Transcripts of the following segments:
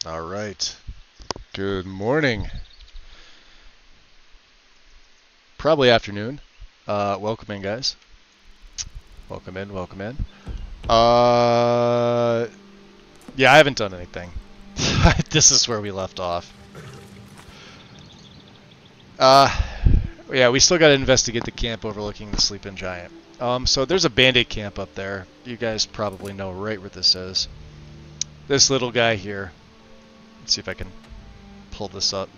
All right. Good morning. Probably afternoon. Welcome in, guys. Welcome in, welcome in. Yeah, I haven't done anything. This is where we left off. Yeah, we still got to investigate the camp overlooking the Sleeping Giant. So there's a bandit camp up there. You guys probably know right where this is. This little guy here. Let's see if I can pull this up.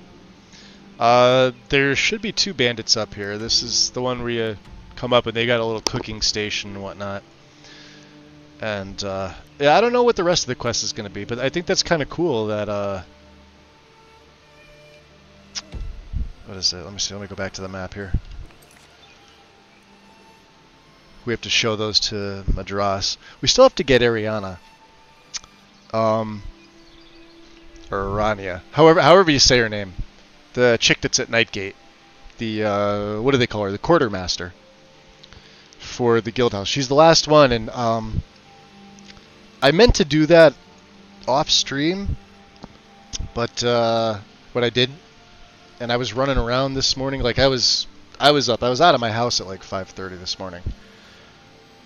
There should be two bandits up here. This is the one where you come up and they got a little cooking station and whatnot. And, yeah, I don't know what the rest of the quest is going to be, but I think that's kind of cool that, what is it? Let me see. Let me go back to the map here. We have to show those to Madras. We still have to get Ariana. Or Arania. However you say her name. The chick that's at Nightgate. The, what do they call her? The quartermaster. For the guild house. She's the last one, and, I meant to do that off stream, but I didn't. And I was running around this morning. Like, I was up. I was out of my house at like 5:30 this morning.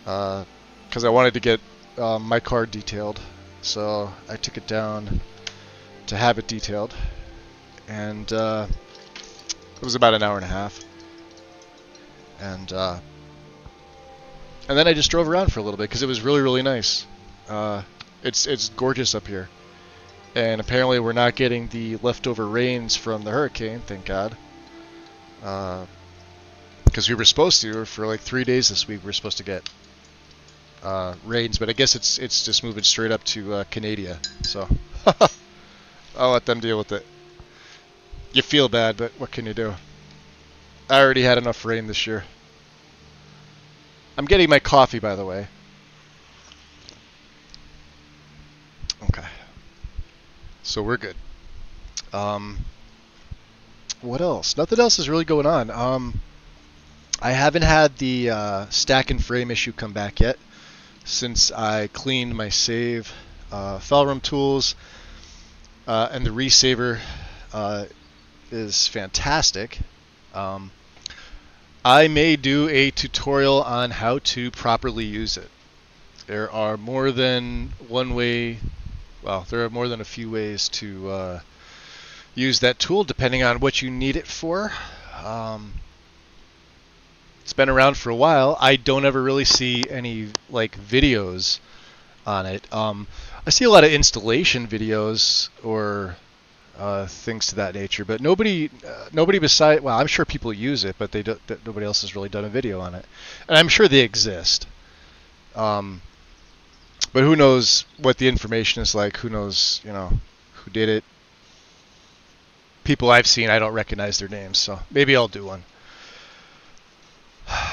Because I wanted to get my car detailed. So I took it down to have it detailed. And it was about an hour and a half. And then I just drove around for a little bit because it was really, really nice. It's gorgeous up here. And apparently we're not getting the leftover rains from the hurricane, thank God. Because we were supposed to, for like 3 days this week, we were supposed to get rains, but I guess it's just moving straight up to Canada. So I'll let them deal with it. You feel bad, but what can you do? I already had enough rain this year. I'm getting my coffee, by the way. Okay. So we're good. What else? Nothing else is really going on. I haven't had the stack and frame issue come back yet since I cleaned my save, file room tools, and the resaver is fantastic. I may do a tutorial on how to properly use it. There are more than one way. Well, there are more than a few ways to use that tool, depending on what you need it for. It's been around for a while. I don't ever really see any like videos on it. I see a lot of installation videos or things to that nature, but nobody beside. Well, I'm sure people use it, but nobody else has really done a video on it, and I'm sure they exist. But who knows what the information is like? Who knows, who did it? People I've seen, I don't recognize their names, so maybe I'll do one.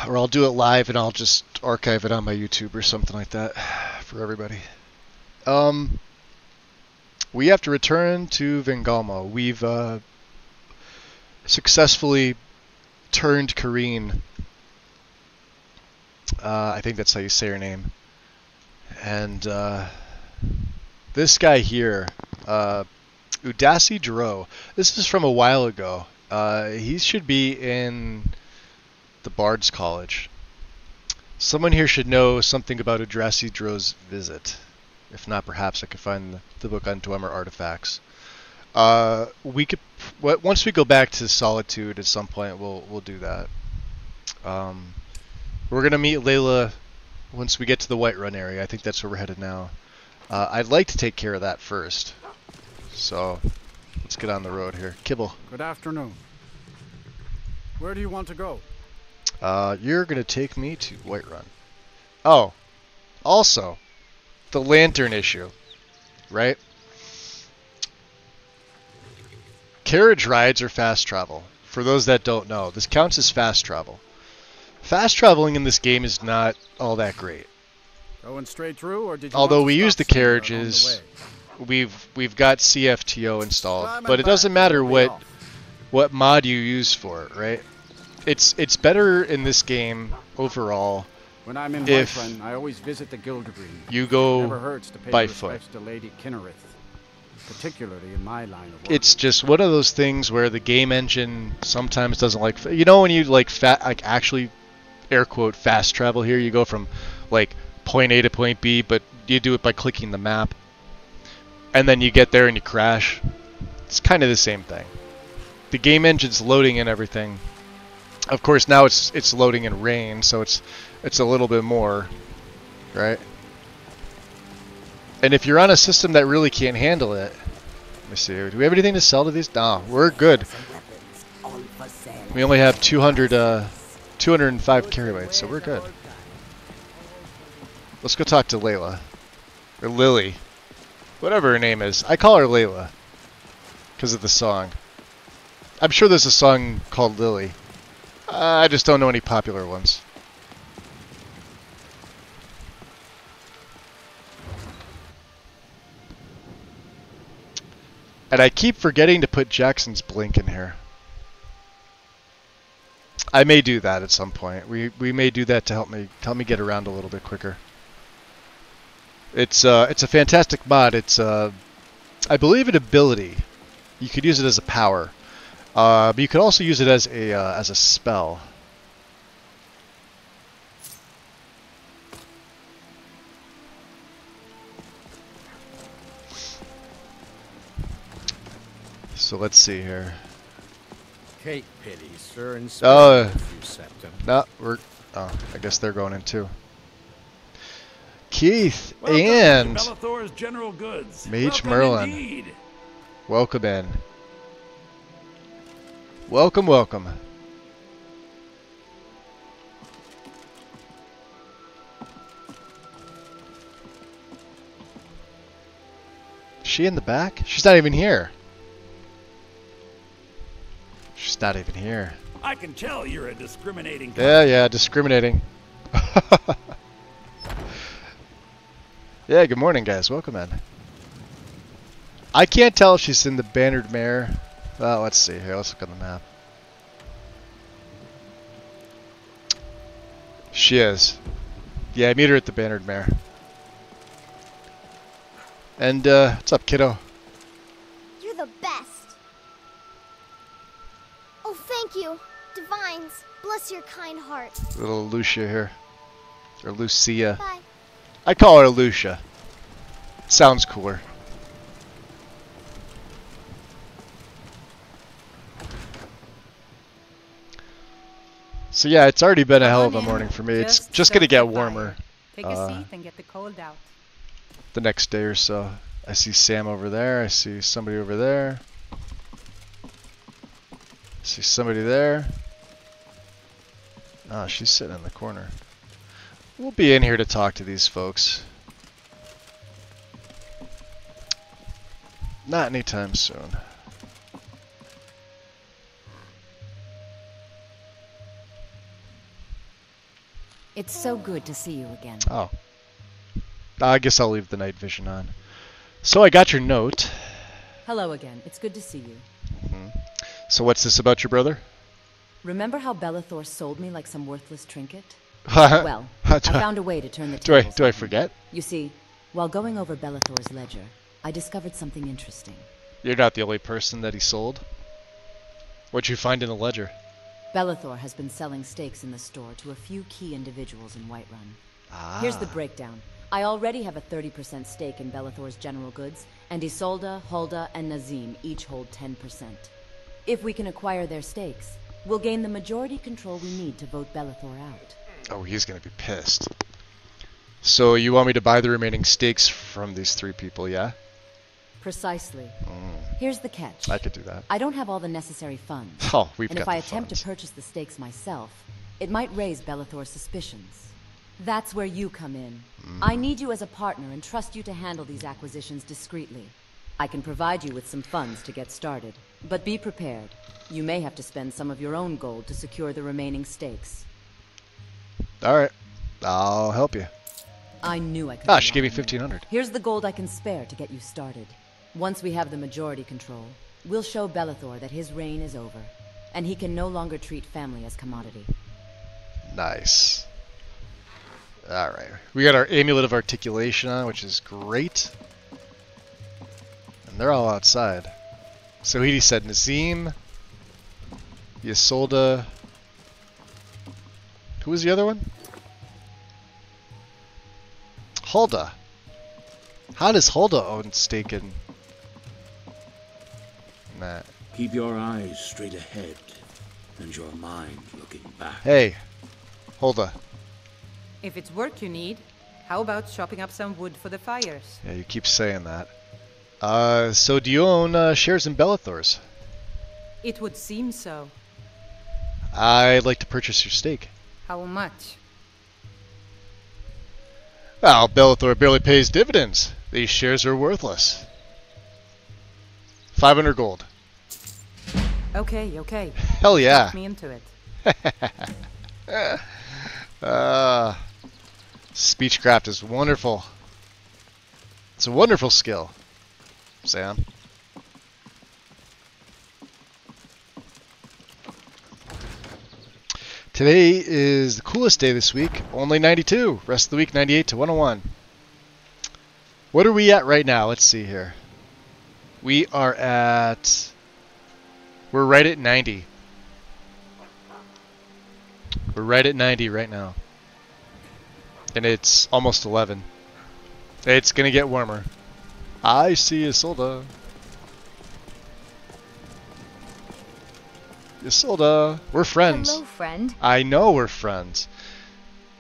Or I'll do it live and I'll just archive it on my YouTube or something like that for everybody. We have to return to Vengalmo. We've successfully turned Kareen. I think that's how you say her name. And this guy here, Udasi Dro, this is from a while ago. He should be in the Bard's College. Someone here should know something about Udasi Dro's visit. If not, perhaps I could find the book on Dwemer artifacts. We could, once we go back to Solitude at some point, we'll do that. We're gonna meet Layla once we get to the Whiterun area. I think that's where we're headed now. I'd like to take care of that first. So, let's get on the road here. Kibble. Good afternoon. Where do you want to go? You're going to take me to Whiterun. Oh, also, the lantern issue, right? Carriage rides are fast travel. For those that don't know, this counts as fast travel. Fast traveling in this game is not all that great. Going straight through, or did you Although want to we use the stop somewhere carriages, along the way? we've got CFTO installed, Climb but it back, doesn't matter it'll be what mod you use for it, right? It's better in this game overall When I'm in if Whiterun, I always visit the Guild Green. you go Never hurts to pay by respects foot. to Lady Kinnereth. particularly in my line of work. It's just one of those things where the game engine sometimes doesn't like. You know when you like actually air quote fast travel here, you go from like point A to point B, but you do it by clicking the map, and then you get there and you crash. It's kind of the same thing. The game engine's loading in everything. Of course, now it's loading in rain, so it's a little bit more, right? And if you're on a system that really can't handle it, let me see. Do we have anything to sell to these? No, we're good. We only have 205 carry weights, so we're good. Let's go talk to Layla. Or Lily. Whatever her name is. I call her Layla because of the song. I'm sure there's a song called Lily. I just don't know any popular ones. And I keep forgetting to put Jackson's blink in here. I may do that at some point. We may do that to help me get around a little bit quicker. It's a fantastic mod. It's I believe an ability. You could use it as a power. But you could also use it as a spell. So let's see here. Cake pity, sir, and Oh, septum. no, I guess they're going in too. Keith Welcome and to Bellathor's General Goods. Mage Welcome Merlin. Indeed. Welcome in. Welcome, welcome. Is she in the back? She's not even here. She's not even here. I can tell you're a discriminating. Yeah, discriminating. Yeah, good morning, guys. Welcome in. I can't tell if she's in the Bannered Mare. Well, let's see here. Let's look on the map. She is. Yeah, I meet her at the Bannered Mare. And, what's up, kiddo? You're the best. Oh, thank you. Divines, bless your kind heart. Little Lucia here. Or Lucia. Bye. I call her Lucia. Sounds cooler. So yeah, it's already been a hell of a morning for me. It's just gonna get warmer. Take a seat and get the cold out. The next day or so. I see Sam over there. I see somebody over there. I see somebody there. Oh, she's sitting in the corner. We'll be in here to talk to these folks. Not anytime soon. It's so good to see you again. Oh. I guess I'll leave the night vision on. So I got your note. Hello again. It's good to see you. So what's this about your brother? Remember how Bellathor sold me like some worthless trinket? Well, I found a way to turn the tables. Do I on him. forget? You see, while going over Bellathor's ledger, I discovered something interesting. You're not the only person that he sold. What'd you find in the ledger? Bellathor has been selling stakes in the store to a few key individuals in Whiterun. Ah. Here's the breakdown. I already have a 30% stake in Bellathor's General Goods, and Isolde, Hulda, and Nazim each hold 10%. If we can acquire their stakes, we'll gain the majority control we need to vote Bellathor out. Oh, he's gonna be pissed. So you want me to buy the remaining stakes from these three people, yeah? Precisely. Here's the catch. I could do that. I don't have all the necessary funds. Oh, we've and got if I the attempt funds. to purchase the stakes myself, it might raise Bellathor's suspicions. That's where you come in. I need you as a partner and trust you to handle these acquisitions discreetly. I can provide you with some funds to get started, but be prepared. You may have to spend some of your own gold to secure the remaining stakes. Alright. I'll help you. I knew I could. Ah, she gave me rely on you. 1,500. Here's the gold I can spare to get you started. Once we have the majority control, we'll show Bellathor that his reign is over, and he can no longer treat family as commodity. Nice. Alright. We got our Amulet of Articulation on, which is great. and they're all outside. So he said Nazim, Ysolda. Who was the other one? Hulda. How does Hulda own stake in that? Keep your eyes straight ahead and your mind looking back. Hey, Hulda. If it's work you need, how about chopping up some wood for the fires? Yeah, you keep saying that. So do you own shares in Bellathor's? It would seem so. I'd like to purchase your stake. How much? Well, Bellathor barely pays dividends. These shares are worthless. 500 gold. Okay, okay. Hell yeah. Talk me into it. Speechcraft is wonderful. It's a wonderful skill, Sam. Today is the coolest day this week. Only 92. Rest of the week 98 to 101. What are we at right now? Let's see here. We are at... We're right at 90. We're right at 90 right now. And it's almost 11. It's gonna get warmer. I see Ysolda. Ysolda. We're friends. Hello, friend. I know we're friends.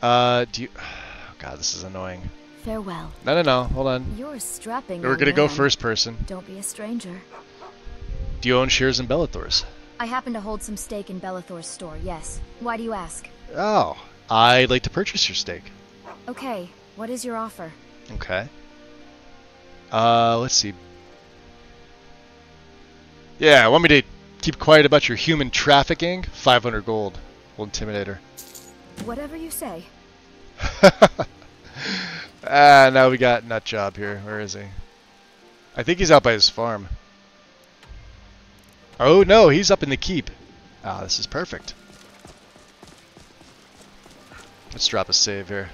Do you... Oh, God, this is annoying. Farewell. No. Hold on. You're a strapping We're young gonna go man. first person. Don't be a stranger. Do you own shares in Bellathor's? I happen to hold some stake in Bellathor's store, yes. Why do you ask? Oh, I'd like to purchase your stake. Okay, what is your offer? Okay. Let's see. Yeah, want me to keep quiet about your human trafficking? 500 gold. We'll intimidate her. Whatever you say. Now we got Nutjob here. Where is he? I think he's out by his farm. Oh no, he's up in the keep. Ah, this is perfect. Let's drop a save here.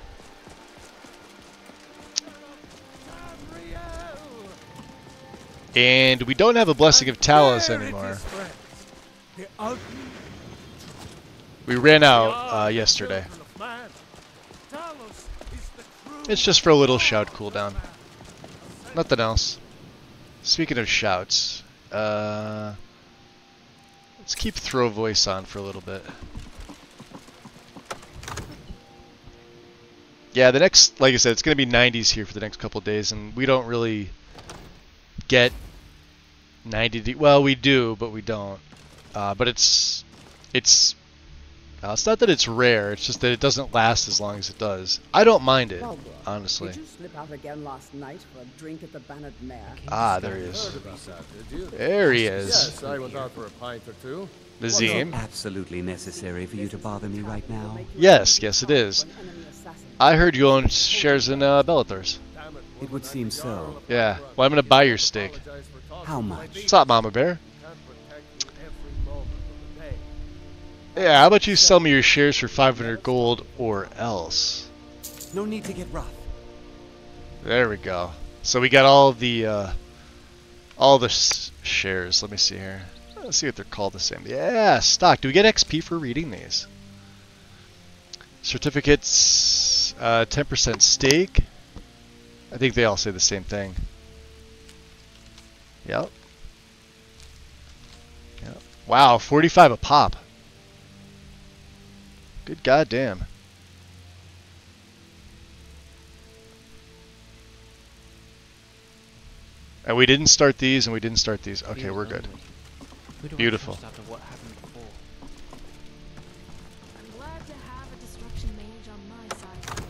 And we don't have a Blessing of Talos anymore. We ran out yesterday. It's just for a little shout cooldown. Nothing else. Speaking of shouts, let's keep throw voice on for a little bit. Yeah, the next, like I said, it's going to be 90s here for the next couple of days, and we don't really get 90. Well, we do, but we don't. But it's not that it's rare. It's just that it doesn't last as long as it does. I don't mind it, honestly. Did you slip out again last night for a drink at the Bannered Mare? Ah, there he is. Heard about that, did you? There he is. Yes, I went out for a pint or two. Nazim. Absolutely necessary for you to bother me right now. Yes, it is. I heard you own shares in Bellathor's. It would seem so. Yeah. Well, I'm gonna buy your stake. How much? What's up, Mama Bear? Yeah, how about you sell me your shares for 500 gold or else? No need to get rough. There we go. So we got all the shares. Let me see here. Let's see what they're called the same. Yeah, stock. Do we get XP for reading these? Certificates, 10% stake. I think they all say the same thing. Yep. Wow, 45 a pop. Good goddamn. And we didn't start these, and we didn't start these. Okay, we're good. Beautiful. I'm glad to have a destruction mage on my side.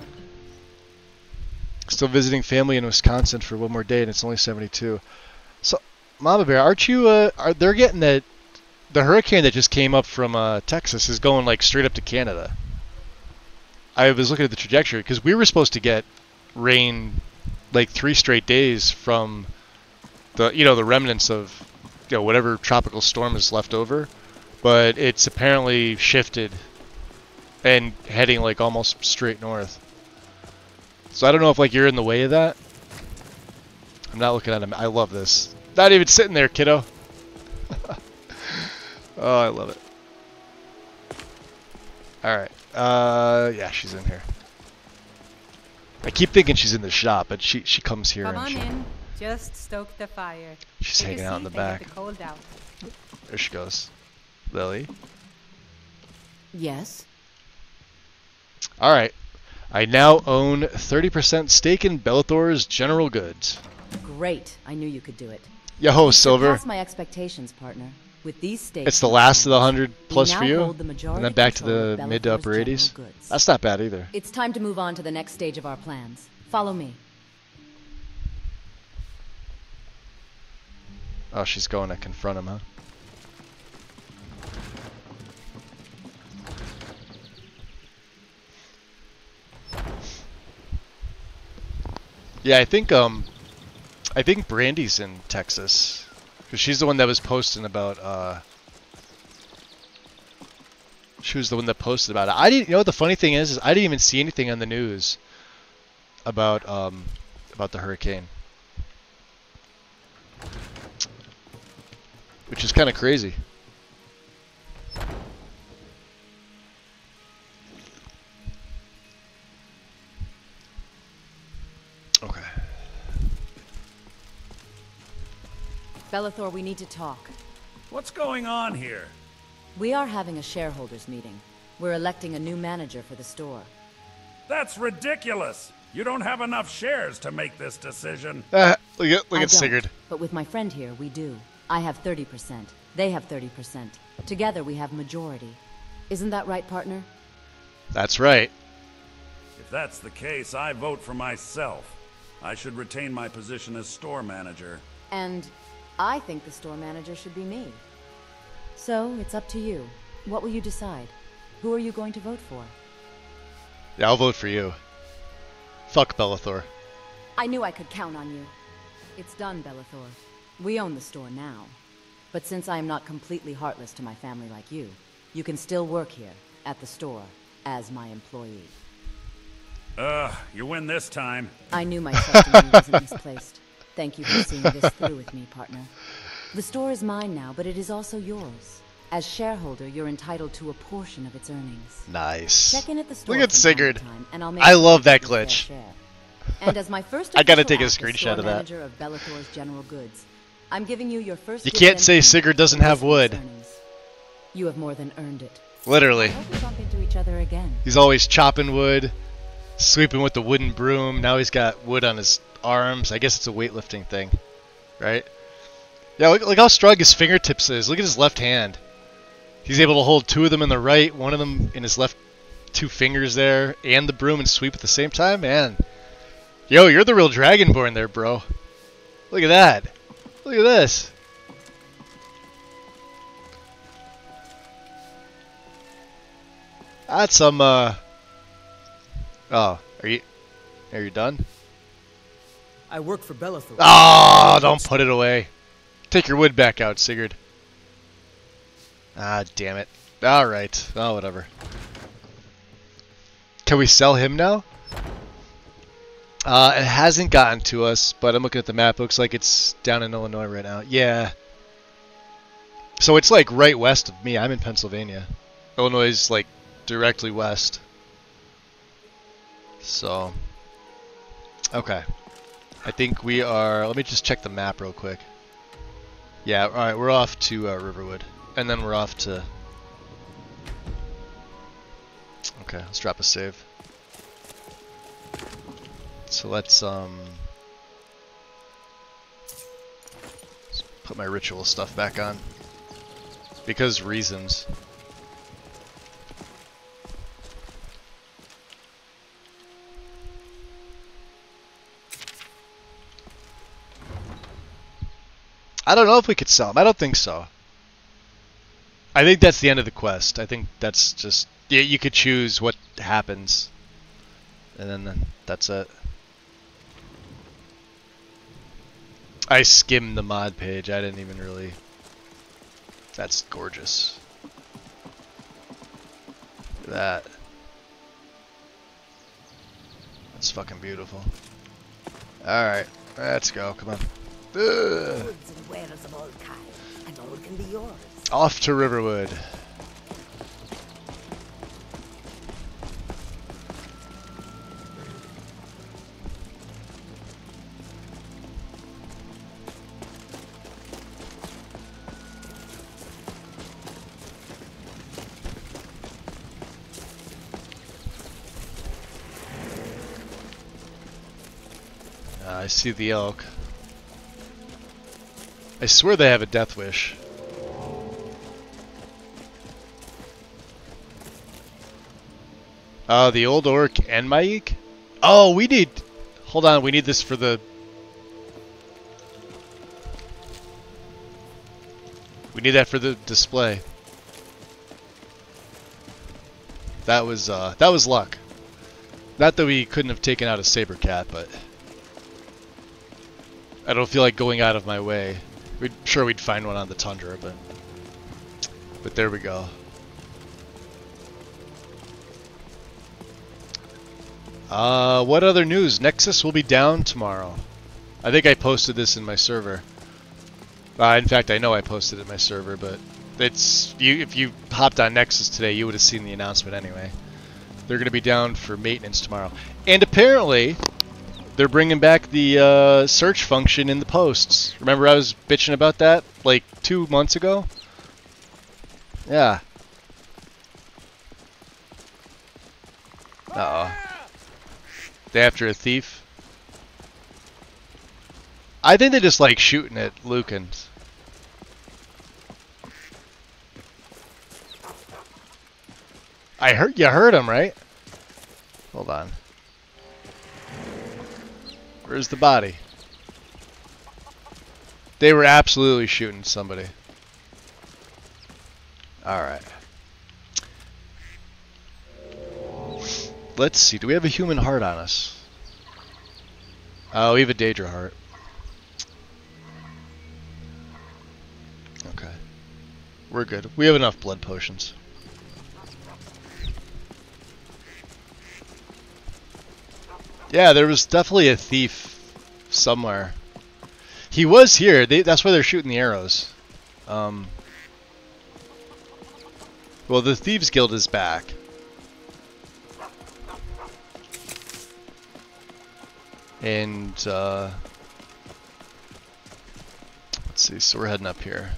Still visiting family in Wisconsin for one more day, and it's only 72. So, Mama Bear, aren't you? They're getting that? The hurricane that just came up from Texas is going like straight up to Canada. I was looking at the trajectory because we were supposed to get rain like 3 straight days from the remnants of whatever tropical storm is left over, but it's apparently shifted and heading like almost straight north. So I don't know if like you're in the way of that. I'm not looking at him. I love this. Not even sitting there, kiddo. Oh, I love it. Alright. Yeah, she's in here. I keep thinking she's in the shop, but she comes here Come and on she... in. Just stoke the fire. She's Take a hanging out in the seat and get back. the cold out. There she goes. Lily? Yes? Alright. I now own 30% stake in Bellathor's General Goods. Great. I knew you could do it. Yo-ho, Silver. Surpassed my expectations, partner. With these stakes, It's the last of the 100 we plus now for you, hold the majority and then back to control the of mid to upper Bellathor's 80s. general goods. That's not bad either. It's time to move on to the next stage of our plans. Follow me. Oh, she's going to confront him, huh? Yeah, I think Brandy's in Texas, because she's the one that was posting about. She was the one that posted about it. I didn't. You know what the funny thing is I didn't even see anything on the news about the hurricane, which is kind of crazy. Okay. Bellathor, we need to talk. What's going on here? We are having a shareholders meeting. We're electing a new manager for the store. That's ridiculous. You don't have enough shares to make this decision. Look at Sigurd. But with my friend here, we do. I have 30%. They have 30%. Together, we have majority. Isn't that right, partner? That's right. If that's the case, I vote for myself. I should retain my position as store manager. And I think the store manager should be me. So, it's up to you. What will you decide? Who are you going to vote for? Yeah, I'll vote for you. Fuck Bellathor. I knew I could count on you. It's done, Bellathor. We own the store now. But since I am not completely heartless to my family like you, you can still work here, at the store, as my employee. You win this time. I knew my trust in you wasn't misplaced. Thank you for seeing this through with me, partner. The store is mine now, but it is also yours. As shareholder, you're entitled to a portion of its earnings. Nice. Check in at the store Look at from time to Sigurd. time, and I'll make I sure love you that get your fair glitch. share. And as my first I gotta official take a act as screenshot store of that. manager of Bellathor's General Goods, I'm giving you your first. You can't dividend say payment Sigurd doesn't from have this week's wood. earnings. You have more than earned it. Literally. I hope we bump into each other again. He's always chopping wood, sweeping with the wooden broom. Now he's got wood on his arms. I guess it's a weightlifting thing, right? Yeah, look how strong his fingertips is. Look at his left hand. He's able to hold two of them in the right, one of them in his left, two fingers there, and the broom and sweep at the same time. Man, yo, you're the real Dragonborn there, bro. Look at that. Look at this. That's some. Oh, are you done? I work for Bellathor. Oh, don't put it away. Take your wood back out, Sigurd. Ah, damn it. Alright. Oh, whatever. Can we sell him now? It hasn't gotten to us, but I'm looking at the map. Looks like it's down in Illinois right now. Yeah. So it's like right west of me. I'm in Pennsylvania. Illinois is like directly west. So. Okay. I think we are... Let me just check the map real quick. Yeah, alright, we're off to Riverwood. And then we're off to... Okay, let's drop a save. So let's put my ritual stuff back on. Because reasons. I don't know if we could sell them. I don't think so. I think that's the end of the quest. I think that's just... Yeah, you could choose what happens. And then that's it. I skimmed the mod page. I didn't even really... That's gorgeous. Look at that. That's fucking beautiful. Alright, let's go. Come on. Woods and wares of all kinds, and all can be yours. Off to Riverwood. I see the elk. I swear they have a death wish. Oh, the old orc and Maik? Oh, we need... Hold on, we need this for the... We need that for the display. That was luck. Not that we couldn't have taken out a saber cat, but... I don't feel like going out of my way. Sure, we'd find one on the tundra, but there we go. What other news? Nexus will be down tomorrow. I think I posted this in my server. In fact, I know I posted it in my server, but it's if you hopped on Nexus today, you would have seen the announcement anyway. They're going to be down for maintenance tomorrow, and apparently they're bringing back the search function in the posts. Remember I was bitching about that like 2 months ago? Yeah. Uh-oh. They after a thief? I think they just like shooting at Lukens. You heard him, right? Hold on. Where's the body? They were absolutely shooting somebody. Alright. Let's see. Do we have a human heart on us? Oh, we have a Daedra heart. Okay. We're good. We have enough blood potions. Yeah, there was definitely a thief somewhere. He was here. That's why they're shooting the arrows. Well, the Thieves Guild is back. And, let's see, so we're heading up here.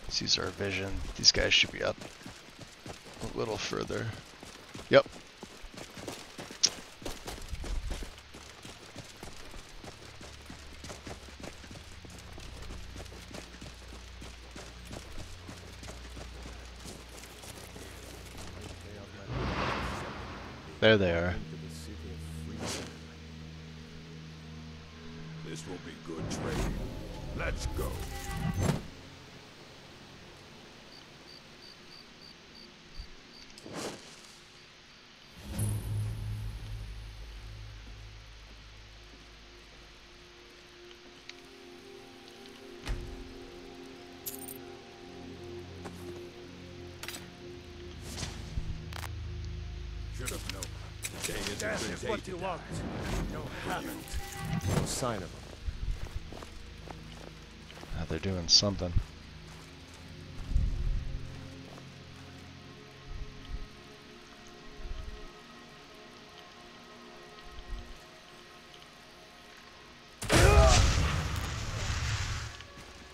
Let's use our vision. These guys should be up a little further. Yep. There they are. This will be good trading. Let's go. That is what you want. You haven't. No sign of them. They're doing something.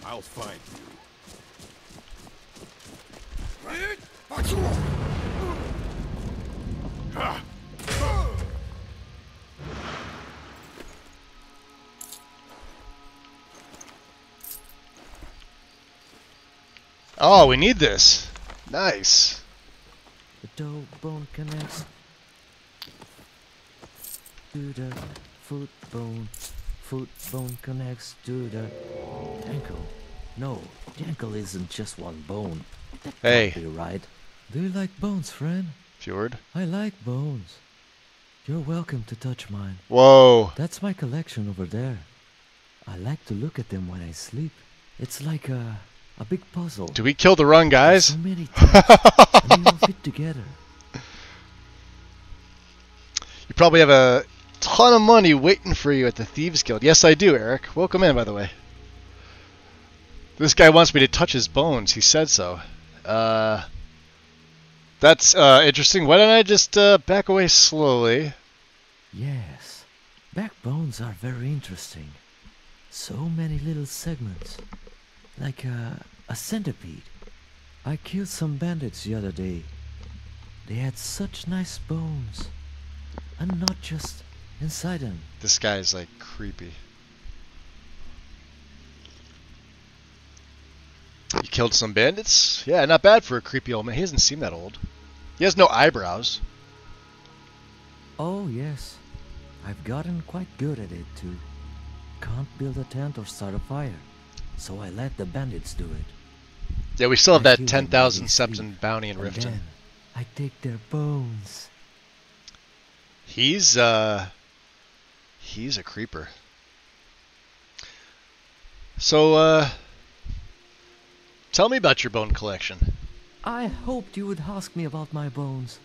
I'll find you. Oh, we need this. Nice. The toe bone connects to the foot bone. Foot bone connects to the ankle. No, the ankle isn't just one bone. That hey. Can't be right. Do you like bones, friend? Fjord? I like bones. You're welcome to touch mine. Whoa. That's my collection over there. I like to look at them when I sleep. It's like a A big puzzle. Do we kill the wrong guys? So many things, and they all fit together. You probably have a ton of money waiting for you at the Thieves Guild. Yes, I do, Eric. Welcome in, by the way. This guy wants me to touch his bones. He said so. That's interesting. Why don't I just back away slowly? Yes. Backbones are very interesting. So many little segments. Like a centipede. I killed some bandits the other day. They had such nice bones. And not just inside them. This guy's like creepy. You killed some bandits? Yeah, not bad for a creepy old man. He doesn't seem that old. He has no eyebrows. Oh, yes. I've gotten quite good at it, too. Can't build a tent or start a fire, so I let the bandits do it. Yeah, we still have I that kill them 10,000 while they Septon sleep, bounty in and Riften. then I take their bones. He's a creeper. So, tell me about your bone collection. I hoped you would ask me about my bones.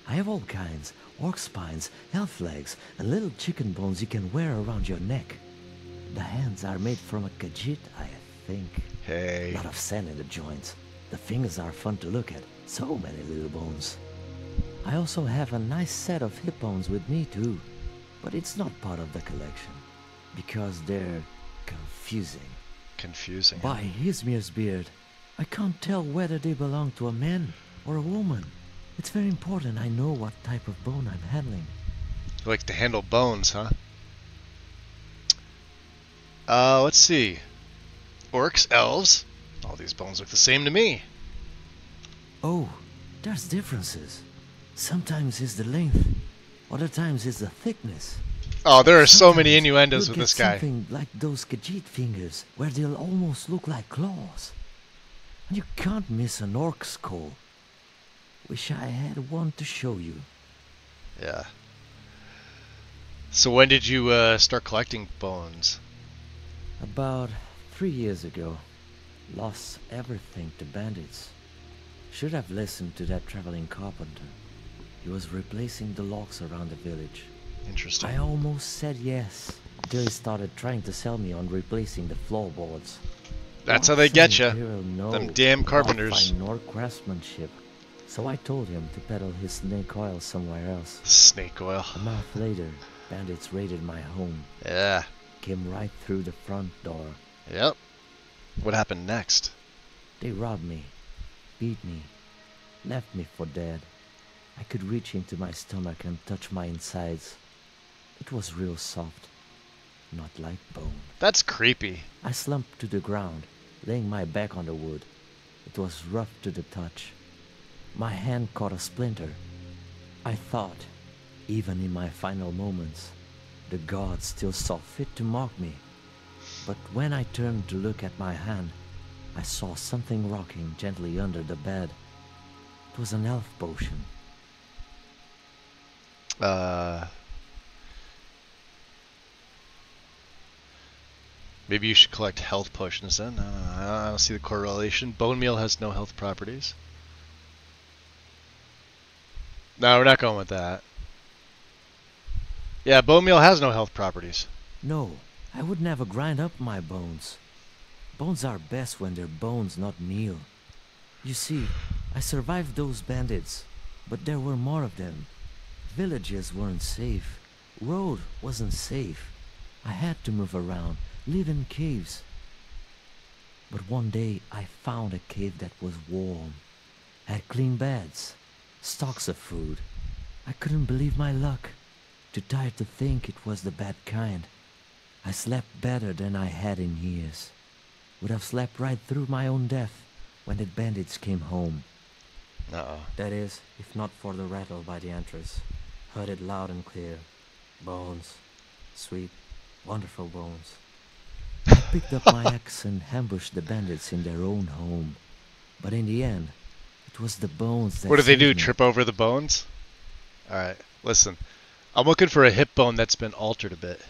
I have all kinds. Orc spines, elf legs, and little chicken bones you can wear around your neck. The hands are made from a khajiit, I think. Hey. A lot of sand in the joints. The fingers are fun to look at. So many little bones. I also have a nice set of hip bones with me too. But it's not part of the collection. Because they're confusing. Confusing. By Hizmir's beard, I can't tell whether they belong to a man or a woman. It's very important I know what type of bone I'm handling. You like to handle bones, huh? Let's see. Orcs, elves. All these bones look the same to me. Oh, there's differences. Sometimes it's the length. Other times it's the thickness. Oh, there are so Sometimes many innuendos you'll with get this guy. Something like those khajiit fingers, where they'll almost look like claws. And you can't miss an orc skull. Wish I had one to show you. Yeah. So when did you start collecting bones? About 3 years ago. Lost everything to bandits. Should have listened to that traveling carpenter. He was replacing the logs around the village. Interesting. I almost said yes, until he started trying to sell me on replacing the floorboards. That's how they get you. No, Them damn carpenters. Fine North craftsmanship. So I told him to peddle his snake oil somewhere else. Snake oil. A month later, bandits raided my home. Yeah. Came right through the front door. Yep. What happened next? They robbed me, beat me, left me for dead. I could reach into my stomach and touch my insides. It was real soft, not like bone. That's creepy. I slumped to the ground, laying my back on the wood. It was rough to the touch. My hand caught a splinter. I thought, even in my final moments, the gods still saw fit to mock me. But when I turned to look at my hand, I saw something rocking gently under the bed. It was an elf potion. Maybe you should collect health potions then. I don't see the correlation. Bone meal has no health properties. No, we're not going with that. Yeah, bone meal has no health properties. No, I would never grind up my bones. Bones are best when they're bones, not meal. You see, I survived those bandits, but there were more of them. Villages weren't safe. Road wasn't safe. I had to move around, live in caves. But one day I found a cave that was warm, had clean beds, stocks of food. I couldn't believe my luck. Too tired to think it was the bad kind. I slept better than I had in years. Would have slept right through my own death when the bandits came home. Uh-oh. That is, if not for the rattle by the entrance. Heard it loud and clear. Bones. Sweet, wonderful bones. I picked up my axe and ambushed the bandits in their own home. But in the end, it was the bones that What do they do, saved me. trip over the bones? Alright, listen. I'm looking for a hip bone that's been altered a bit.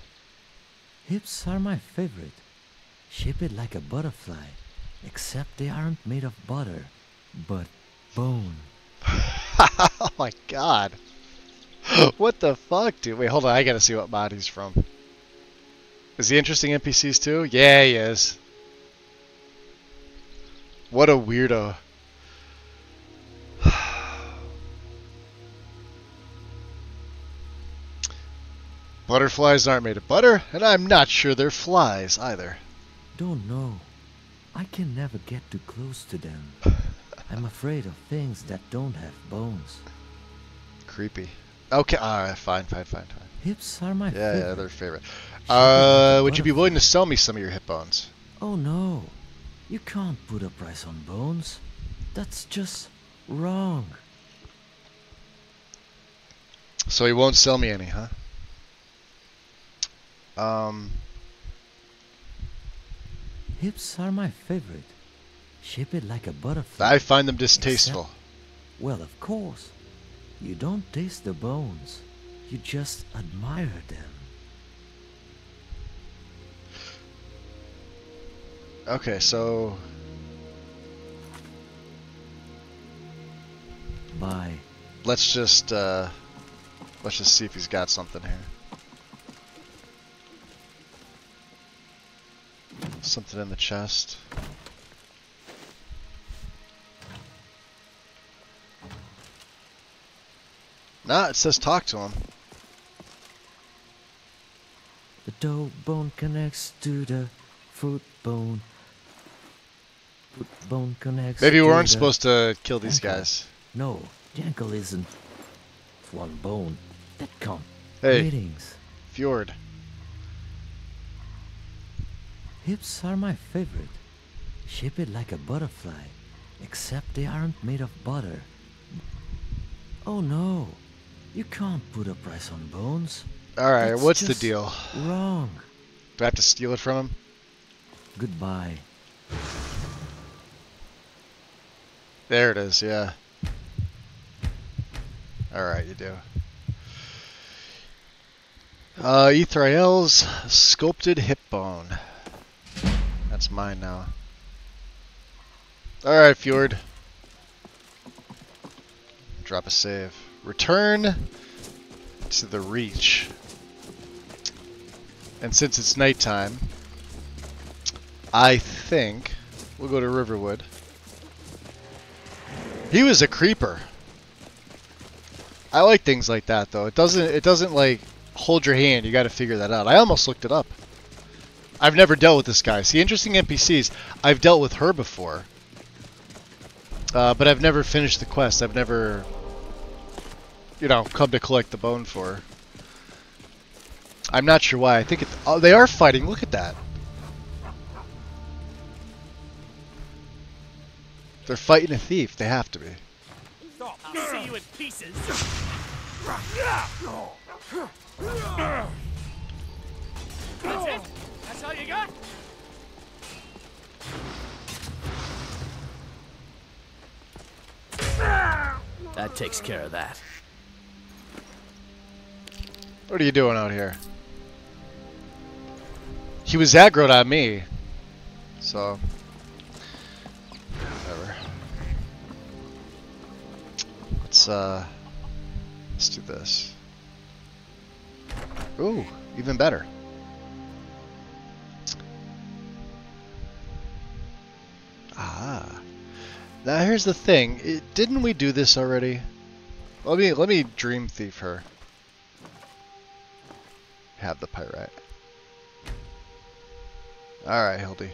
Hips are my favorite. Shape it like a butterfly. except they aren't made of butter, but bone. Oh my god. What the fuck, dude? Wait, hold on. I gotta see what mod he's from. Is he interesting NPCs too? Yeah, he is. What a weirdo. Butterflies aren't made of butter, and I'm not sure they're flies either. Don't know. I can never get too close to them. I'm afraid of things that don't have bones. Creepy. Okay, alright, fine. Hips are my favorite. Yeah, they're favorite. Would you be willing to sell me some of your hip bones? Oh no. You can't put a price on bones. That's just wrong. So he won't sell me any, huh? Hips are my favorite. Shaped like a butterfly. I find them distasteful. Well, of course. You don't taste the bones. You just admire them. Okay, so... Bye. Let's just see if he's got something here. Something in the chest. Nah, it says talk to him. The toe bone connects to the foot bone. Foot bone connects. Maybe we to weren't the supposed to kill these ankle. guys. No, the ankle isn't. It's one bone that can't. Hey, Greetings. Fjord. Hips are my favorite. Shaped like a butterfly, except they aren't made of butter. Oh no, you can't put a price on bones. Alright, That's what's the just deal? Wrong. Do I have to steal it from him? Goodbye. There it is, yeah. Alright, you do. Ethrael's sculpted hip bone. That's mine now. Alright, Fjord. Drop a save. Return to the Reach. And since it's nighttime, I think we'll go to Riverwood. He was a creeper. I like things like that though. It doesn't like hold your hand. You got to figure that out. I almost looked it up. I've never dealt with this guy. See, interesting NPCs. I've dealt with her before. But I've never finished the quest. I've never, you know, come to collect the bone for her. I'm not sure why. I think oh, they are fighting. Look at that. They're fighting a thief. They have to be. Stop. I'll see you in pieces. That's it? That's all you got? That takes care of that. What are you doing out here? He was aggroed on me. So... whatever. Let's do this. Ooh, even better. Ah. Now here's the thing. Didn't we do this already? Let me dream thief her. Have the pyrite. Alright, Hildy.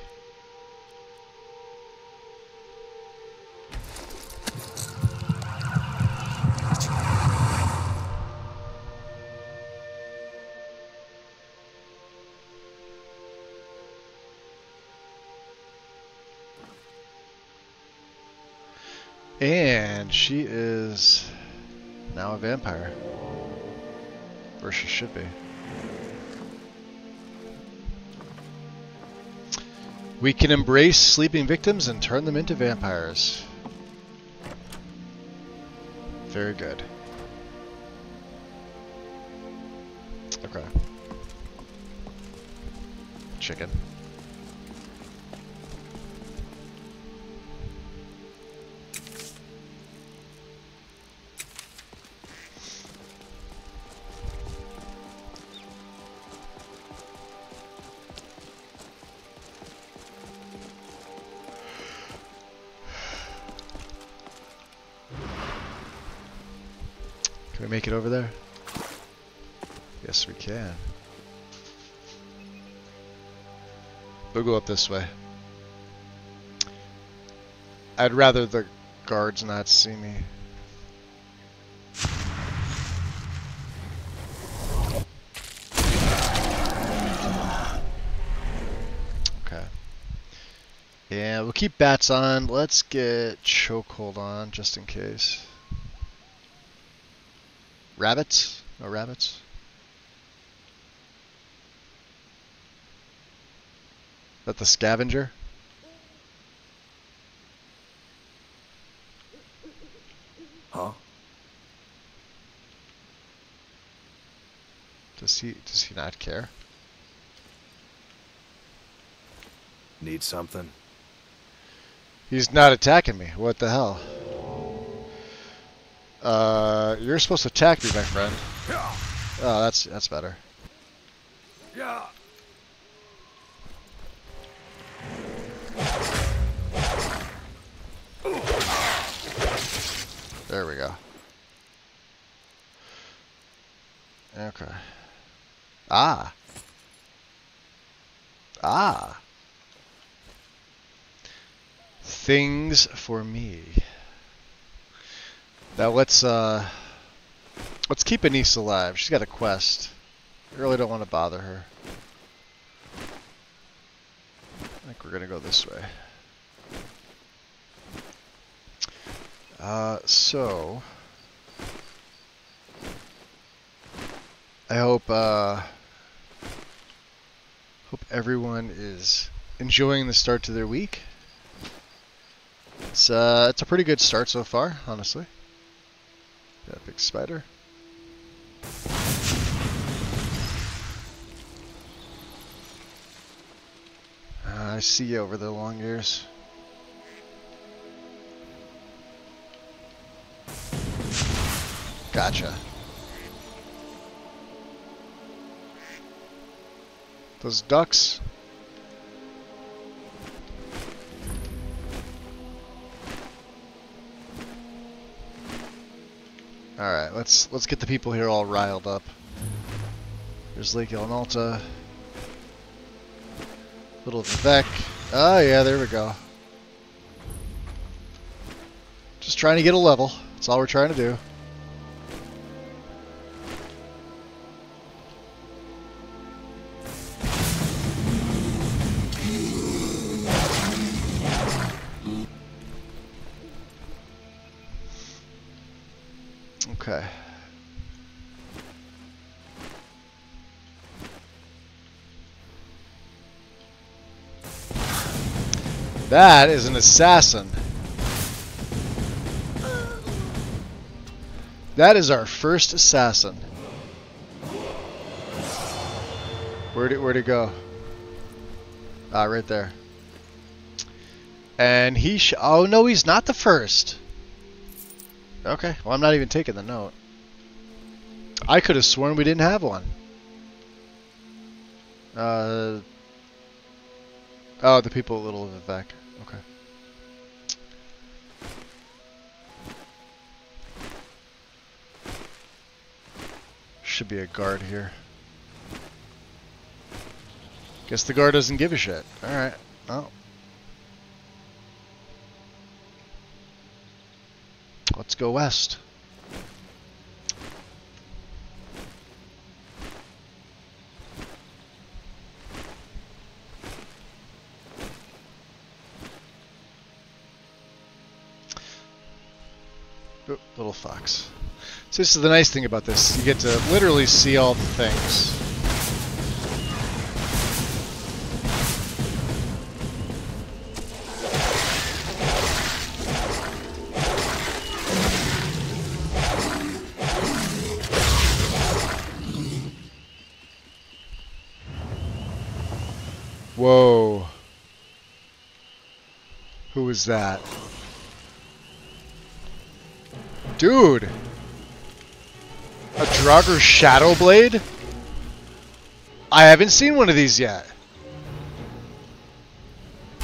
And she is now a vampire. Or she should be. We can embrace sleeping victims and turn them into vampires. Very good. Okay. Can we make it over there? Yes, we can. We'll go up this way. I'd rather the guards not see me. Okay. Yeah, we'll keep bats on. Let's get chokehold on just in case. Rabbits? No rabbits? Is that the scavenger? Huh? Does he not care? Need something? He's not attacking me. What the hell? You're supposed to attack me, my friend. Oh, that's better. Yeah. There we go. Okay. Ah. Ah. Things for me. Now let's keep Anise alive. She's got a quest. I really don't want to bother her. I think we're gonna go this way. So I hope everyone is enjoying the start to their week. It's a pretty good start so far, honestly. Got a big spider. I see you over there, long ears. Gotcha. Those ducks. All right, let's get the people here all riled up. There's Lake Elenalta. Little Vivek. Oh yeah, there we go. Just trying to get a level. That's all we're trying to do. Okay. That is an assassin. That is our first assassin. Where'd it go? Ah, right there. And oh no, he's not the first. Okay, well I'm not even taking the note. I could have sworn we didn't have one. Oh, the people at Little Vivek. Okay. Should be a guard here. Guess the guard doesn't give a shit. Alright. Oh. Let's go west. Oh, little fox. So this is the nice thing about this. You get to literally see all the things. Whoa. Who is that? Dude! A Draugr Shadow Blade? I haven't seen one of these yet.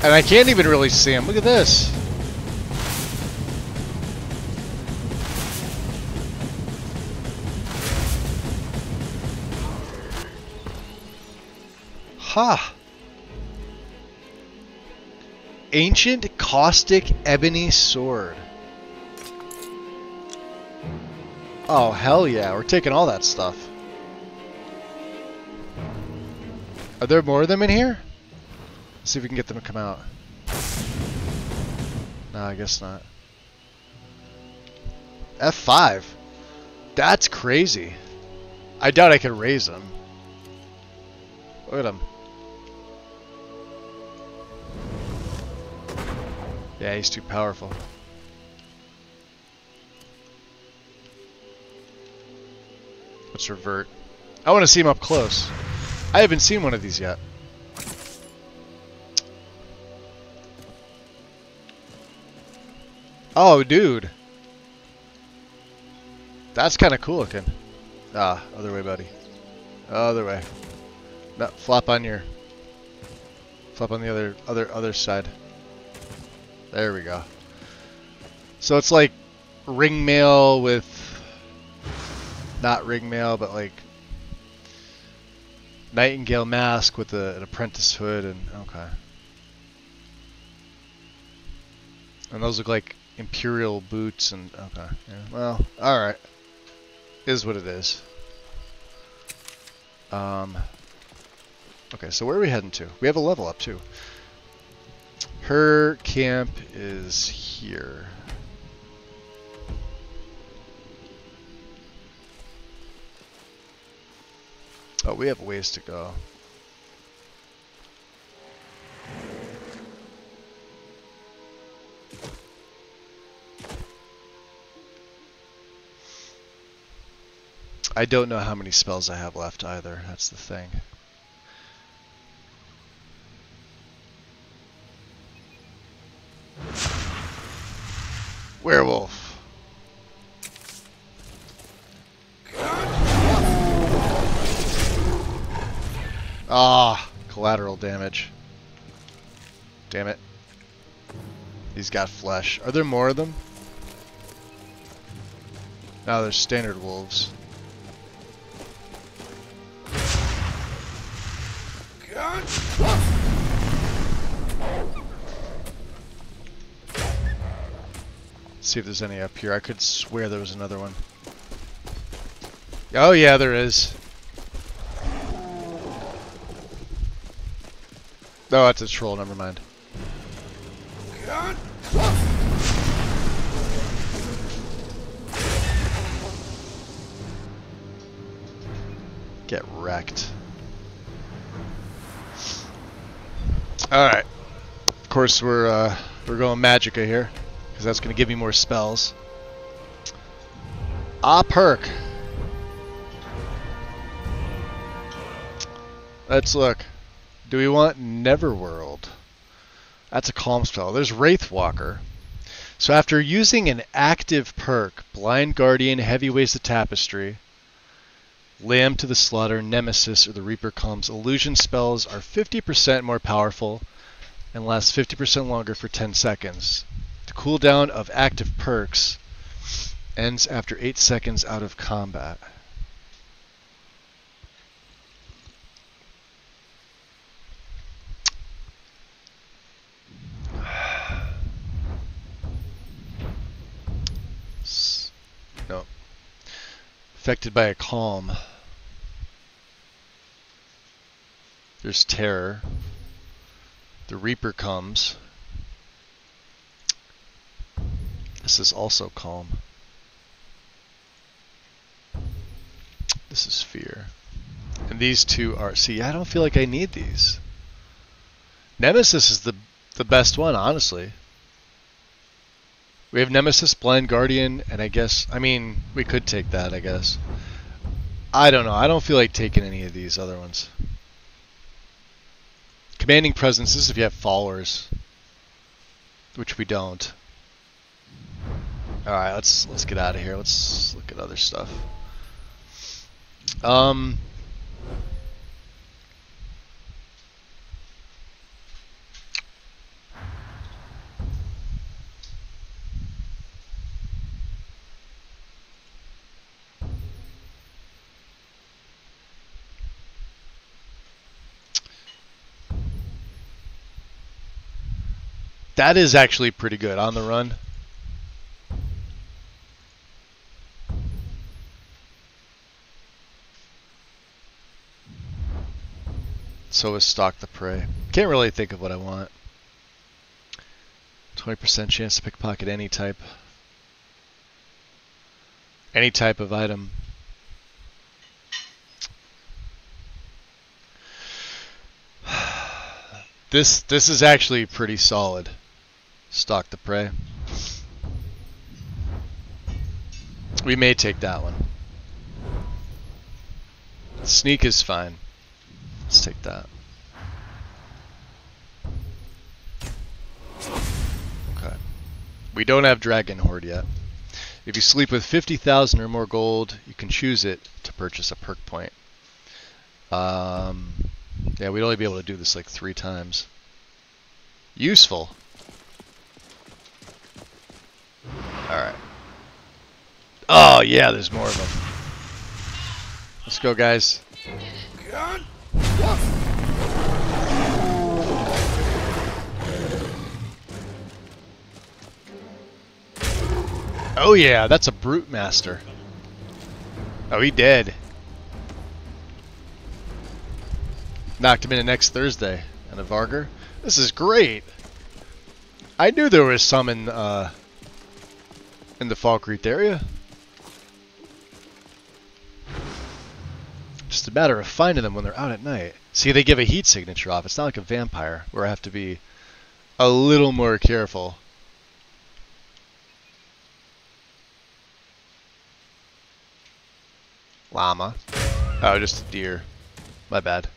And I can't even really see him. Look at this. Ha! Ancient caustic ebony sword. Oh, hell yeah. We're taking all that stuff. Are there more of them in here? Let's see if we can get them to come out. No, I guess not. F5. That's crazy. I doubt I could raise them. Look at him. Yeah, he's too powerful. Let's revert. I want to see him up close. I haven't seen one of these yet. Oh, dude. That's kind of cool looking. Ah, other way, buddy. Other way. No, flop on your... Flop on the other side. There we go. So it's like ringmail with... Not ringmail, but like... Nightingale mask with an apprentice hood and... Okay. And those look like imperial boots and... Okay. Yeah, well, alright. Is what it is. Okay, so where are we heading to? We have a level up too. Her camp is here. Oh, we have a ways to go. I don't know how many spells I have left either, that's the thing. Werewolf. Ah, collateral damage. Damn it. He's got flesh. Are there more of them? No, there's standard wolves. See if there's any up here. I could swear there was another one. Oh yeah, there is. Oh, that's a troll. Never mind. Get wrecked. All right. Of course, we're going Magicka here, because that's going to give me more spells. Perk. Let's look. Do we want Neverworld? That's a calm spell. There's Wraithwalker. So after using an active perk, Blind Guardian, Heavy Weighs the Tapestry, Lamb to the Slaughter, Nemesis, or the Reaper comes, illusion spells are 50% more powerful and last 50% longer for 10 seconds. The cooldown of active perks ends after 8 seconds out of combat. No. Affected by a calm. There's Terror. The Reaper comes. This is also calm. This is Fear. And these two are... See, I don't feel like I need these. Nemesis is the best one, honestly. We have Nemesis, Blind Guardian, and I guess... I mean, we could take that, I guess. I don't know. I don't feel like taking any of these other ones. Commanding Presence is if you have followers. Which we don't. Alright, let's get out of here. Let's look at other stuff. That is actually pretty good on the run. So is Stalk the Prey. Can't really think of what I want. 20% chance to pickpocket any type. Any type of item. This is actually pretty solid. Stalk the Prey. We may take that one. Sneak is fine. Let's take that. Okay. We don't have Dragon Horde yet. If you sleep with 50,000 or more gold, you can choose it to purchase a perk point. Yeah, we'd only be able to do this like 3 times. Useful. Alright. Oh, yeah, there's more of them. Let's go, guys. Oh, yeah, that's a Brute Master. Oh, he dead. Knocked him into next Thursday. And a Vargar. This is great. I knew there was some in the Falkreath area. Just a matter of finding them when they're out at night. See, they give a heat signature off. It's not like a vampire where I have to be a little more careful. Llama. Oh, just a deer. My bad.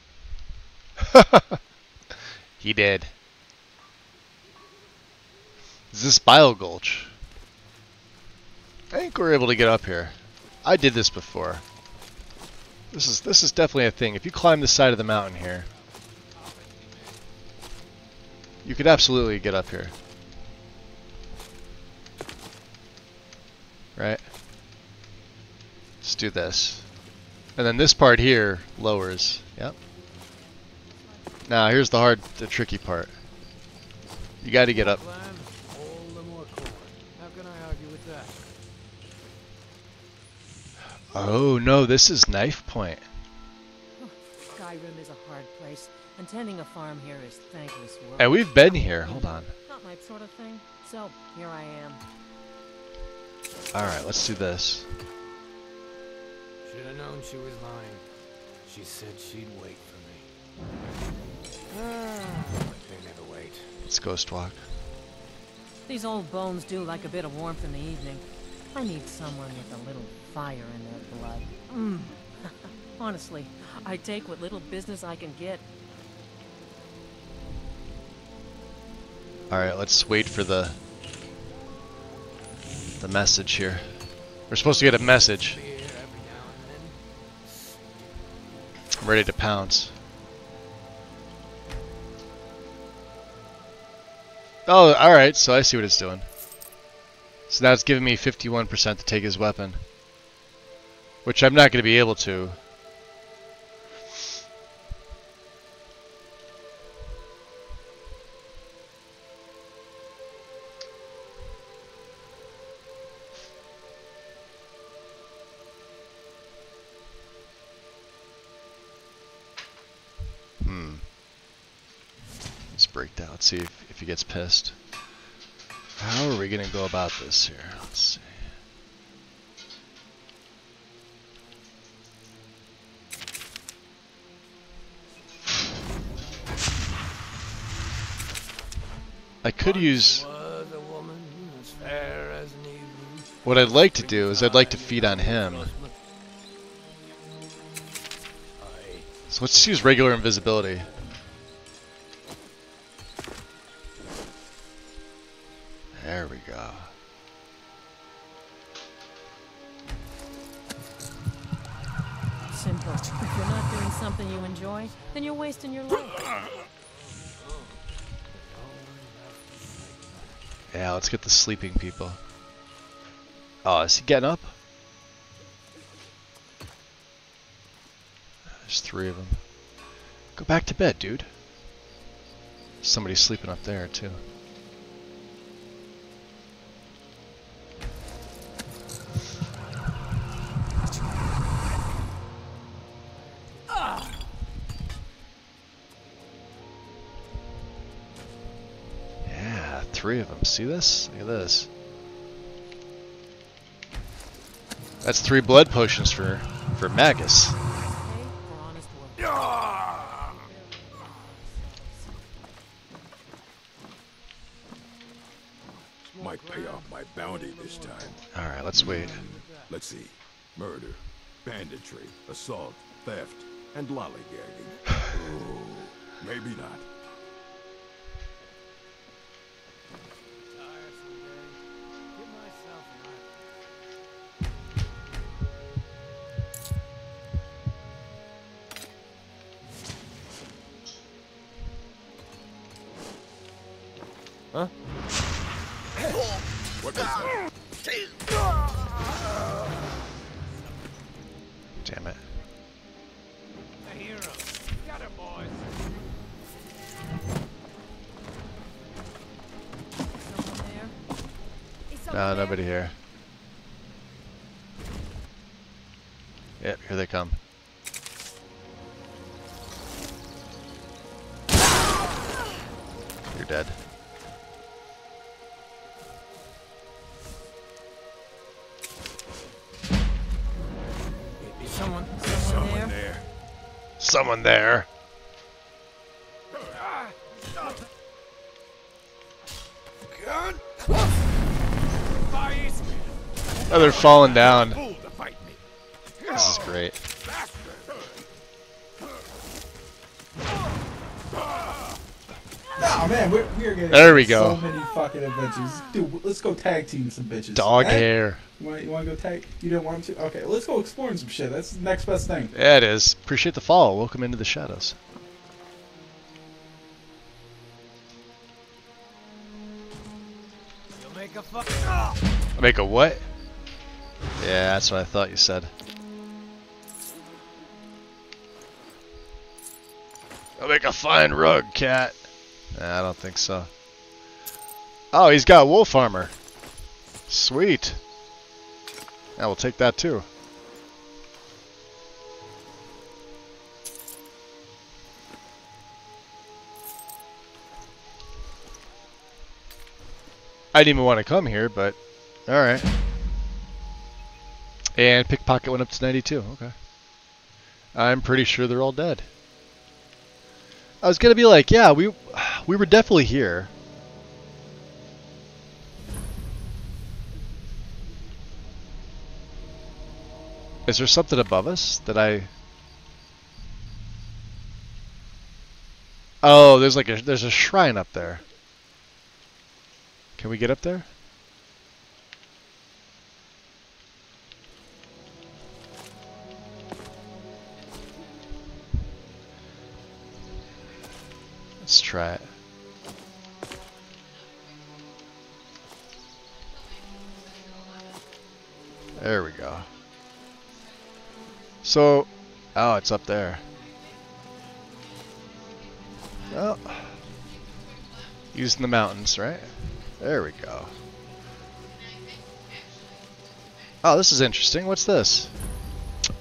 He did. Is this Bile Gulch? I think we're able to get up here. I did this before. This is definitely a thing. If you climb the side of the mountain here, you could absolutely get up here. Right? Let's do this. And then this part here lowers. Yep. Now here's the tricky part. You got to get up. Oh no, this is Knife Point. Skyrim is a hard place, and tending a farm here is thankless work. And we've been here. Hold on. Not my sort of thing. So here I am. All right, let's do this. Should have known she was lying. She said she'd wait for me. They never wait. Let's ghost walk. These old bones do like a bit of warmth in the evening. I need someone with a little fire in their blood. Honestly, I take what little business I can get. All right, let's wait for the message here. We're supposed to get a message. I'm ready to pounce. Oh, alright, so I see what it's doing. So now it's giving me 51% to take his weapon. Which I'm not going to be able to. Let's break that. Let's see if he gets pissed. How are we going to go about this here? Let's see. I could use... What I'd like to do is I'd like to feed on him. So let's use regular invisibility. There we go. Simple. If you're not doing something you enjoy, then you're wasting your life. Yeah, let's get the sleeping people. Oh, is he getting up? There's 3 of them. Go back to bed, dude. Somebody's sleeping up there, too. 3 of them. See this? Look at this. That's 3 blood potions for Magus. Might pay off my bounty this time. Alright, let's wait. Let's see. Murder, banditry, assault, theft, and lollygagging. Oh, maybe not. Huh? What was that? Damn it. The hero. Got it, boys. No, nobody here. Yep, here they come. You're dead. Someone there. Someone there. Oh, they're falling down. This is great. Oh man, we are getting there we go. So many fucking adventures. Dude, let's go tag team some bitches. Dog hair. You want to go tag? You don't want to? Okay, let's go exploring some shit. That's the next best thing. Yeah, it is. Appreciate the follow. Welcome into the shadows. You'll make a Make a what? Yeah, that's what I thought you said. I'll make a fine rug, cat. Nah, I don't think so. Oh, he's got wolf armor. Sweet. Yeah, we'll take that too. I didn't even want to come here, but alright. And pickpocket went up to 92. Okay. I'm pretty sure they're all dead. I was gonna be like, yeah, we were definitely here. Is there something above us that I? Oh, there's a shrine up there. Can we get up there? Let's try it. There we go. So, oh, it's up there. Oh, using the mountains, right? There we go. Oh, this is interesting. What's this?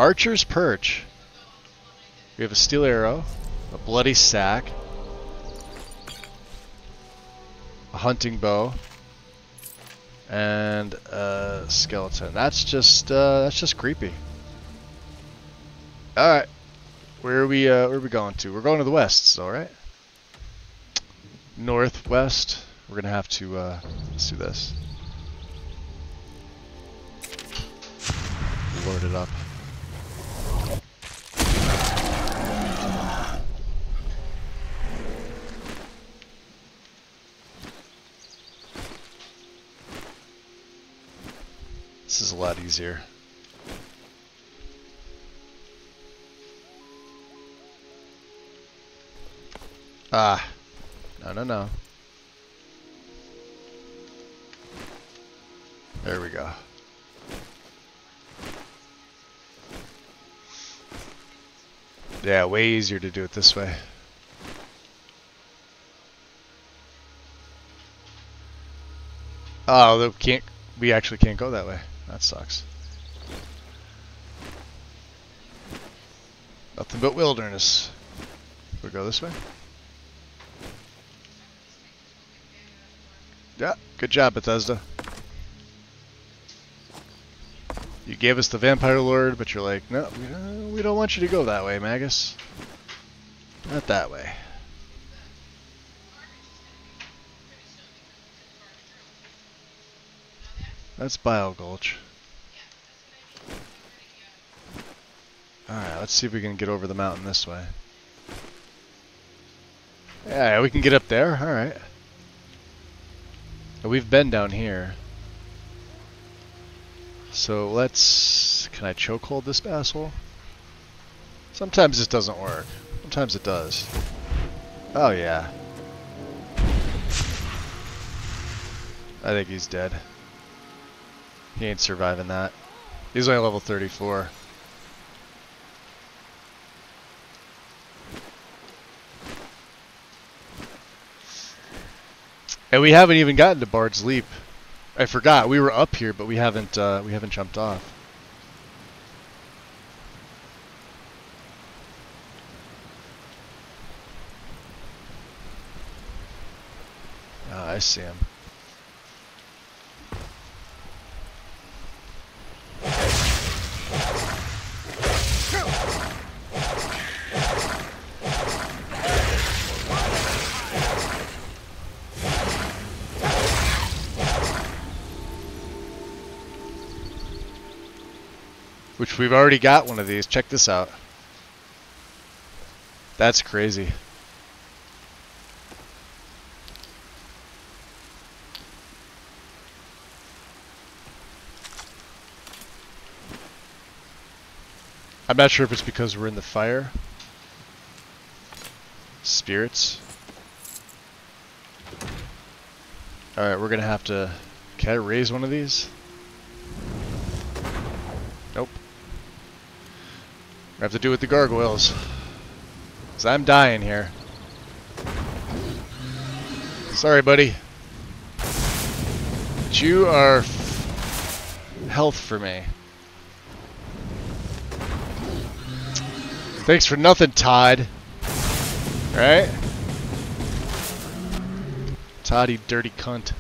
Archer's Perch. We have a steel arrow, a bloody sack, a hunting bow, and a skeleton. That's just creepy. All right, where are we going to? We're going to the west, so right? Northwest. We're gonna have to let's do this. Load it up. This is a lot easier. Ah, no. There we go. Yeah, way easier to do it this way. Oh, we actually can't go that way. That sucks. Nothing but wilderness. We'll go this way. Yeah, good job, Bethesda. You gave us the Vampire Lord, but you're like, no, we don't want you to go that way, Magus. Not that way. That's Bile Gulch. Alright, let's see if we can get over the mountain this way. Yeah, we can get up there. Alright. We've been down here. So let's... Can I chokehold this asshole? Sometimes this doesn't work. Sometimes it does. Oh yeah. I think he's dead. He ain't surviving that. He's only level 34. And we haven't even gotten to Bard's Leap. I forgot we were up here, but we haven't jumped off. Ah, I see him. Which we've already got one of these. Check this out. That's crazy. I'm not sure if it's because we're in the fire. Spirits. Alright, we're gonna have to... Can I raise one of these? Nope. I have to do with the gargoyles. Because I'm dying here. Sorry, buddy. But you are health for me. Thanks for nothing, Todd. Right? Toddy, dirty cunt.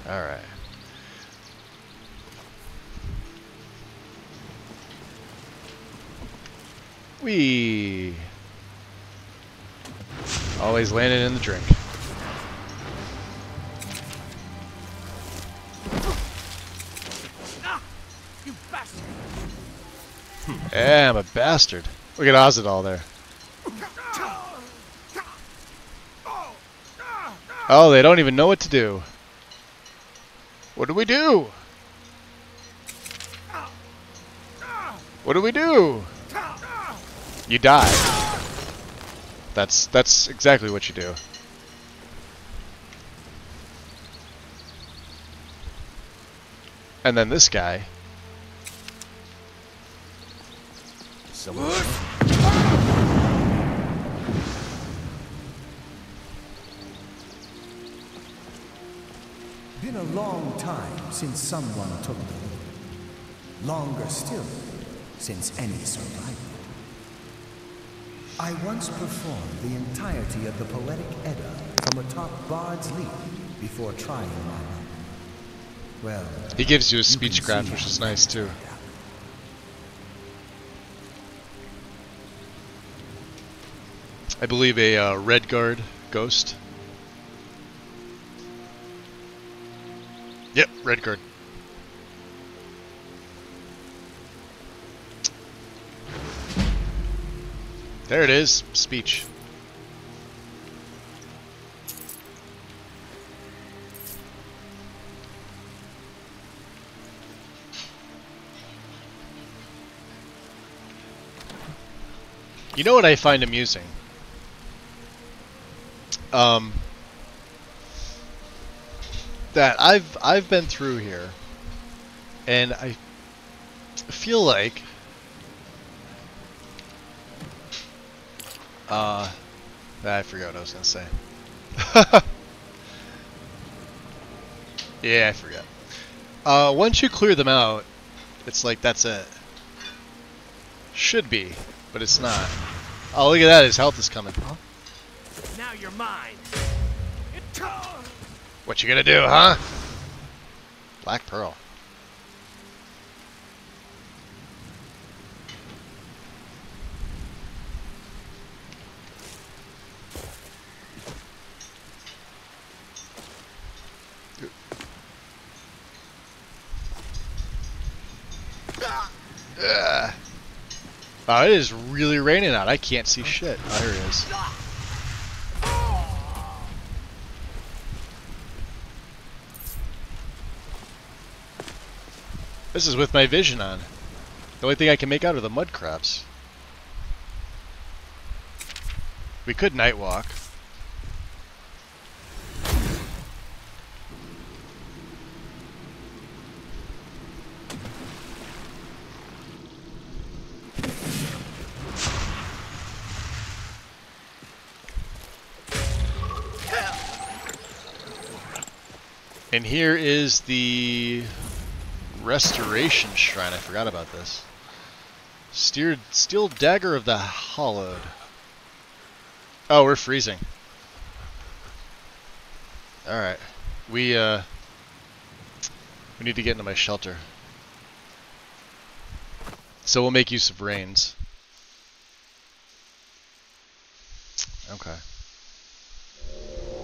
Alright. Whee! Always landing in the drink. You bastard! Yeah, I'm a bastard. Look at Ozadal there. Oh, they don't even know what to do. What do we do? What do we do? You die. That's exactly what you do. And then this guy. Been a long time since someone took the lead. Longer still, since any survived. I once performed the entirety of the Poetic Edda from atop Bard's Leap before trying my luck. Well, he gives you a speech craft, which is nice too. I believe a red guard ghost. Yep, red guard. There it is, speech. You know what I find amusing? That I've been through here, and I feel like I forgot what I was gonna say. Yeah, I forgot. Once you clear them out, it's like that's it. Should be, but it's not. Oh, look at that! His health is coming. Now you're mine. What you gonna do, huh? Black Pearl. Oh, it is really raining out. I can't see shit. Oh, here it is. This is with my vision on. The only thing I can make out are the mud crabs. We could night walk. And here is the Restoration Shrine. I forgot about this. Steel Dagger of the Hollowed. Oh, we're freezing. Alright. We need to get into my shelter. So we'll make use of rains. Okay.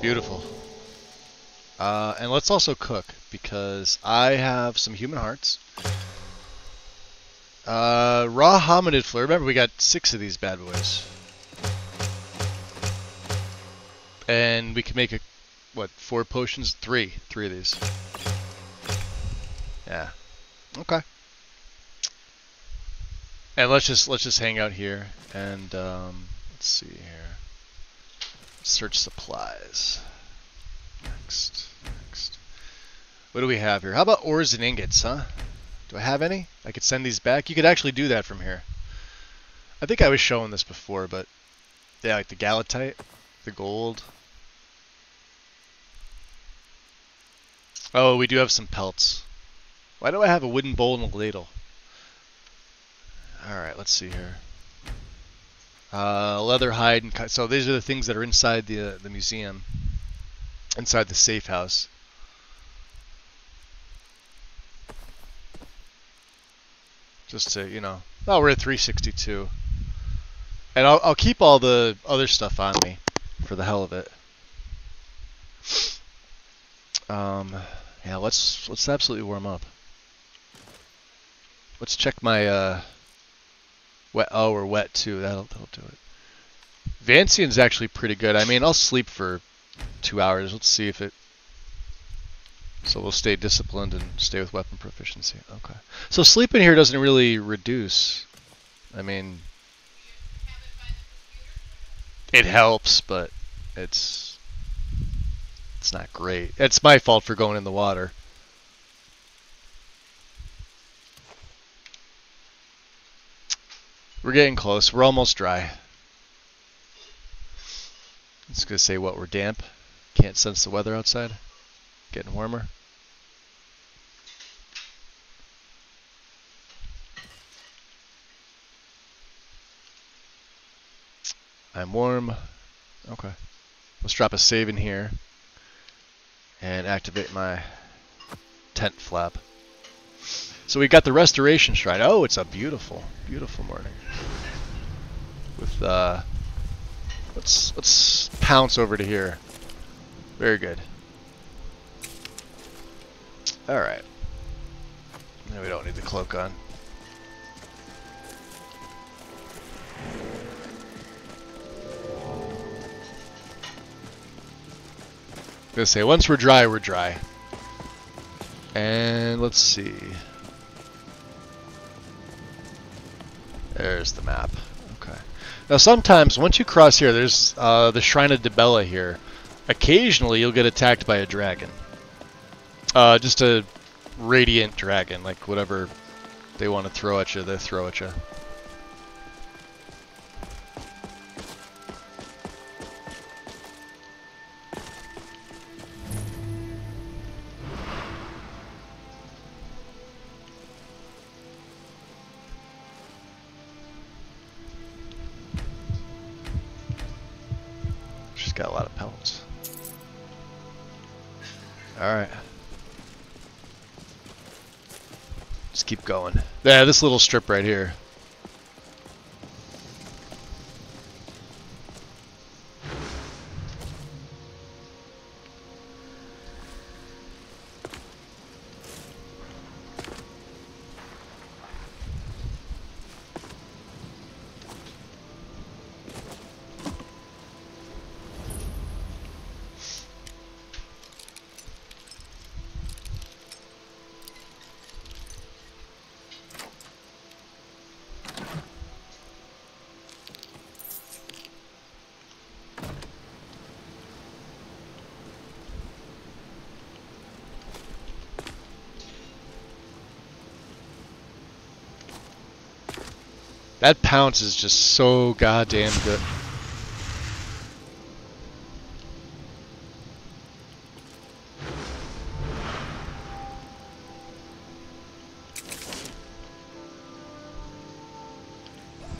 Beautiful. And let's also cook, because I have some human hearts. Raw hominid flare. Remember, we got 6 of these bad boys. And we can make, 4 potions? 3 of these. Yeah. Okay. And let's just hang out here, and, let's see here. Search supplies. Next. What do we have here? How about ores and ingots, huh? Do I have any? I could send these back. You could actually do that from here. I think I was showing this before, but yeah, like the galatite, the gold. Oh, we do have some pelts. Why do I have a wooden bowl and a ladle? Alright, let's see here. Leather, hide, and so these are the things that are inside the museum. Inside the safe house. Just to, you know. Oh, we're at 362. And I'll keep all the other stuff on me for the hell of it. Yeah, let's absolutely warm up. Let's check my wet. Oh, we're wet too. That'll do it. Vancian's actually pretty good. I mean, I'll sleep for 2 hours. Let's see if it. So we'll stay disciplined and stay with weapon proficiency. Okay. So sleeping here doesn't really reduce. I mean, it helps, but it's not great. It's my fault for going in the water. We're getting close. We're almost dry. I was gonna say what, we're damp. Can't sense the weather outside. Getting warmer. I'm warm. Okay. Let's drop a save in here and activate my tent flap. So we got the Restoration Shrine. Oh, it's a beautiful, beautiful morning. With let's pounce over to here. Very good. All right. Now we don't need the cloak on. I was gonna say, once we're dry, we're dry. And let's see. There's the map. Okay. Now sometimes, once you cross here, there's the Shrine of Dibella here. Occasionally, you'll get attacked by a dragon. Just a radiant dragon, like whatever they want to throw at you, they throw at you. got a lot of pellets. Alright. Just keep going. Yeah, this little strip right here. That pounce is just so goddamn good.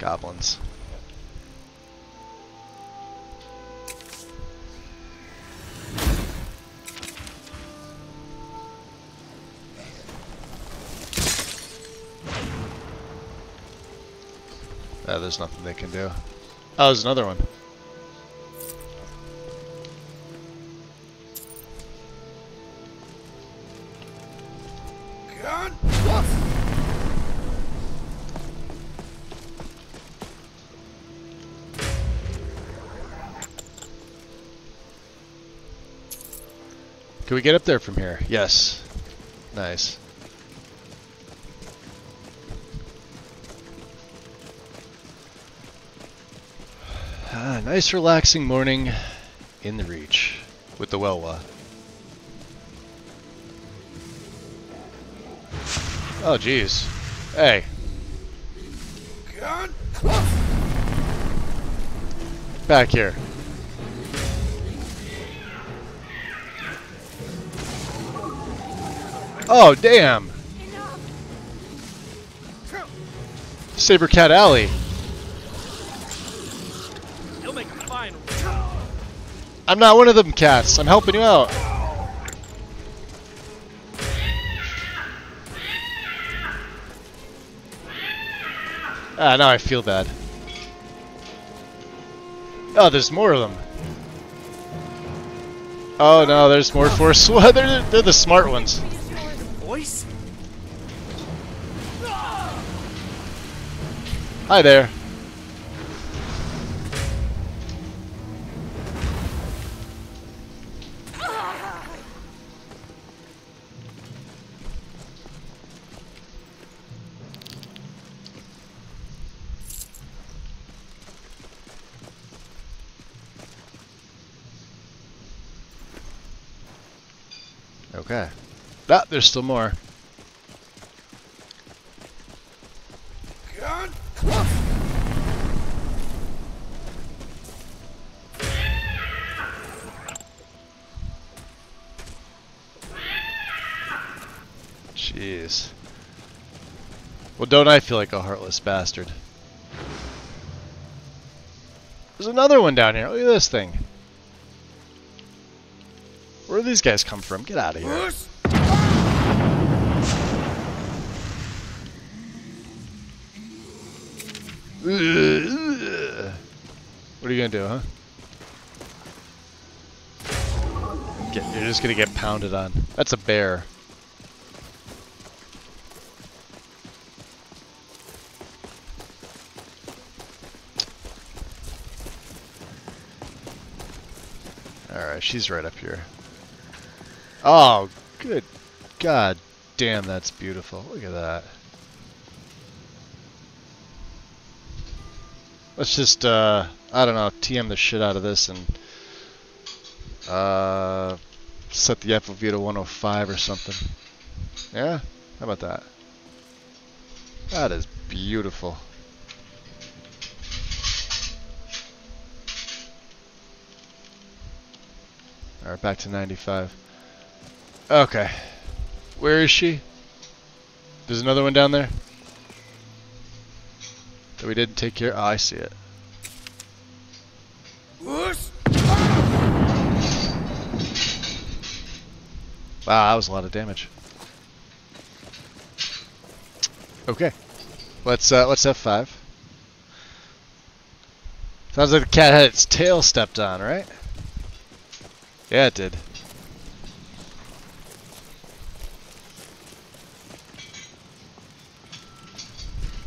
Goblins. There's nothing they can do. Oh, there's another one. God. Can we get up there from here? Yes. Nice. Nice relaxing morning in the Reach with the Welwa. Oh jeez. Hey. God. Back here. Oh damn. Sabercat Alley. I'm not one of them cats. I'm helping you out. Ah, now I feel bad. Oh, there's more of them. Oh no, there's more force. they're the smart ones. Voice? Hi there. Okay. Ah, there's still more. God. Jeez. Well, don't I feel like a heartless bastard? There's another one down here. Look at this thing. Where do these guys come from? Get out of here. What are you gonna do, huh? You're just gonna get pounded on. That's a bear. Alright, she's right up here. Oh, good god damn, that's beautiful. Look at that. Let's just, I don't know, TM the shit out of this and set the FOV to 105 or something. Yeah? How about that? That is beautiful. Alright, back to 95. Okay. Where is she? There's another one down there that we didn't take care of. Oh, I see it. Wow, that was a lot of damage. Okay, let's F5. Sounds like the cat had its tail stepped on, right? Yeah, it did.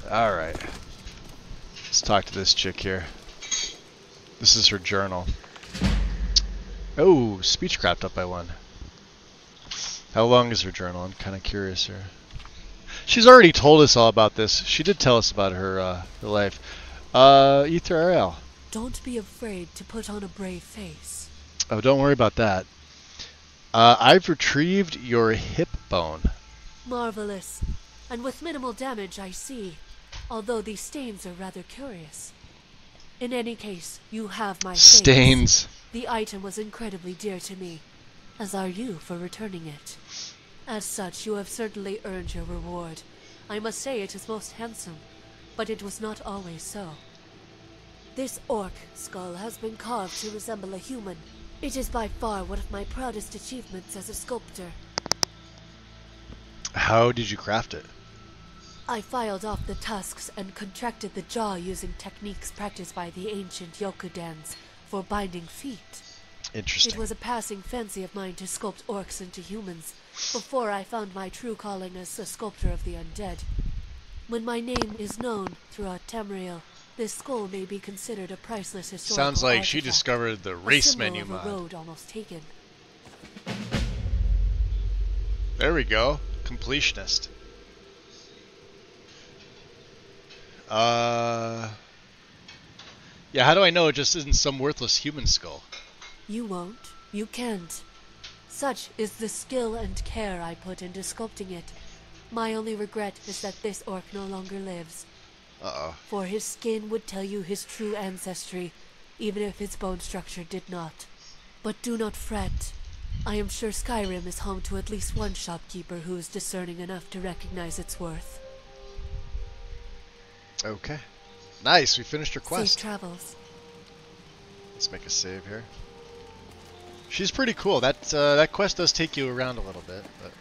All right. Let's talk to this chick here. This is her journal. Oh, speech crapped up by 1. How long is her journal? I'm kind of curious here. She's already told us all about this. She did tell us about her life. Ether Ariel. Don't be afraid to put on a brave face. Oh, don't worry about that. I've retrieved your hip bone. Marvelous. And with minimal damage, I see. Although these stains are rather curious. In any case, you have my stains. The item was incredibly dear to me, as are you for returning it. As such, you have certainly earned your reward. I must say it is most handsome, but it was not always so. This orc skull has been carved to resemble a human. It is by far one of my proudest achievements as a sculptor. How did you craft it? I filed off the tusks and contracted the jaw using techniques practiced by the ancient Yokudans for binding feet. Interesting. It was a passing fancy of mine to sculpt orcs into humans, before I found my true calling as a sculptor of the undead. When my name is known throughout Tamriel, this skull may be considered a priceless historical Sounds like artifact, she discovered the race menu of a mod. road almost taken. There we go. Completionist. Yeah, how do I know it just isn't some worthless human skull? You won't. You can't. Such is the skill and care I put into sculpting it. My only regret is that this orc no longer lives. Uh-oh. For his skin would tell you his true ancestry, even if his bone structure did not. But do not fret. I am sure Skyrim is home to at least one shopkeeper who is discerning enough to recognize its worth. Okay. Nice, we finished her quest. Safe travels. Let's make a save here. She's pretty cool. That quest does take you around a little bit, but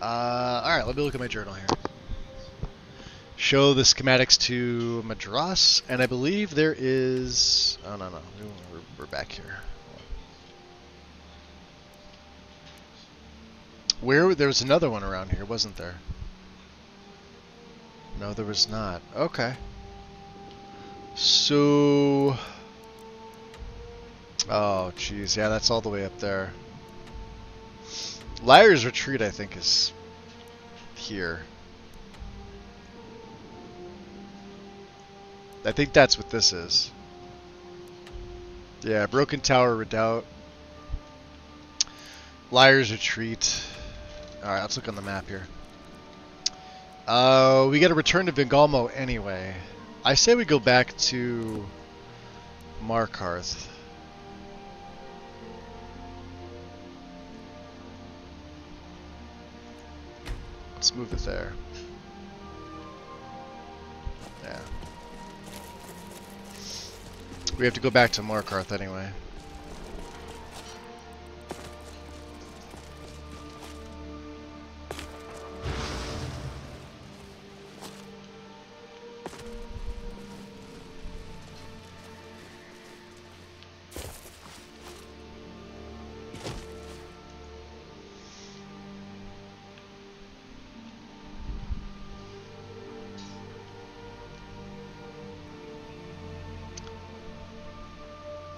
alright, let me look at my journal here. Show the schematics to Madras, and I believe there is... Oh, no. We're back here. There was another one around here, wasn't there? No, there was not. Okay. So... Oh, jeez. Yeah, that's all the way up there. Liar's Retreat, I think, is here. I think that's what this is. Yeah, Broken Tower Redoubt. Liar's Retreat. Alright, let's look on the map here. We gotta return to Vingalmo anyway. I say we go back to Markarth. Let's move it there. Yeah. We have to go back to Markarth anyway.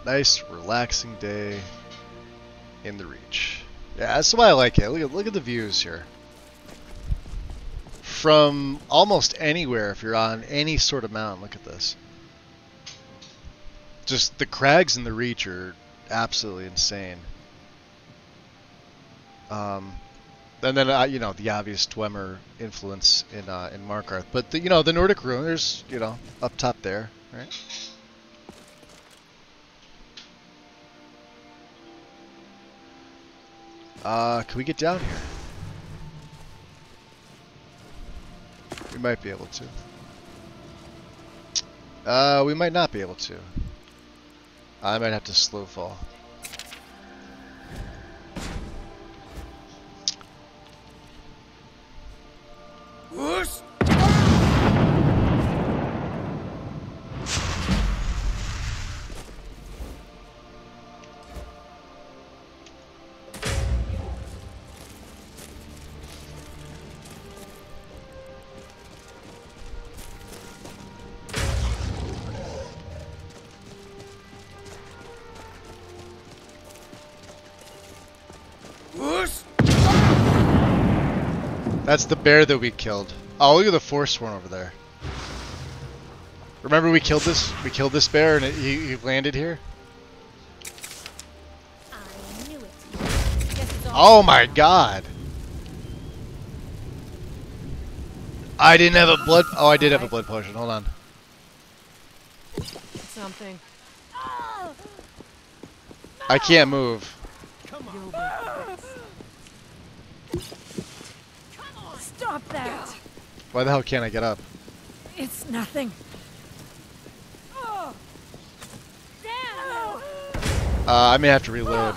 Nice, relaxing day in the Reach. Yeah, that's why I like it. Look at the views here. From almost anywhere, if you're on any sort of mountain, look at this. Just the crags in the Reach are absolutely insane. And then you know, the obvious Dwemer influence in Markarth, but the Nordic Rune, there's up top there, right? Can we get down here? We might be able to. We might not be able to. I might have to slow fall. That's the bear that we killed. Oh, look at the Forsworn over there. Remember we killed this? We killed this bear and he landed here? I knew it. Oh my god! I didn't have a blood... Oh, I did have a blood potion. Hold on. Something. I can't move. Stop that! Why the hell can't I get up? It's nothing. I may have to reload.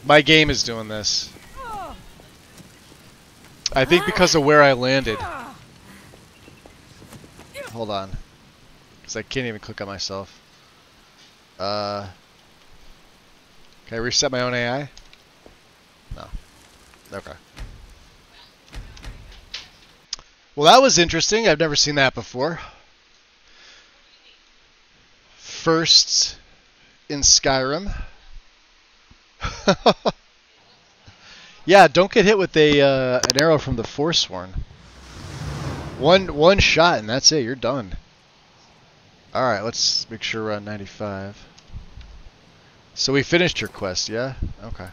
My game is doing this. I think because of where I landed. Hold on. Because I can't even click on myself. Can I reset my own AI? No. Okay. Well, that was interesting. I've never seen that before. First in Skyrim. Yeah, don't get hit with a an arrow from the Forsworn. One shot and that's it. You're done. All right, let's make sure we're on 95. So we finished your quest, yeah? Okay.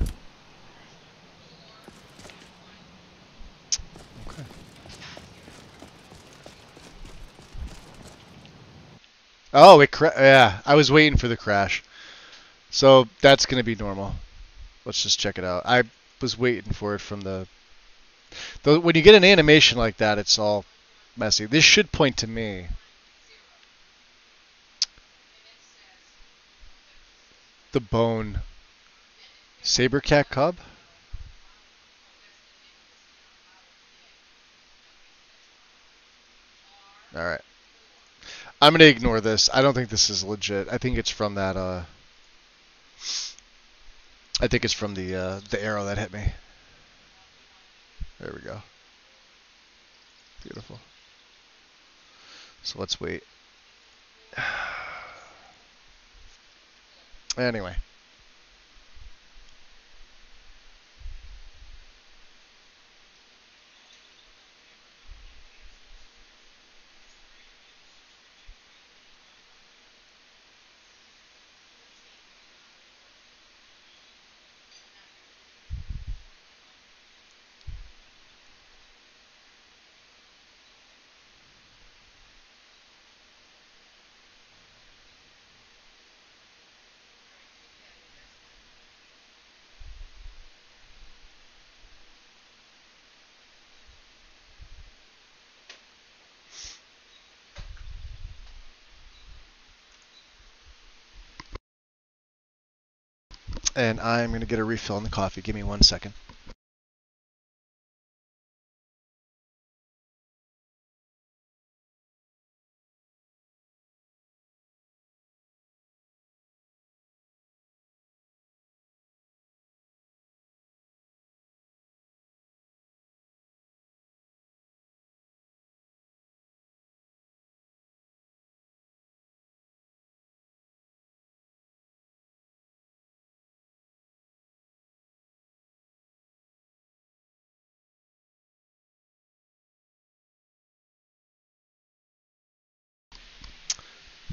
Okay. Oh, yeah, I was waiting for the crash. So that's going to be normal. Let's just check it out. I was waiting for it from the... When you get an animation like that, it's all messy. This should point to me. The bone. Sabercat cub? Alright. I'm going to ignore this. I don't think this is legit. I think it's from that, I think it's from the arrow that hit me. There we go. Beautiful. So let's wait. Anyway. And I'm going to get a refill on the coffee. Give me 1 second.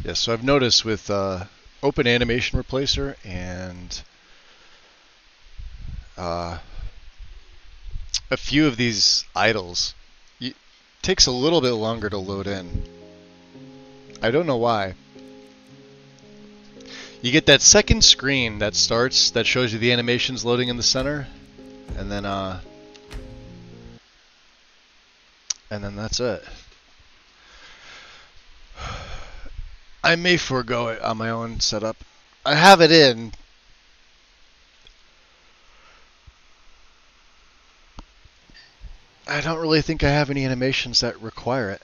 Yes, so I've noticed with Open Animation Replacer and a few of these idols, it takes a little bit longer to load in. I don't know why. You get that second screen that starts, that shows you the animations loading in the center, and then that's it. I may forego it on my own setup. I have it in. I don't really think I have any animations that require it.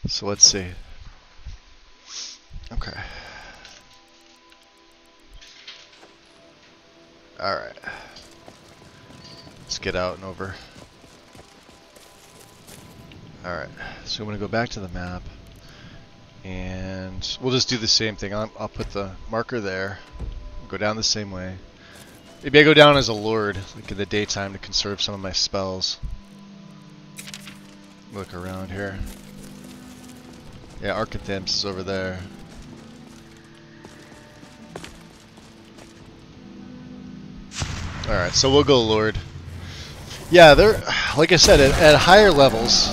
So let's see. Okay. Alright. Let's get out and over. Alright, so I'm going to go back to the map. And we'll just do the same thing. I'll put the marker there. Go down the same way. Maybe I go down as a lord, like in the daytime, to conserve some of my spells. Look around here. Yeah, Arcanthams is over there. Alright, so we'll go lord. Yeah, they're, like I said, at higher levels,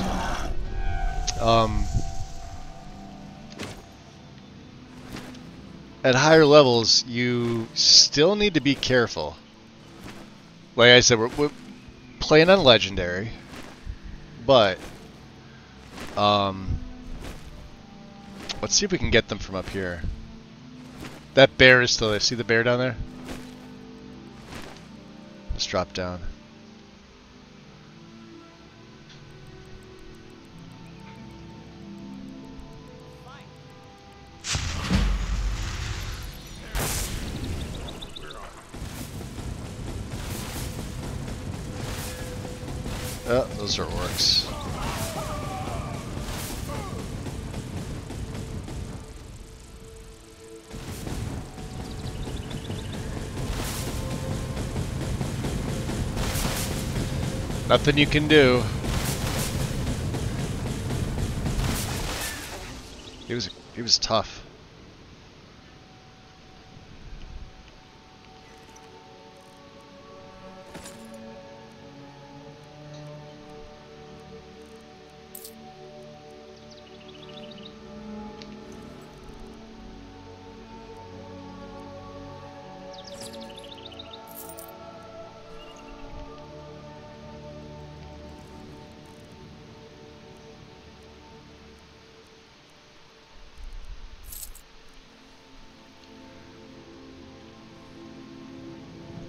you still need to be careful. Like I said, we're playing on legendary, but let's see if we can get them from up here. That bear is still there. See the bear down there? Let's drop down. Oh, those are orcs. Nothing you can do. He was tough.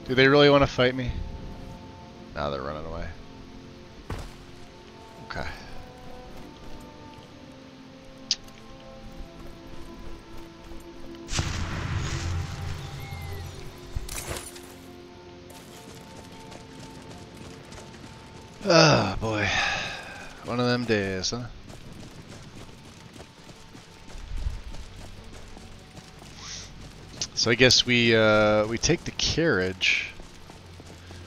Do they really want to fight me? Now they're running away. Okay. Oh boy. One of them days, huh? So I guess we take the carriage.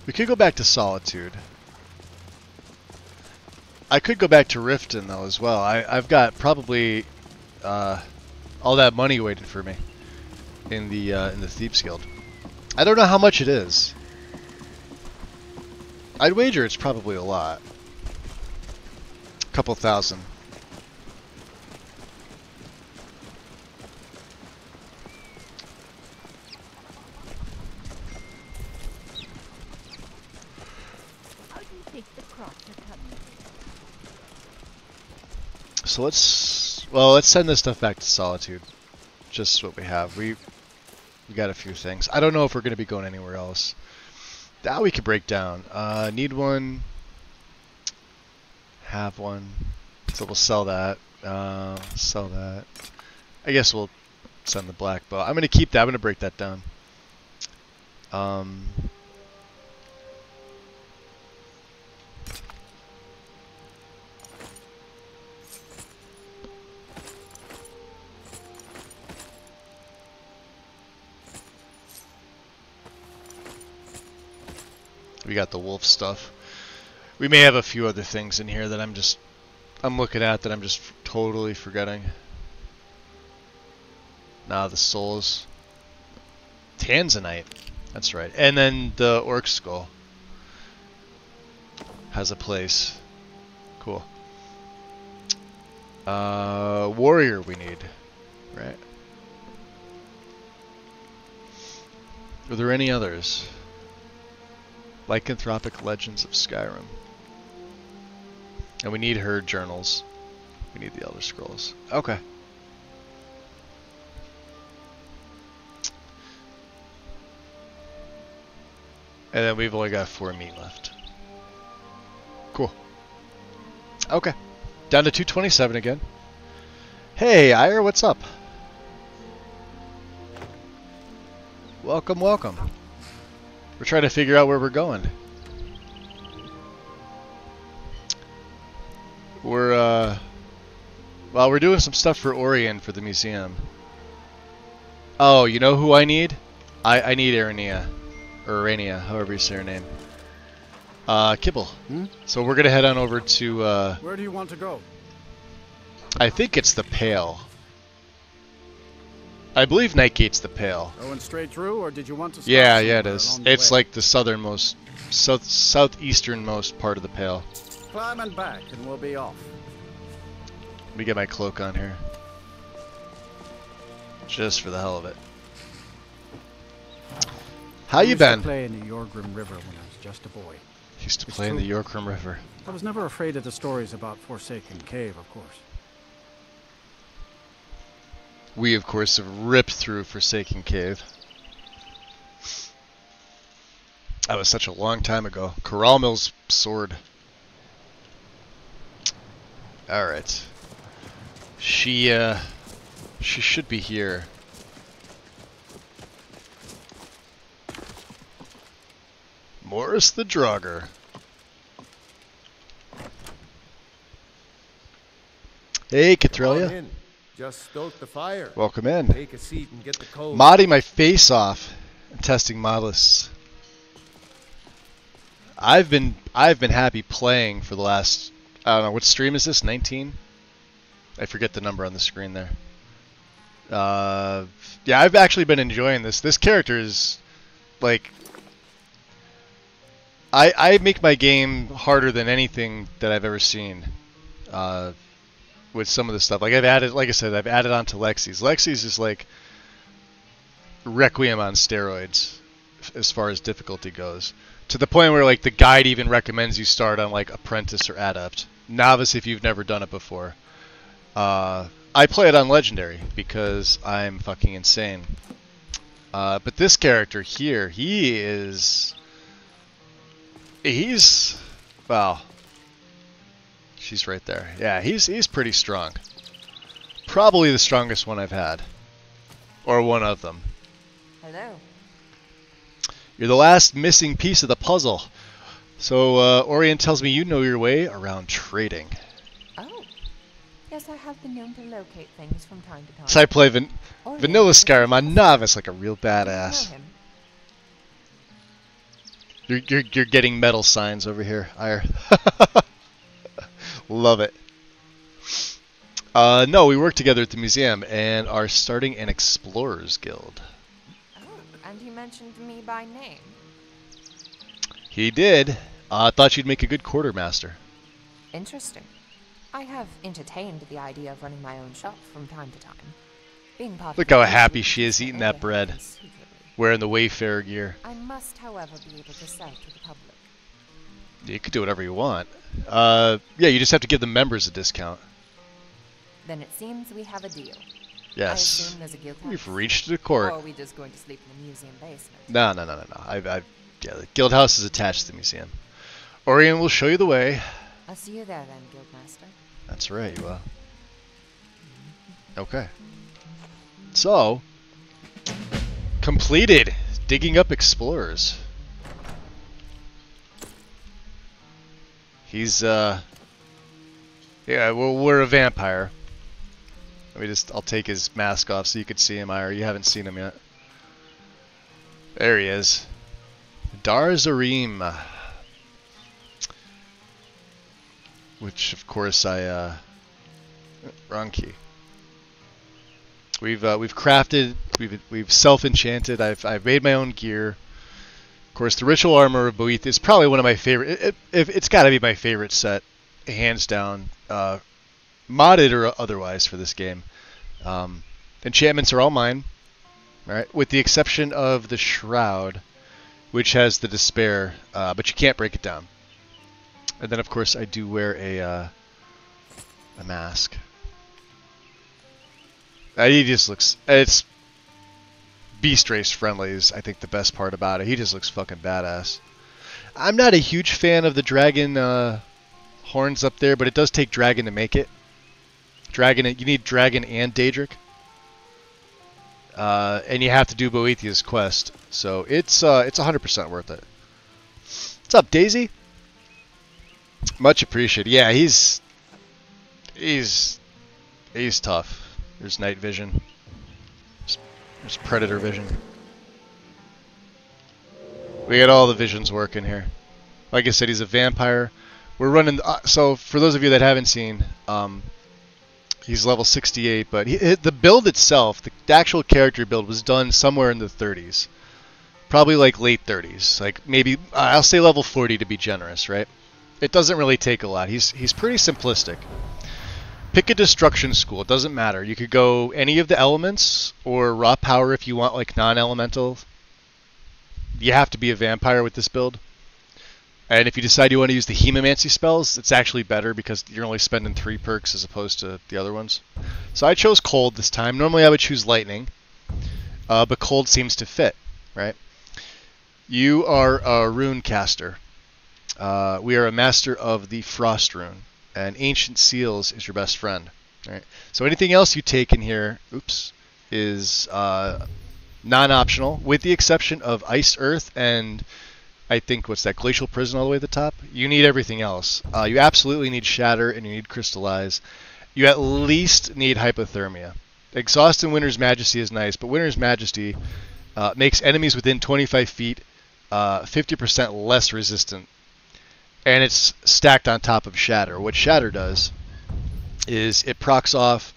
We could go back to Solitude. I could go back to Riften though as well. I've got probably all that money waiting for me in the Thieves Guild. I don't know how much it is. I'd wager it's probably a lot. A couple thousand. So let's send this stuff back to Solitude. Just what we have. We got a few things. I don't know if we're going to be going anywhere else. That we could break down. Need one. Have one. So we'll sell that. Sell that. I guess we'll send the black bow. I'm going to keep that. I'm going to break that down. We got the wolf stuff. We may have a few other things in here that I'm looking at that I'm just totally forgetting. Nah, the souls. Tanzanite. That's right. And then the orc skull has a place. Cool. Warrior we need, right? Are there any others? Lycanthropic Legends of Skyrim. And we need her journals. We need the Elder Scrolls. Okay. And then we've only got 4 meat left. Cool. Okay. Down to 227 again. Hey, Ire, what's up? Welcome, welcome. We're trying to figure out where we're going. Well, we're doing some stuff for Orion for the museum. Oh, you know who I need? I need Arania. Or Arania, however you say her name. Kibble. So we're gonna head on over to, Where do you want to go? I think it's the Pale. I believe Nightgate's the Pale. Going straight through, or did you want to stop Yeah, it somewhere is. along the It's way? like the southernmost, southeasternmost part of the Pale. Climb and back, and we'll be off. Let me get my cloak on here. Just for the hell of it. How you used been? to play in the Yorgrim River when I was just a boy. Used to It's play in the true. Yorkram River. I was never afraid of the stories about Forsaken Cave, of course. We, of course, have ripped through Forsaken Cave. That was such a long time ago. Coralmil's sword. Alright. She should be here. Morris the Draugr. Hey, Catrelia. Come in. Just stoke the fire. Welcome in. Take a seat and get the cold. Modding my face off and testing mod lists. I've been happy playing for the last, I don't know, what stream is this? 19? I forget the number on the screen there. Yeah, I've actually been enjoying this. This character is like, I make my game harder than anything that I've ever seen. With some of the stuff, like I've added, like I said, I've added on to Lexi's. Lexi's is like Requiem on steroids, as far as difficulty goes. To the point where like the guide even recommends you start on like Apprentice or Adept. Novice if you've never done it before. I play it on Legendary because I'm fucking insane. But this character here, he's well. She's right there. Yeah, he's pretty strong. Probably the strongest one I've had. Or one of them. Hello. You're the last missing piece of the puzzle. So, Orion tells me you know your way around trading. Oh. Yes, I have been known to locate things from time to time. So I play Orion Vanilla is a Skyrim on good Novice like a real Do you badass. know him? You're getting metal signs over here, Ire. Love it. No, we work together at the museum and are starting an Explorers Guild. Oh, and he mentioned me by name. He did. Thought you'd make a good quartermaster. Interesting. I have entertained the idea of running my own shop from time to time. Being part Look of how the happy community she is keeps eating my that area bread. considerably. Wearing the Wayfarer gear. I must, however, be able to sell to the public. You could do whatever you want. Yeah, you just have to give the members a discount. Then it seems we have a deal. I Yes. assume there's a guild house. We've reached the court. Or are we just going to sleep in the museum basement? No. Yeah, the guild house is attached to the museum. Orion will show you the way. I'll see you there then, Guildmaster. That's right, you will. Okay. So, completed digging up explorers. He's yeah, well, we're a vampire. I'll take his mask off so you could see him, Ira. You haven't seen him yet. There he is. Dar'Zahrim. Which, of course, wrong key. We've crafted, we've self-enchanted. I've made my own gear. Of course, the ritual armor of Boeth is probably one of my favorite. It's got to be my favorite set, hands down, modded or otherwise for this game. Enchantments are all mine, right? With the exception of the shroud, which has the despair, but you can't break it down. And then, of course, I do wear a mask. He just looks... It's Beast Race friendly is, I think, the best part about it. He just looks fucking badass. I'm not a huge fan of the dragon horns up there, but it does take dragon to make it. You need dragon and Daedric. And you have to do Boethiah's quest. So it's 100% worth it. What's up, Daisy? Much appreciated. Yeah, he's He's tough. There's night vision. There's predator vision. We got all the visions working here. Like I said, he's a vampire. We're running... so, for those of you that haven't seen, he's level 68, but the build itself, the actual character build, was done somewhere in the 30s. Probably like late 30s. Like maybe, I'll say level 40 to be generous, right? It doesn't really take a lot. He's pretty simplistic. Pick a destruction school. It doesn't matter. You could go any of the elements or raw power if you want like non-elemental. You have to be a vampire with this build. And if you decide you want to use the hemomancy spells, it's actually better because you're only spending 3 perks as opposed to the other ones. So I chose cold this time. Normally I would choose lightning, but cold seems to fit, right? You are a rune caster. We are a master of the frost rune, and ancient seals is your best friend. Right? So anything else you take in here, is non-optional, with the exception of ice, earth, and I think what's that, glacial prison all the way at the top. You need everything else. You absolutely need shatter, and you need crystallize. You at least need hypothermia. Exhaust and Winter's Majesty is nice, but Winter's Majesty makes enemies within 25 feet 50% less resistant. And it's stacked on top of Shatter. What Shatter does is it procs off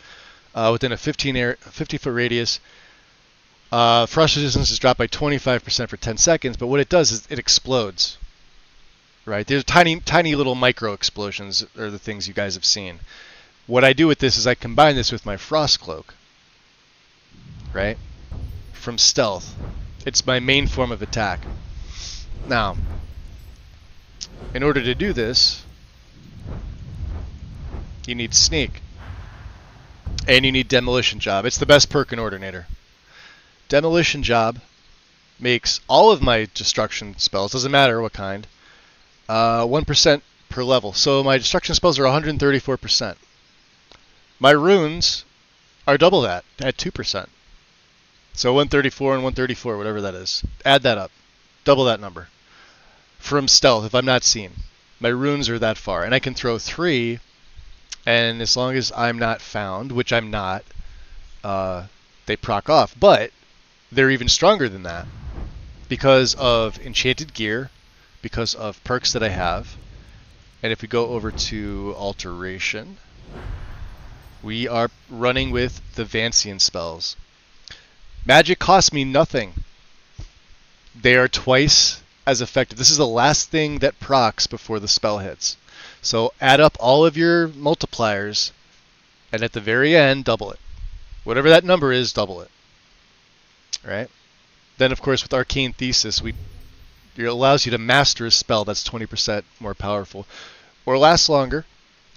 within a 50-foot radius. Frost resistance is dropped by 25% for 10 seconds, but what it does is it explodes. Right? There's tiny little micro explosions are the things you guys have seen. What I do with this is I combine this with my Frost Cloak. Right? From stealth. It's my main form of attack. Now, in order to do this, you need Sneak. And you need Demolition Job. It's the best perk in Ordinator. Demolition Job makes all of my destruction spells, doesn't matter what kind, 1% per level. So my destruction spells are 134%. My runes are double that, at 2%. So 134 and 134, whatever that is. Add that up. Double that number. From stealth, if I'm not seen. My runes are that far. And I can throw 3, and as long as I'm not found, which I'm not, they proc off. But they're even stronger than that because of enchanted gear, because of perks that I have. And if we go over to alteration, we are running with the Vancian spells. Magic costs me nothing. They are twice as effective. This is the last thing that procs before the spell hits. So add up all of your multipliers, and at the very end, double it. Whatever that number is, double it. Right? Then, of course, with Arcane Thesis, it allows you to master a spell that's 20% more powerful. Or lasts longer.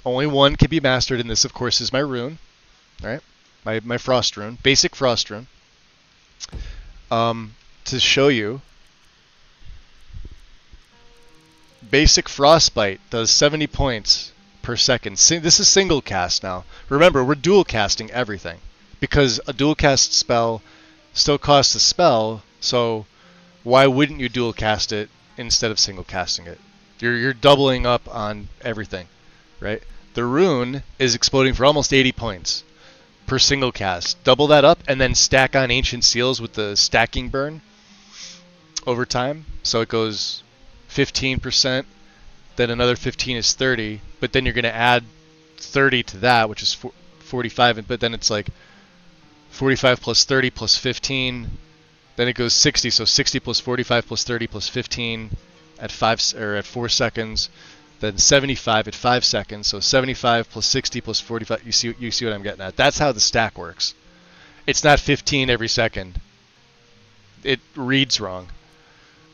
Only one can be mastered, and this, of course, is my rune. Right? My Frost rune. Basic Frost rune. To show you, basic Frostbite does 70 points per second. This is single cast now. Remember, we're dual casting everything because a dual cast spell still costs a spell, so why wouldn't you dual cast it instead of single casting it? You're doubling up on everything, right? The rune is exploding for almost 80 points per single cast. Double that up and then stack on Ancient Seals with the stacking burn over time. So it goes 15%, then another 15 is 30, but then you're going to add 30 to that, which is 45, but then it's like 45 plus 30 plus 15, then it goes 60, so 60 plus 45 plus 30 plus 15 at 4 seconds, then 75 at 5 seconds, so 75 plus 60 plus 45, you see what I'm getting at. That's how the stack works. It's not 15 every second. It reads wrong.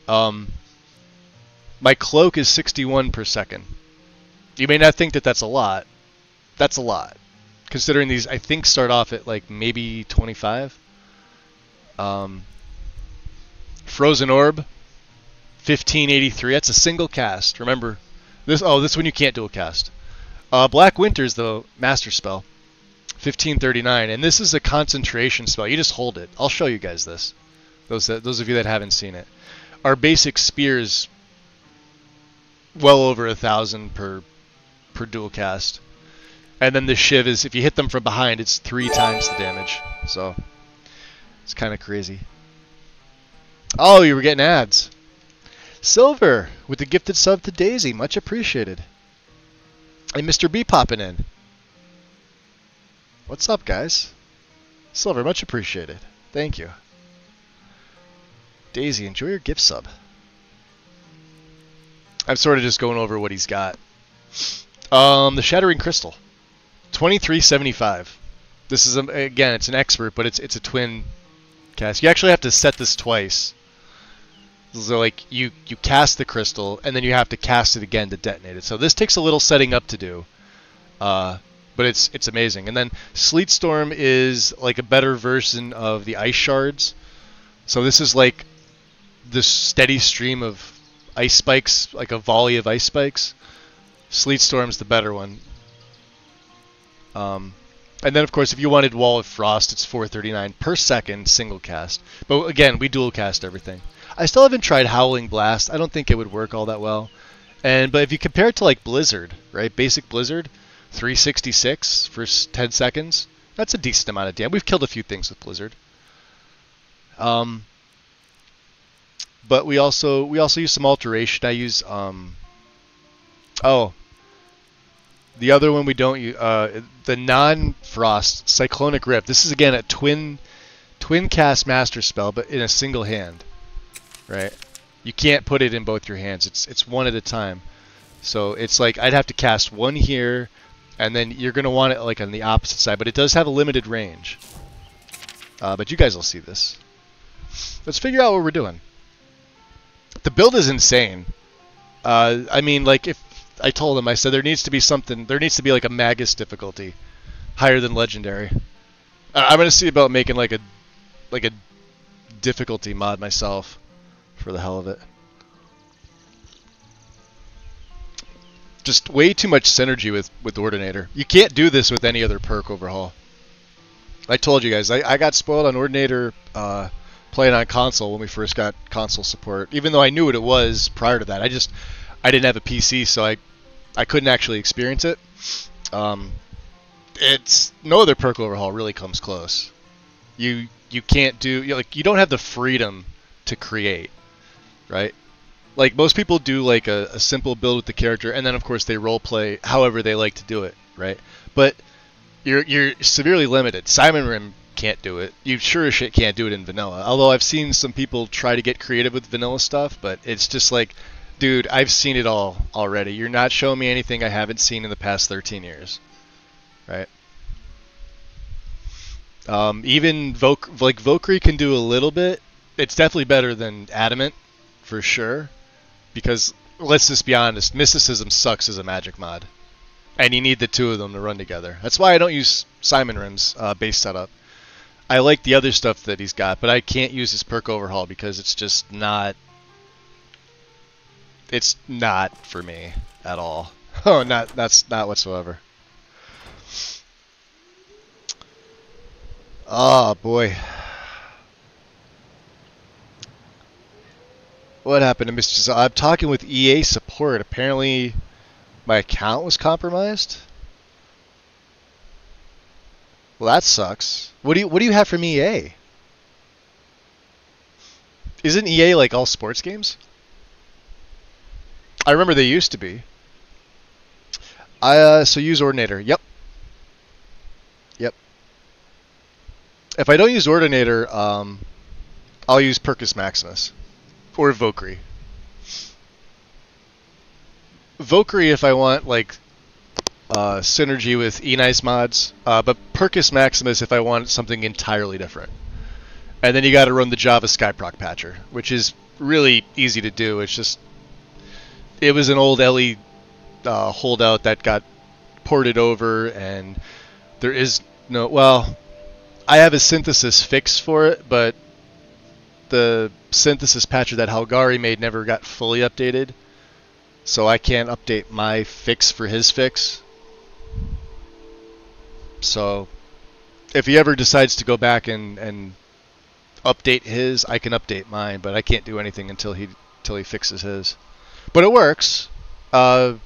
My cloak is 61 per second. You may not think that that's a lot. That's a lot. Considering these, I think, start off at like maybe 25. Frozen Orb, 1583. That's a single cast. Remember, this one you can't dual cast. Black Winter's the master spell, 1539, and this is a concentration spell. You just hold it. I'll show you guys this. Those of you that haven't seen it. Our basic spears, well over 1,000 per dual cast. And then the shiv is, if you hit them from behind, it's 3 times the damage. So, it's kind of crazy. Oh, you were getting ads. Silver, with the gifted sub to Daisy. Much appreciated. And Mr. B popping in. What's up, guys? Silver, much appreciated. Thank you. Daisy, enjoy your gift sub. I'm sort of just going over what he's got. The Shattering Crystal. 2375. This is, again, it's an expert, but it's a twin cast. You actually have to set this twice. So, like, you cast the crystal, and then you have to cast it again to detonate it. So this takes a little setting up to do. But it's amazing. And then Sleet Storm is, like, a better version of the Ice Shards. So this is, like, this steady stream of ice spikes, like a volley of ice spikes. Sleet Storm's the better one. And then, of course, if you wanted Wall of Frost, it's 439 per second, single cast. But again, we dual cast everything. I still haven't tried Howling Blast. I don't think it would work all that well. But if you compare it to, like, Blizzard, right? Basic Blizzard, 366 for 10 seconds. That's a decent amount of damage. We've killed a few things with Blizzard. But we also use some alteration. I use the other one we don't use, the non-frost Cyclonic Rip. This is again a twin cast master spell, but in a single hand, right? You can't put it in both your hands. It's one at a time. So it's like I'd have to cast one here, and then you're gonna want it like on the opposite side. But it does have a limited range. But you guys will see this. Let's figure out what we're doing. The build is insane. I mean, like, if I told him, I said there needs to be something. There needs to be like a Magus difficulty, higher than Legendary. I'm gonna see about making like a difficulty mod myself, for the hell of it. Just way too much synergy with Ordinator. You can't do this with any other perk overhaul. I told you guys, I got spoiled on Ordinator playing on console when we first got console support. Even though I knew what it was prior to that, I didn't have a PC, so I couldn't actually experience it. It's no other perk overhaul really comes close. You can't do, you don't have the freedom to create, right? Like most people do like a simple build with the character, and then of course they roleplay however they like to do it, right? But you're severely limited. Simon Rim can't do it. You sure as shit can't do it in vanilla. Although I've seen some people try to get creative with vanilla stuff, but it's just like, dude, I've seen it all already. You're not showing me anything I haven't seen in the past 13 years, right? Even Valkyrie can do a little bit. It's definitely better than Adamant, for sure. Because let's just be honest, Mysticism sucks as a magic mod, and you need the two of them to run together. That's why I don't use Simon Rim's base setup. I like the other stuff that he's got, but I can't use his perk overhaul because it's just not. It's not for me at all. Oh, that's not whatsoever. Oh boy. What happened to Mr. Z? I'm talking with EA support. Apparently my account was compromised. Well, that sucks. What do you have from EA? Isn't EA like all sports games? I remember they used to be. So use Ordinator. Yep. If I don't use Ordinator, I'll use Percus Maximus. Or Valkyrie. Valkyrie if I want, like, synergy with E-Nice mods, but Percus Maximus if I want something entirely different. And then you gotta run the Java Skyproc patcher, which is really easy to do. It's just, it was an old LE holdout that got ported over, and there is no, well, I have a synthesis fix for it, but the synthesis patcher that Halgari made never got fully updated, so I can't update my fix for his fix. So if he ever decides to go back and update his, I can update mine, but I can't do anything until he fixes his. But it works. And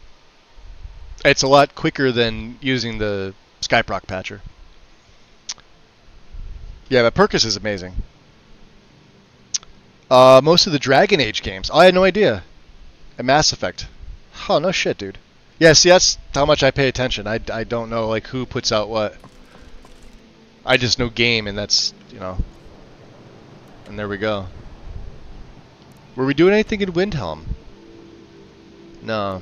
It's a lot quicker than using the Skyproc patcher. Yeah, but Perkus is amazing. Most of the Dragon Age games. I had no idea. And Mass Effect. Oh, no shit, dude. Yeah, see, that's how much I pay attention. I don't know, like, who puts out what. I just know game, and that's, you know. And there we go. Were we doing anything in Windhelm? No.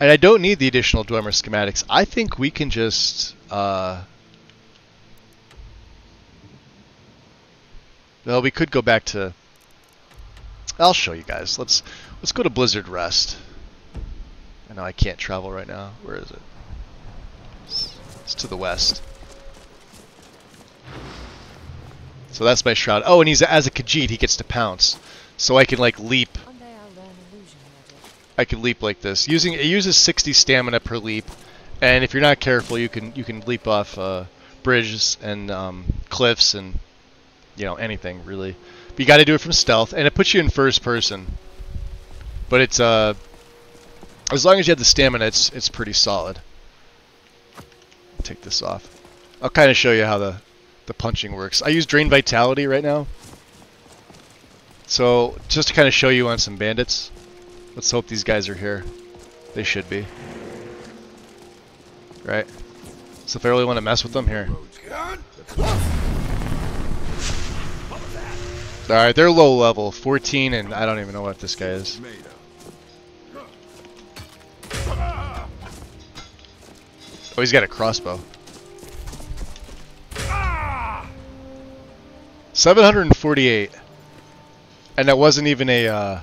And I don't need the additional Dwemer schematics. I think we can just... well, we could go back to... I'll show you guys. Let's go to Blizzard Rest. I know I can't travel right now. Where is it? It's to the west. So that's my shroud. Oh, and he's as a Khajiit, he gets to pounce. So I can like leap. I can leap like this. It uses 60 stamina per leap, and if you're not careful, you can leap off bridges and cliffs and you know anything really. But you got to do it from stealth, and it puts you in first person. But it's as long as you have the stamina, it's pretty solid. Take this off. I'll kind of show you how the punching works. I use Drain Vitality right now. So just to kind of show you on some bandits. Let's hope these guys are here. They should be. Right? So if I really want to mess with them, here. Alright, they're low level. 14 and I don't even know what this guy is. Oh, he's got a crossbow. 748. And that wasn't even a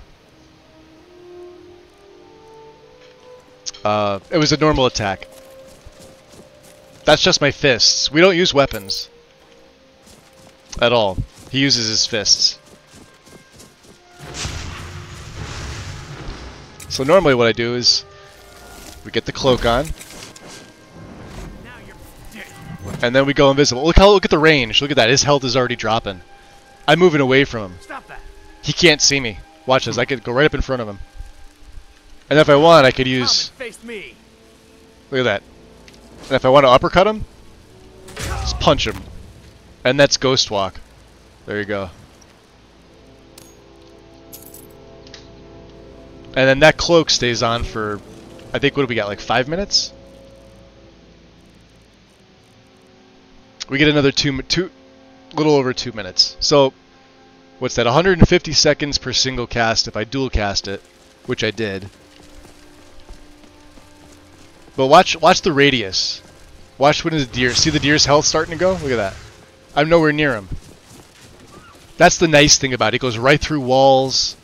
it was a normal attack. That's just my fists. We don't use weapons at all. He uses his fists. So normally what I do is we get the cloak on. And then we go invisible. Look at the range. Look at that. His health is already dropping. I'm moving away from him. Stop that. He can't see me. Watch this. I could go right up in front of him. And if I want, I could use... Face me. Look at that. And if I want to uppercut him, just punch him. And that's Ghost Walk. There you go. And then that cloak stays on for, I think, what do we got, like 5 minutes? We get another little over 2 minutes. So, what's that? 150 seconds per single cast if I dual cast it, which I did. But watch the radius. Watch when the deer. See the deer's health starting to go? Look at that. I'm nowhere near him. That's the nice thing about it. It goes right through walls,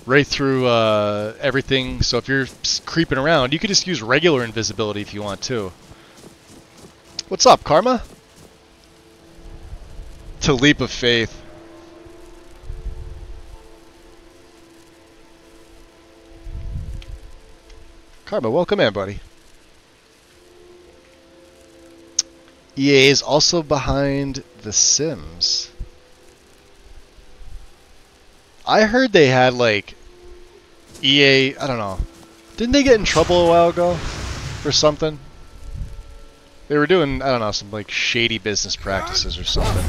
right through everything. So if you're creeping around, you could just use regular invisibility if you want to. What's up, Karma? To Leap of Faith. Karma, welcome in, buddy. EA is also behind The Sims. I heard they had, like, EA, I don't know. Didn't they get in trouble a while ago for something? They were doing, I don't know, some, like, shady business practices or something.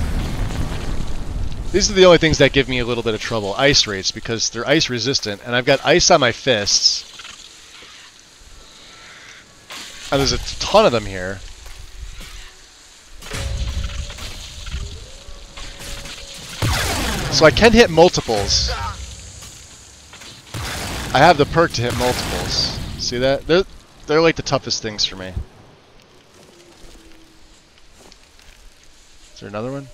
These are the only things that give me a little bit of trouble. Ice rates, because they're ice resistant, and I've got ice on my fists. And there's a ton of them here. So I can hit multiples. I have the perk to hit multiples. See that? They're like the toughest things for me. Is there another one?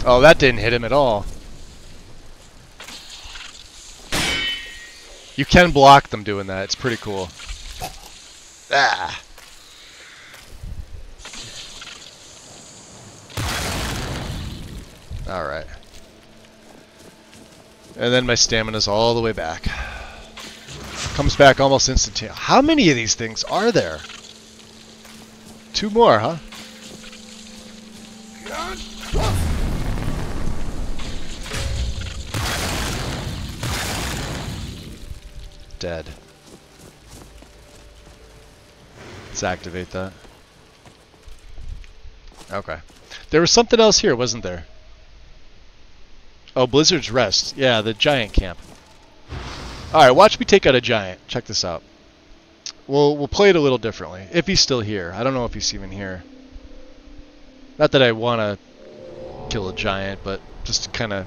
Oh, that didn't hit him at all. You can block them doing that. It's pretty cool. Ah. Alright. And then my stamina's all the way back. Comes back almost instantaneously. How many of these things are there? 2 more, huh? dead. Let's activate that. Okay. There was something else here, wasn't there? Oh, Blizzard's Rest. Yeah, the giant camp. Alright, watch me take out a giant. Check this out. We'll play it a little differently. If he's still here. I don't know if he's even here. Not that I want to kill a giant, but just to kind of...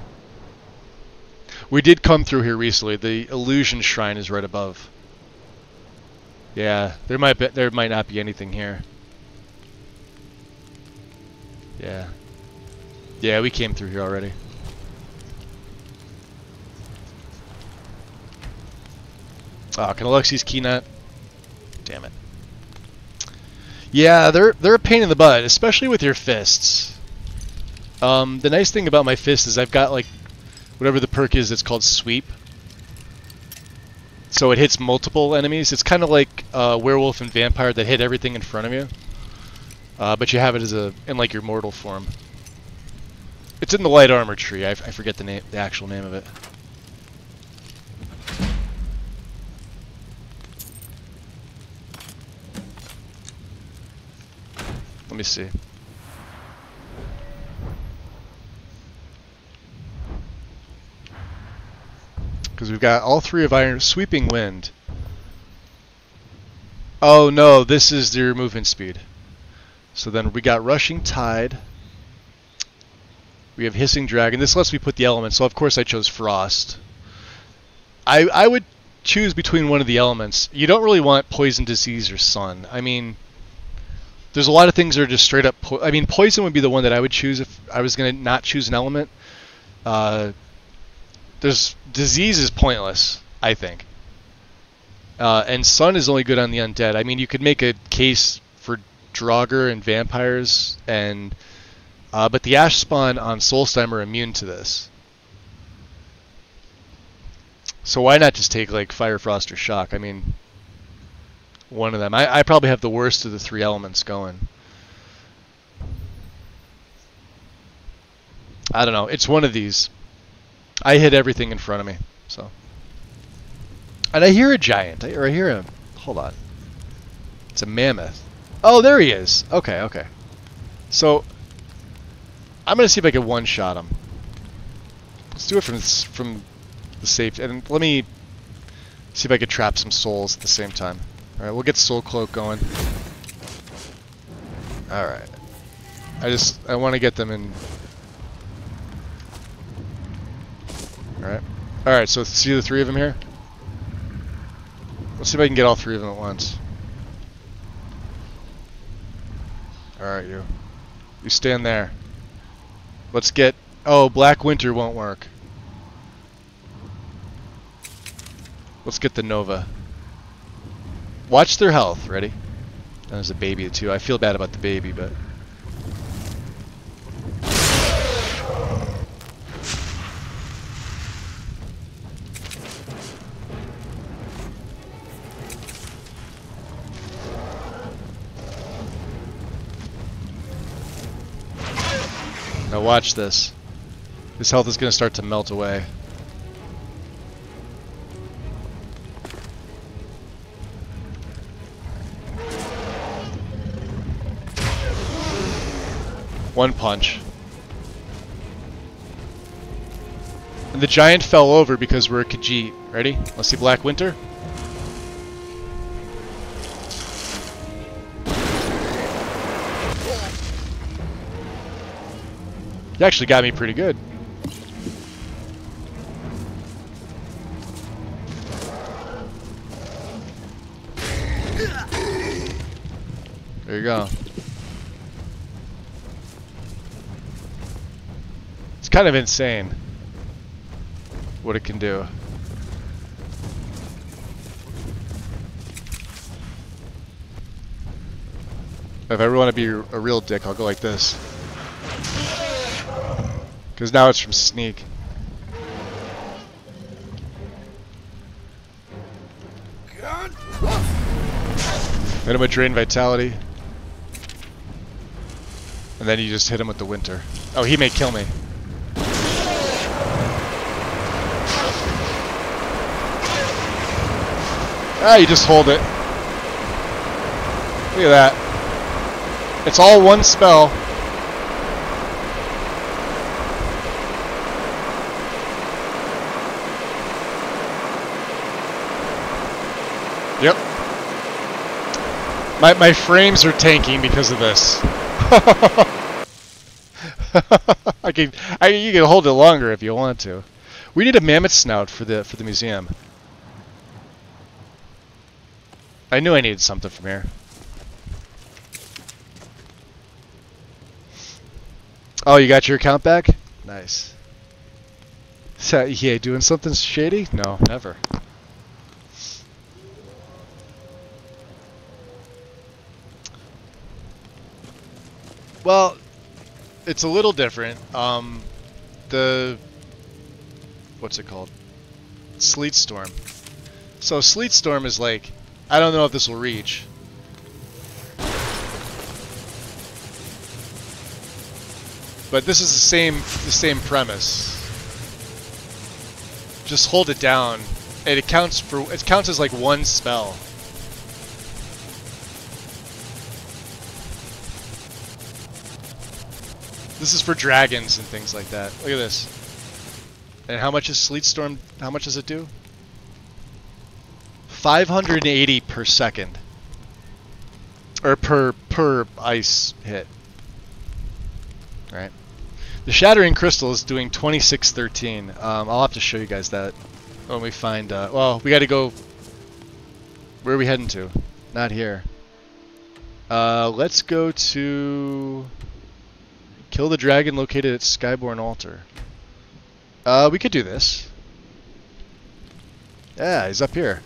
We did come through here recently. The illusion shrine is right above. Yeah, there might not be anything here. Yeah. Yeah, we came through here already. Oh, can Alexi's key not? Damn it. Yeah, they're a pain in the butt, especially with your fists. The nice thing about my fist is I've got like whatever the perk is, it's called sweep. So it hits multiple enemies. It's kind of like werewolf and vampire that hit everything in front of you. But you have it as in like your mortal form. It's in the light armor tree. I forget the actual name of it. Let me see. Because we've got all three of iron. Sweeping wind. Oh no, this is their movement speed. So then we got rushing tide. We have hissing dragon. This lets me put the elements. So of course I chose frost. I would choose between one of the elements. You don't really want poison, disease, or sun. I mean, there's a lot of things that are just straight up... I mean, poison would be the one that I would choose if I was going to not choose an element. Disease is pointless, I think. And sun is only good on the undead. I mean, you could make a case for Draugr and vampires, and but the Ash Spawn on Solstheim are immune to this. So why not just take like Fire, Frost, or Shock? I mean, one of them. I probably have the worst of the three elements going. I don't know. It's one of these. I hit everything in front of me, so. And I hear a giant. I hear a... Hold on. It's a mammoth. Oh, there he is. Okay, okay. So, I'm going to see if I can one-shot him. Let's do it from the safety. And let me see if I can trap some souls at the same time. Alright, we'll get Soul Cloak going. Alright. I want to get them in... Alright. Alright, so see the three of them here? Let's see if I can get all three of them at once. Alright, you. You stand there. Let's get... Oh, Black Winter won't work. Let's get the Nova. Watch their health. Ready? There's a baby too. I feel bad about the baby, but... Now watch this. His health is going to start to melt away. One punch. And the giant fell over because we're a Khajiit. Ready? Let's see Black Winter. You actually got me pretty good. There you go. It's kind of insane what it can do. If I ever want to be a real dick, I'll go like this. Because now it's from sneak. Hit him with Drain Vitality. And then you just hit him with the Winter. Oh, he may kill me. Ah, you just hold it. Look at that. It's all one spell. Yep. My frames are tanking because of this. you can hold it longer if you want to. We need a mammoth snout for the museum. I knew I needed something from here. Oh, you got your account back? Nice. So, yeah, doing something shady? No, never. Well, it's a little different. What's it called? Sleet Storm. So Sleet Storm is like, I don't know if this will reach. But this is the same premise. Just hold it down, and it counts as like one spell. This is for dragons and things like that. Look at this. And how much is Sleet Storm? How much does it do? 580 per second. Or per ice hit. Alright. The Shattering Crystal is doing 2613. I'll have to show you guys that when we find... well, we gotta go... Where are we heading to? Not here. Let's go to... Kill the dragon located at Skyborn Altar. We could do this. Yeah, he's up here.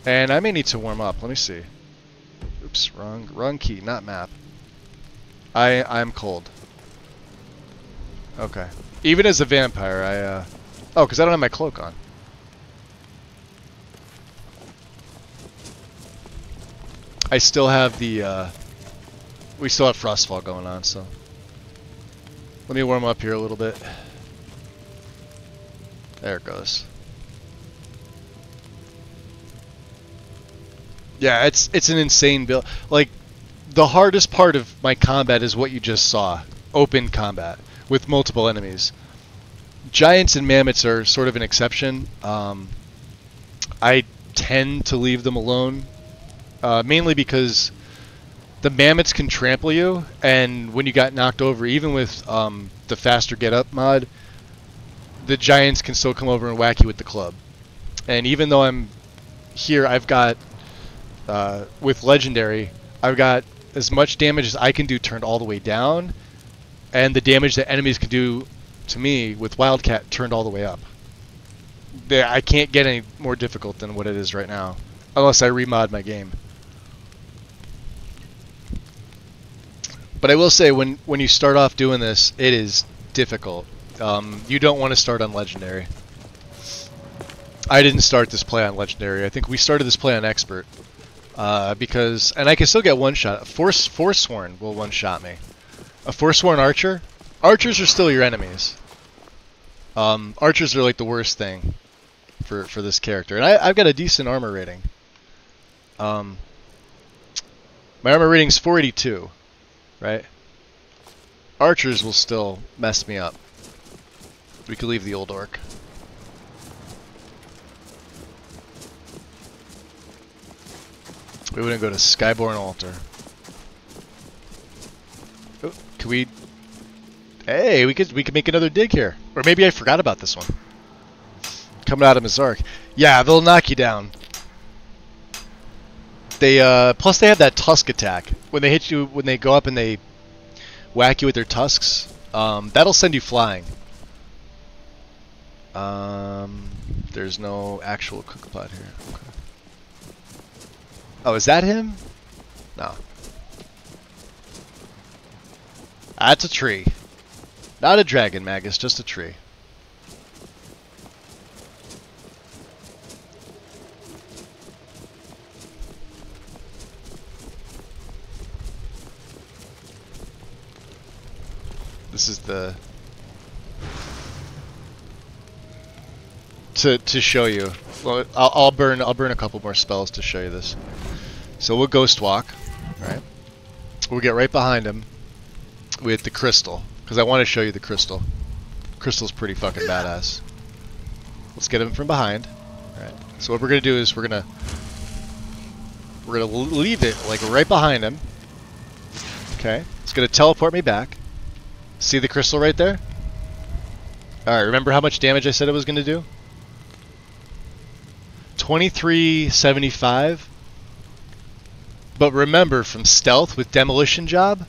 And I may need to warm up. Let me see. Oops, wrong key, not map. I'm cold. Okay. Even as a vampire, oh, because I don't have my cloak on. I still have the, we still have Frostfall going on, so... Let me warm up here a little bit. There it goes. Yeah, it's an insane build. Like, the hardest part of my combat is what you just saw. Open combat with multiple enemies. Giants and mammoths are sort of an exception. I tend to leave them alone. Mainly because the mammoths can trample you, and when you got knocked over, even with the faster get up mod, the giants can still come over and whack you with the club. And even though I'm here, I've got, with Legendary, I've got as much damage as I can do turned all the way down, and the damage that enemies can do to me with Wildcat turned all the way up. I can't get any more difficult than what it is right now, unless I remod my game. But I will say, when you start off doing this, it is difficult. You don't want to start on Legendary. I didn't start this play on Legendary. I think we started this play on Expert. Because, and I can still get one shot. Forsworn will one shot me. A Forsworn Archer? Archers are still your enemies. Archers are like the worst thing for this character. And I've got a decent armor rating. My armor rating's 482. Right? Archers will still mess me up. We could leave the old orc. We wouldn't go to Skyborn Altar. Oh, can we... Hey, we could make another dig here. Or maybe I forgot about this one. Coming out of Mizark. Yeah, they'll knock you down. They plus they have that tusk attack. When they hit you, when they go up and they whack you with their tusks, that'll send you flying. There's no actual cookpot here. Okay. Oh, is that him? No. That's a tree. Not a dragon, Magus, just a tree. This is the... To show you. Well, I'll burn a couple more spells to show you this. So we'll ghost walk, right? We'll get right behind him with the crystal, because I want to show you the crystal. Crystal's pretty fucking badass. Let's get him from behind. All right. So what we're gonna do is we're gonna leave it like right behind him. Okay. It's gonna teleport me back. See the crystal right there? All right. Remember how much damage I said it was gonna do? 2375. But remember, from stealth with demolition job,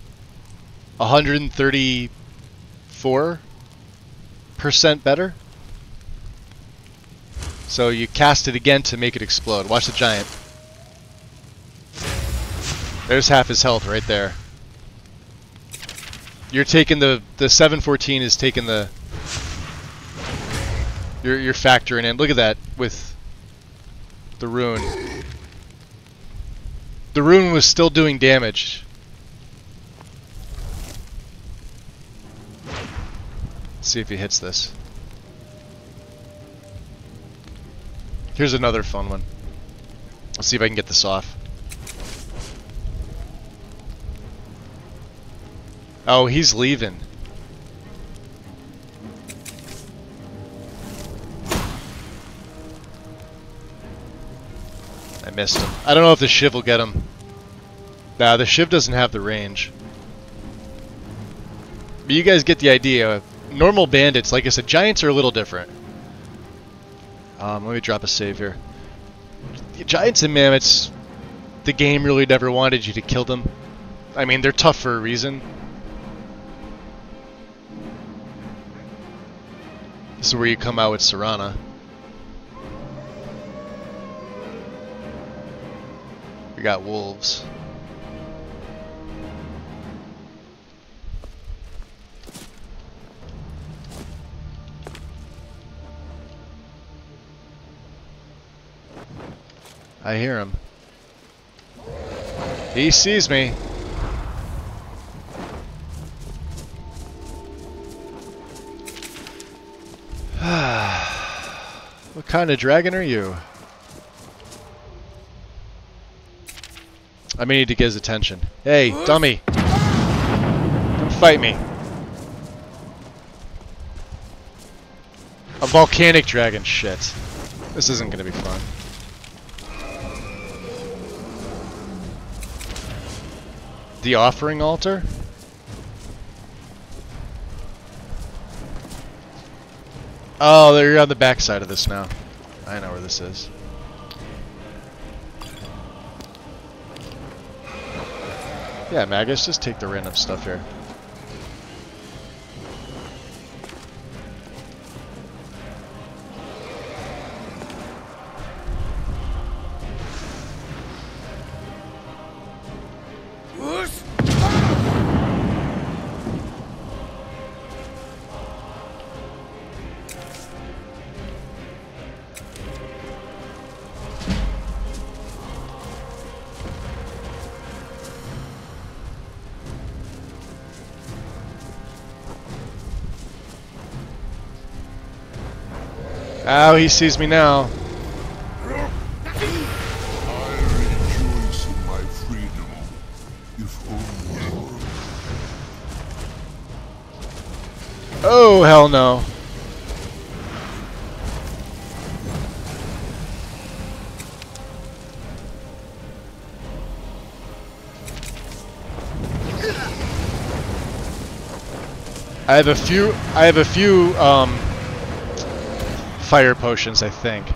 134% better. So you cast it again to make it explode. Watch the giant. There's half his health right there. You're taking the 714 is taking the. You're factoring in. Look at that with the rune. The rune was still doing damage. Let's see if he hits this. Here's another fun one. Let's see if I can get this off. Oh, he's leaving. I missed him. I don't know if the Shiv will get him. Nah, the Shiv doesn't have the range. But you guys get the idea. Normal bandits, like I said, giants are a little different. Let me drop a save here. Giants and mammoths, the game really never wanted you to kill them. I mean, they're tough for a reason. This is where you come out with Serana. We got wolves. I hear him. He sees me. What kind of dragon are you? I may need to get his attention. Hey, dummy! Come fight me. A volcanic dragon, shit. This isn't gonna be fun. The offering altar? Oh, they're on the back side of this now. I know where this is. Yeah, Magus, just take the random stuff here. Oh, he sees me now. I rejoice in my freedom, if only. Oh, hell no. I have a few fire potions, I think.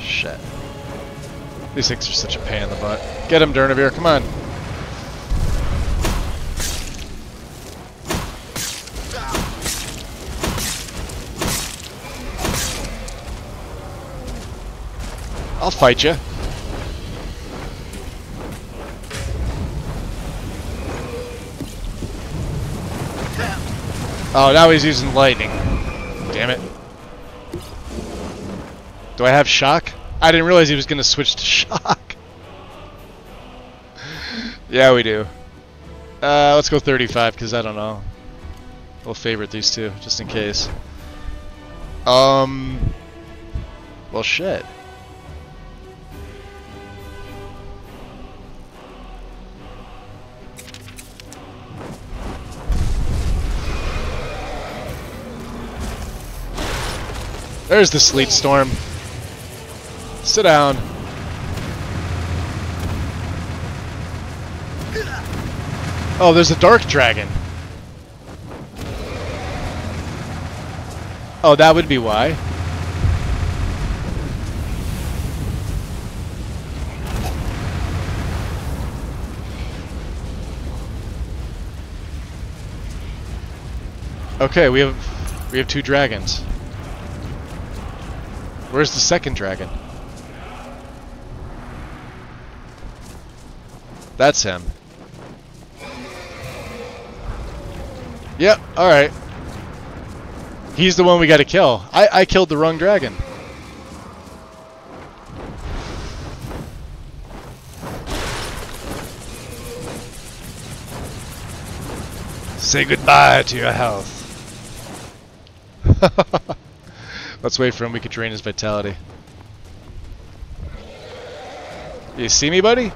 Shit. These things are such a pain in the butt. Get him, Dar'Zahrim, come on. I'll fight you. Oh, now he's using lightning. Damn it. Do I have shock? I didn't realize he was going to switch to shock. Yeah, we do. Let's go 35 because I don't know. We'll favorite these two just in case. Well, shit. There's the sleet storm. Sit down. Oh, there's a dark dragon. Oh, that would be why. Okay, we have two dragons. Where's the second dragon? That's him. Yep, alright. He's the one we gotta kill. I killed the wrong dragon. Say goodbye to your health. Let's wait for him. We could drain his vitality. You see me, buddy?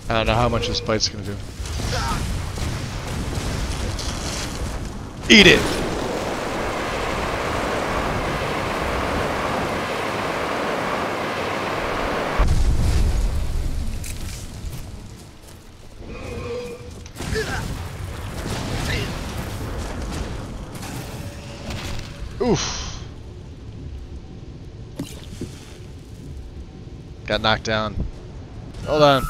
I don't know how much this bite's gonna do. Eat it! Oof. Got knocked down. Hold on.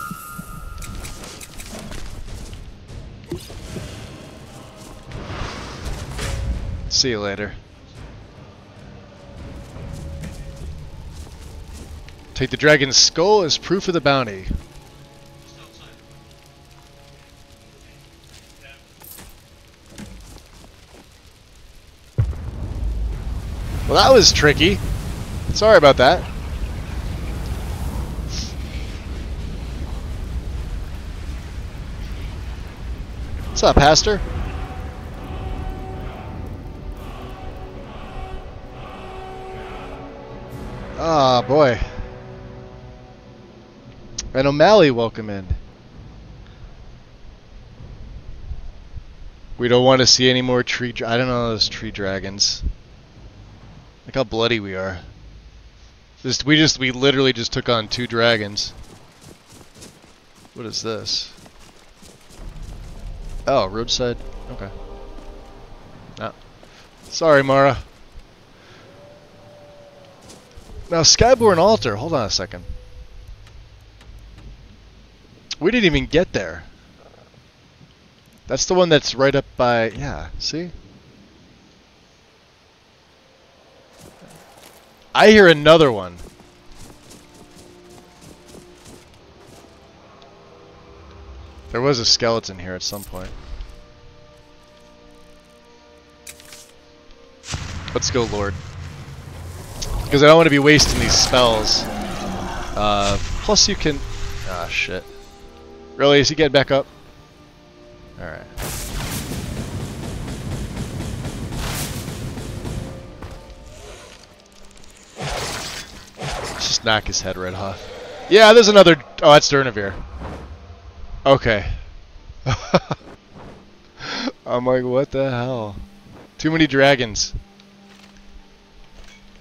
See you later. Take the dragon's skull as proof of the bounty. Well, that was tricky. Sorry about that. What's up, Pastor? Ah, boy. And O'Malley, welcome in. We don't want to see any more tree... I don't know those tree dragons. Look how bloody we are. We literally just took on two dragons. What is this? Oh, roadside. Okay. No. Sorry, Mara. Now, Skyborn Altar. Hold on a second. We didn't even get there. That's the one that's right up by... Yeah, see? I hear another one. There was a skeleton here at some point. Let's go, Lord. Because I don't want to be wasting these spells. Plus you can... Ah, shit. Really? Is he getting back up? Alright. Let's just knock his head right off. Yeah, there's another... Oh, that's Dar'Zahrim. Okay. I'm like, what the hell? Too many dragons.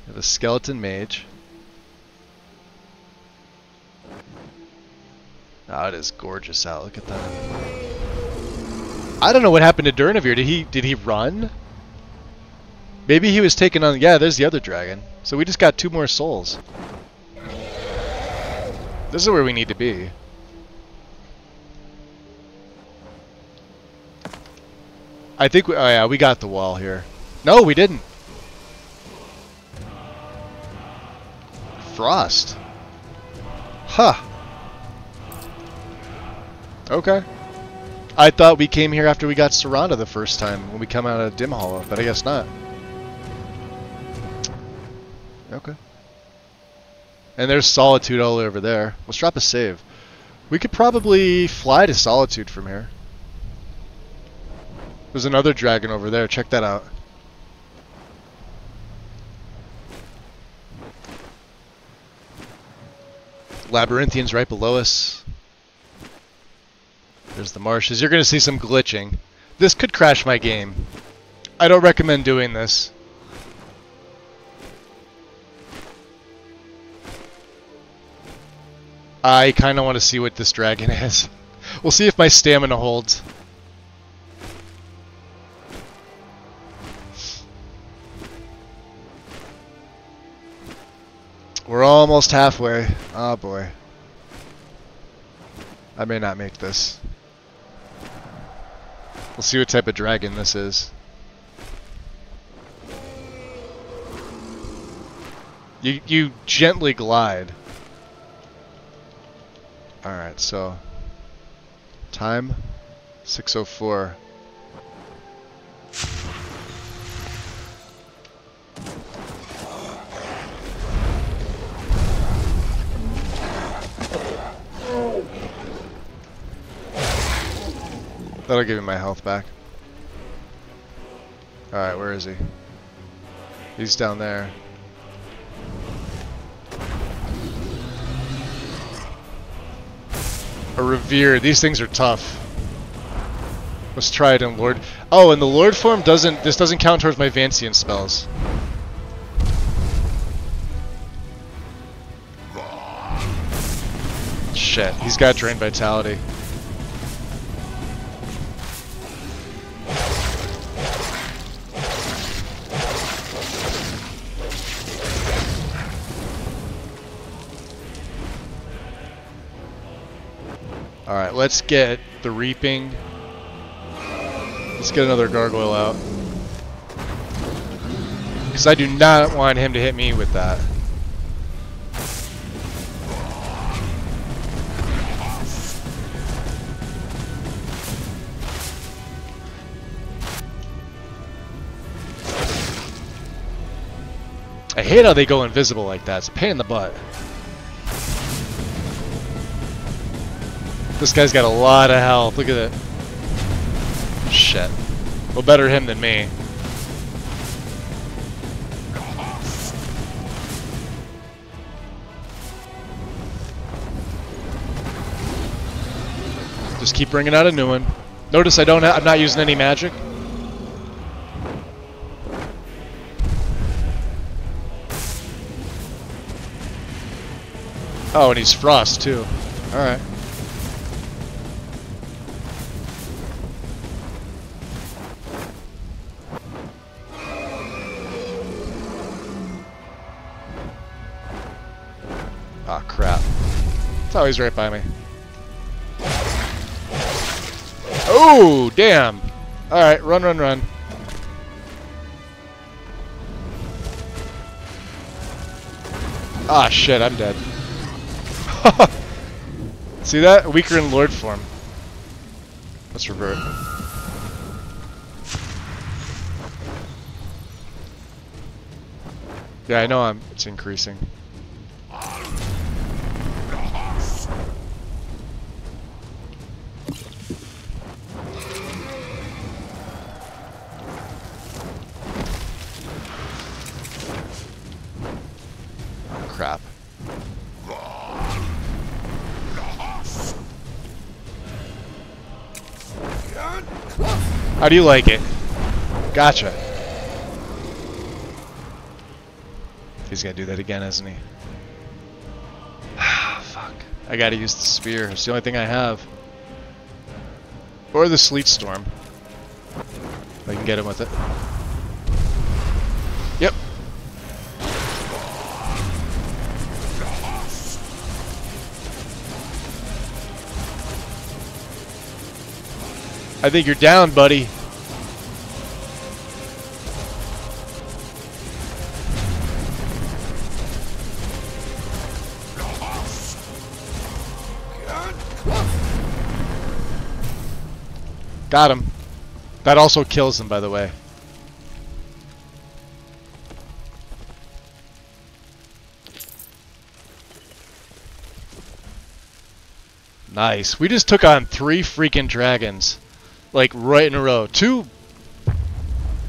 We have a skeleton mage. Oh, it is gorgeous out. Look at that. I don't know what happened to Dar'Zahrim. Did he run? Maybe he was taken on... Yeah, there's the other dragon. So we just got 2 more souls. This is where we need to be. I think we, oh yeah, we got the wall here. No, we didn't. Frost. Huh. Okay. I thought we came here after we got Serana the first time when we come out of Dim Hollow, but I guess not. Okay. And there's Solitude all over there. Let's drop a save. We could probably fly to Solitude from here. There's another dragon over there. Check that out. Labyrinthian's right below us. There's the marshes. You're going to see some glitching. This could crash my game. I don't recommend doing this. I kind of want to see what this dragon is. We'll see if my stamina holds. We're almost halfway. Oh boy. I may not make this. We'll see what type of dragon this is. You gently glide. Alright, so time 6:04. That'll give me my health back. Alright, where is he? He's down there. A Revere. These things are tough. Let's try it in Lord. Oh, and the Lord form doesn't. This doesn't count towards my Vancian spells. Shit, he's got Drain Vitality. Alright, let's get the Reaping. Let's get another Gargoyle out. Because I do not want him to hit me with that. I hate how they go invisible like that. It's a pain in the butt. This guy's got a lot of health. Look at it. Shit. Well, better him than me. Just keep bringing out a new one. Notice I'm not using any magic. Oh, and he's Frost too. Alright. Ah, crap. It's always right by me. Oh, damn. Alright, run, run, run. Ah, shit, I'm dead. See that? Weaker in Lord form. Let's revert. Yeah, I know it's increasing. Crap. How do you like it? Gotcha. He's gonna do that again, isn't he? Fuck. I gotta use the spear. It's the only thing I have. Or the Sleet Storm. I can get him with it. Yep. I think you're down, buddy. Got him. That also kills him, by the way. Nice. We just took on 3 freaking dragons. Like, right in a row. 2...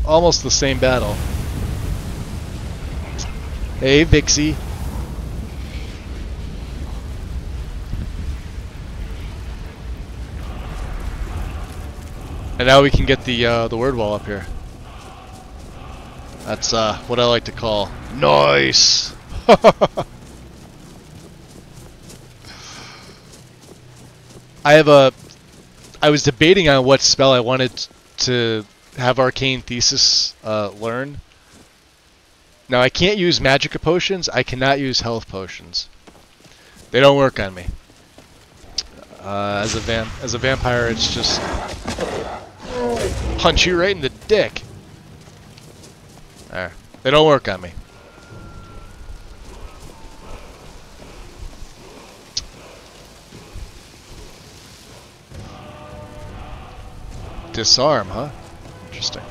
almost the same battle. Hey, Vixie. And now we can get the word wall up here. That's what I like to call nice. I was debating on what spell I wanted to have Arcane Thesis learn. Now I can't use Magicka potions. I cannot use health potions. They don't work on me. As a vampire, it's just punch you right in the dick. There. They don't work on me. Disarm, huh? Interesting.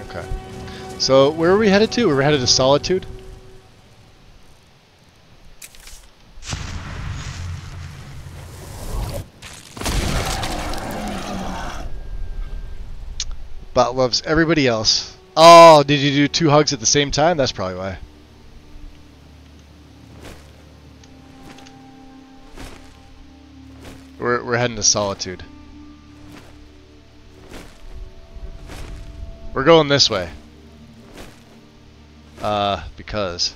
Okay. So, where are we headed to? We're headed to Solitude? Bot loves everybody else. Oh, did you do 2 hugs at the same time? That's probably why. We're heading to Solitude. We're going this way. Because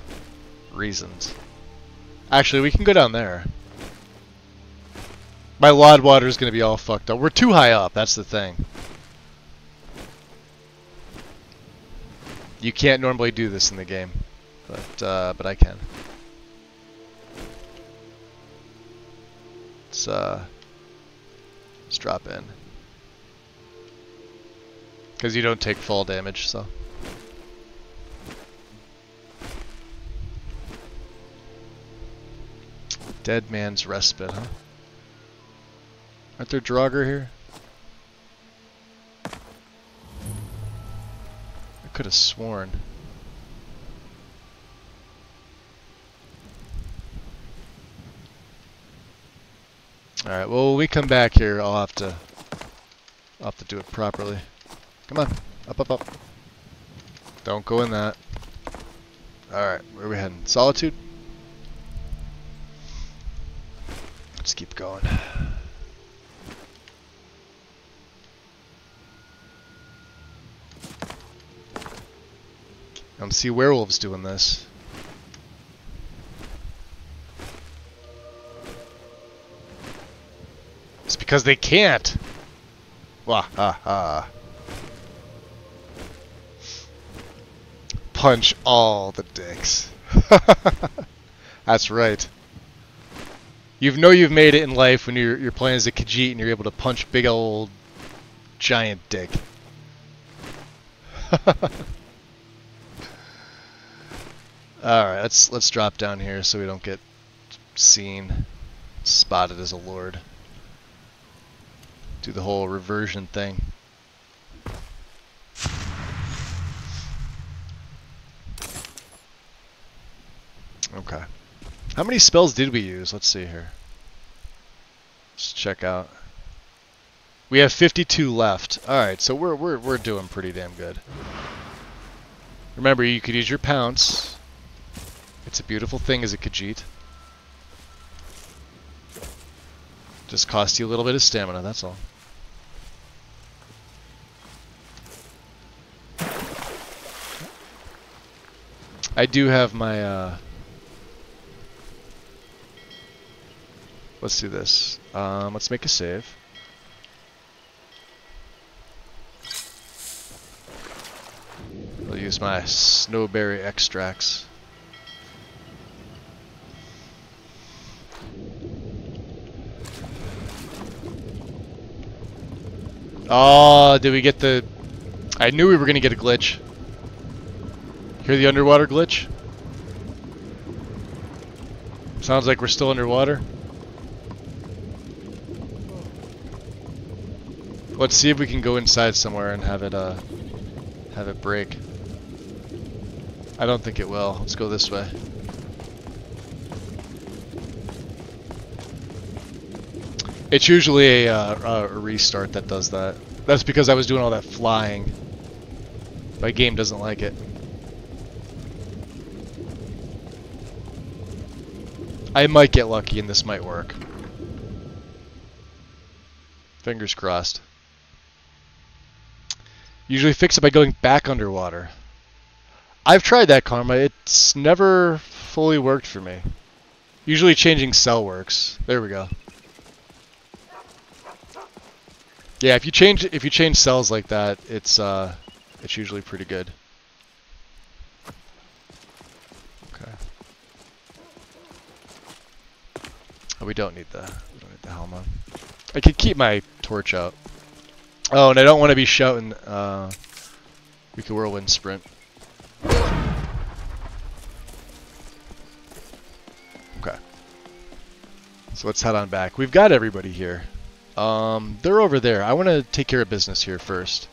reasons. Actually, we can go down there. My Lod water is going to be all fucked up. We're too high up, that's the thing. You can't normally do this in the game, but I can. Let's drop in. Because you don't take fall damage, so. Dead Man's Respite, huh? Aren't there Draugr here? I could have sworn. Alright, well, when we come back here, I'll have to do it properly. Come on. Up, up, up. Don't go in that. Alright, where are we heading? Solitude? Let's keep going. I don't see werewolves doing this. It's because they can't. Wah ha ha. Punch all the dicks. That's right. You know you've made it in life when you're playing as a Khajiit and you're able to punch big old giant dick. Alright, let's drop down here so we don't get seen, spotted as a lord. Do the whole reversion thing. Okay. How many spells did we use? Let's see here. Let's check out. We have 52 left. Alright, so we're doing pretty damn good. Remember, you could use your pounce. It's a beautiful thing as a Khajiit. Just costs you a little bit of stamina, that's all. I do have my let's do this. Let's make a save. I'll use my snowberry extracts. Oh, did we get the... I knew we were going to get a glitch. Hear the underwater glitch? Sounds like we're still underwater. Let's see if we can go inside somewhere and have it break. I don't think it will. Let's go this way. It's usually a restart that does that. That's because I was doing all that flying. My game doesn't like it. I might get lucky and this might work. Fingers crossed. Usually fix it by going back underwater. I've tried that, Karma. It's never fully worked for me. Usually changing cell works. There we go. Yeah, if you change cells like that, it's usually pretty good. Okay. Oh, we don't need the helm on. I could keep my torch out. Oh, and I don't want to be shouting. We could whirlwind sprint. Okay. So let's head on back. We've got everybody here. They're over there. I want to take care of business here first.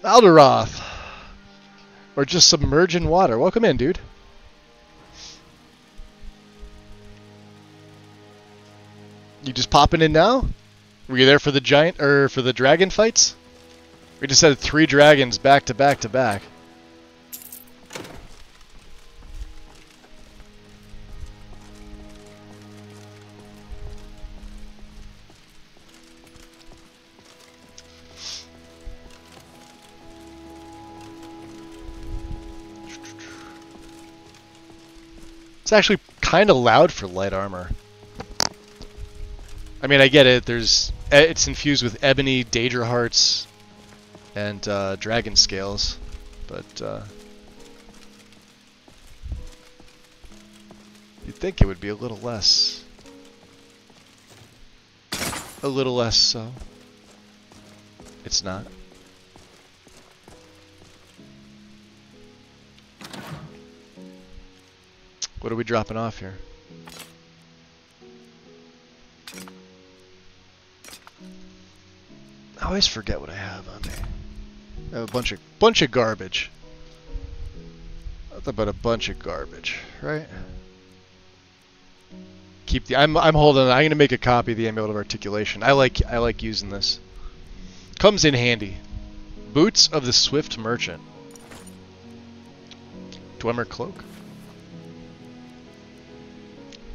Alderoth! Or just submerge in water. Welcome in, dude. You just popping in now? Were you there for the giant, or for the dragon fights? We just had 3 dragons back to back to back. It's actually kind of loud for light armor. I mean, I get it. It's infused with ebony, Daedra hearts, and dragon scales, but you'd think it would be a little less. A little less so. It's not. What are we dropping off here? I always forget what I have on me. I have a bunch of garbage. That's about a bunch of garbage, right? Keep the. I'm holding. I'm gonna make a copy of the Amulet of Articulation. I like using this. Comes in handy. Boots of the Swift Merchant. Dwemer Cloak.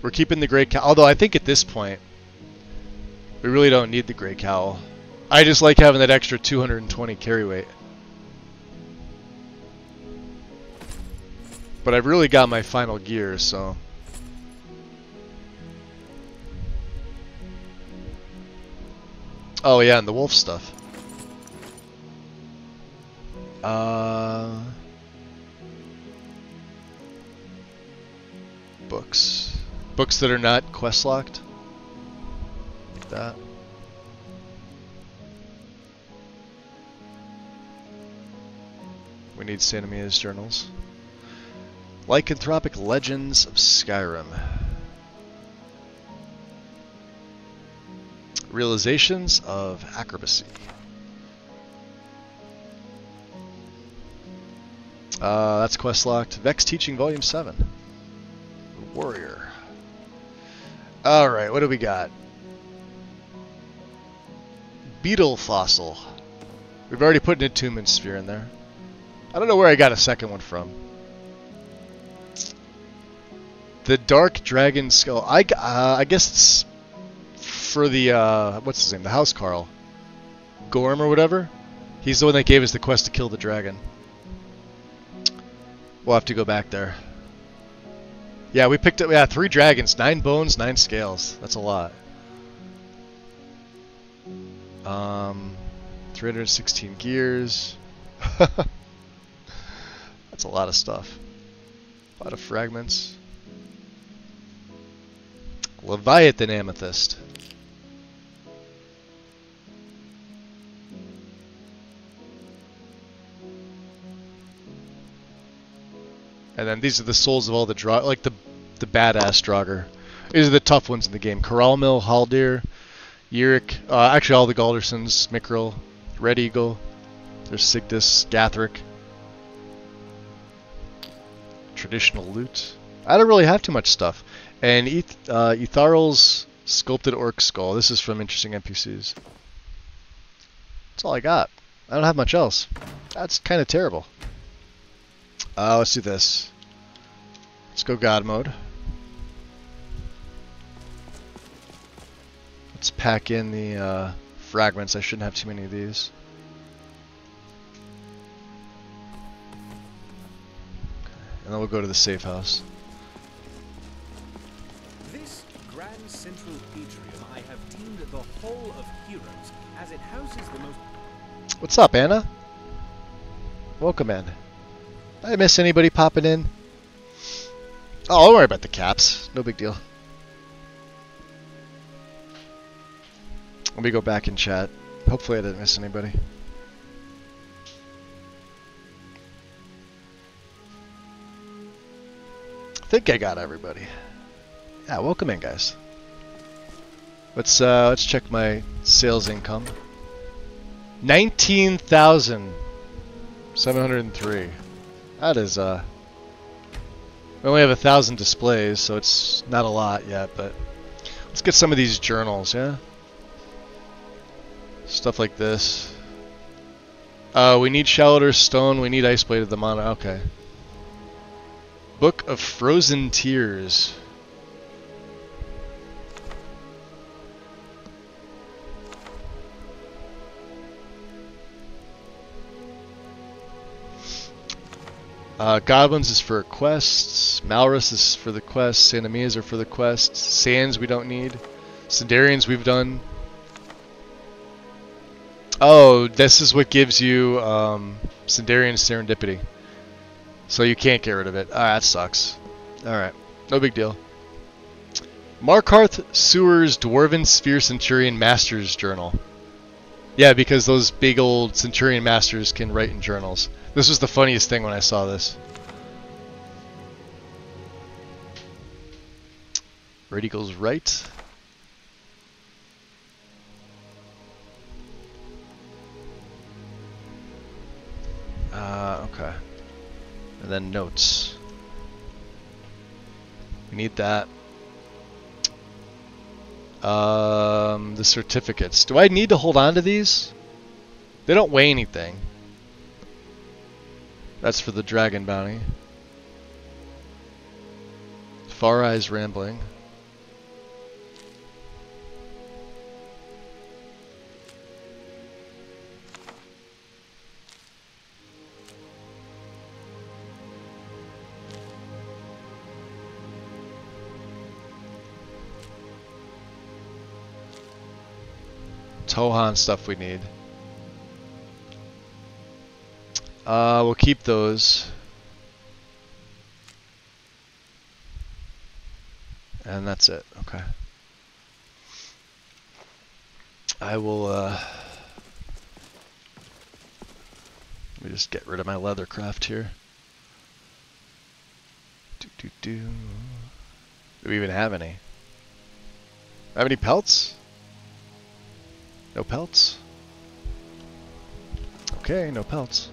We're keeping the Grey Cowl. Although I think at this point, we really don't need the Grey Cowl. I just like having that extra 220 carry weight. But I've really got my final gear, so. Oh yeah, and the wolf stuff. Books. Books that are not quest locked. Like that. We need Sanamia's journals. Lycanthropic Legends of Skyrim. Realizations of Acrobacy. That's quest locked. Vex Teaching Volume 7. Warrior. Alright, what do we got? Beetle Fossil. We've already put an Attunement Sphere in there. I don't know where I got a second one from. The Dark Dragon Skull. I guess it's for the, what's his name? The Housecarl. Gorm or whatever? He's the one that gave us the quest to kill the dragon. We'll have to go back there. Yeah, we picked up 3 dragons, 9 bones, 9 scales. That's a lot. 316 gears. That's a lot of stuff. A lot of fragments. Leviathan Amethyst. And then these are the souls of all the like the badass Draugr. These are the tough ones in the game. Coralmil, Haldir, Uric, actually all the Galdersons, Mikral, Red Eagle, there's Sigdus, Gathric. Traditional loot. I don't really have too much stuff. And Etharl's Sculpted Orc Skull. This is from Interesting NPCs. That's all I got. I don't have much else. That's kind of terrible. Let's do this. Let's go God mode. Let's pack in the fragments. I shouldn't have too many of these. Okay. And then we'll go to the safe house. This Grand Central Atrium I have deemed the Hall of Heroes, as it houses the most... What's up, Anna? Welcome in. Did I miss anybody popping in? Oh, don't worry about the caps. No big deal. Let me go back and chat. Hopefully I didn't miss anybody. I think I got everybody. Yeah, welcome in, guys. Let's check my sales income. 19,703. That is we only have 1,000 displays, so it's not a lot yet, but let's get some of these journals, yeah? Stuff like this. We need Shallower Stone, we need Ice Blade of the Mana, okay. Book of Frozen Tears. Goblins is for quests. Malrus is for the quests. Sanamias are for the quests. Sands we don't need. Sindarians we've done. Oh, this is what gives you Sindarian Serendipity. So you can't get rid of it. Ah, that sucks. Alright, no big deal. Markarth Sewer's Dwarven Sphere Centurion Master's Journal. Yeah, because those big old Centurion Masters can write in journals. This was the funniest thing when I saw this. Red Eagle's right. Okay. And then notes. We need that. The certificates. Do I need to hold on to these? They don't weigh anything. That's for the dragon bounty. Far Eyes Rambling. Tohan stuff we need. We'll keep those. And that's it. Okay. I will, let me just get rid of my leathercraft here. Do we even have any? Have any pelts? No pelts? Okay, no pelts.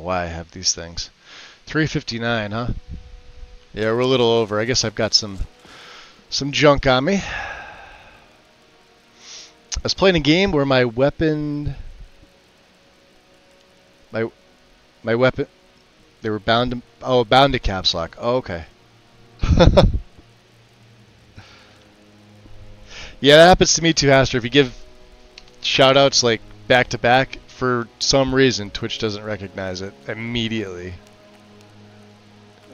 Why I have these things. 359, huh? Yeah, we're a little over. I guess I've got some junk on me. I was playing a game where my weapon they were bound to caps lock. Oh, okay. Yeah, that happens to me too, Aster. If you give shoutouts like back to back, for some reason, Twitch doesn't recognize it immediately.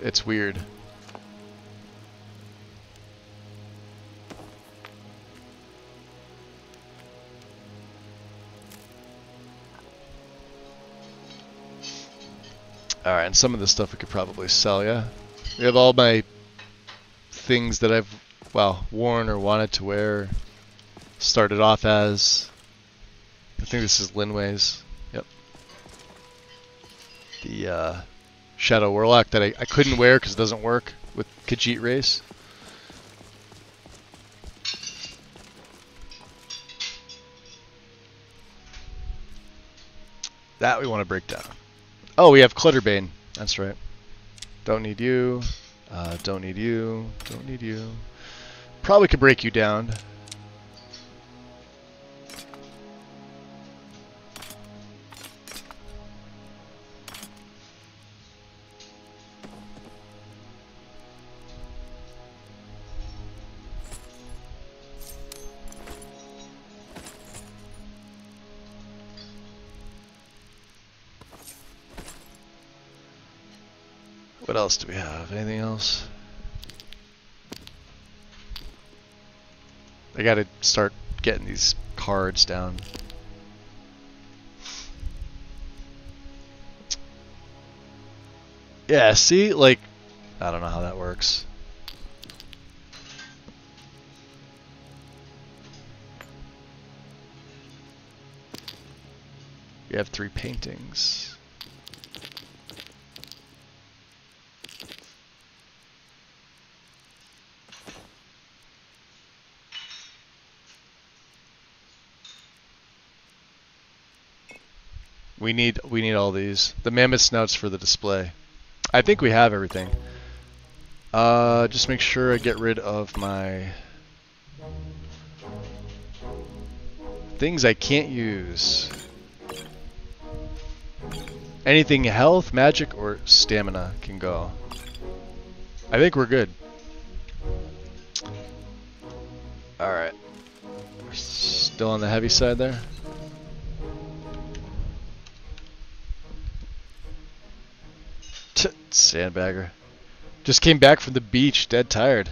It's weird. Alright, and some of this stuff we could probably sell, yeah? We have all my things that I've, well, worn or wanted to wear. Started off as... I think this is Linway's. Yep. The Shadow Warlock that I couldn't wear because it doesn't work with Khajiit race. That we want to break down. Oh, we have Clutterbane. That's right. Don't need you. Don't need you. Don't need you. Probably could break you down. What else do we have? Anything else? I gotta start getting these cards down. Yeah, see? Like, I don't know how that works. We have 3 paintings. We need all these. The mammoth snouts for the display. I think we have everything. Just make sure I get rid of my things I can't use. Anything health, magic, or stamina can go. I think we're good. Alright. Still on the heavy side there? Sandbagger. Just came back from the beach, dead tired.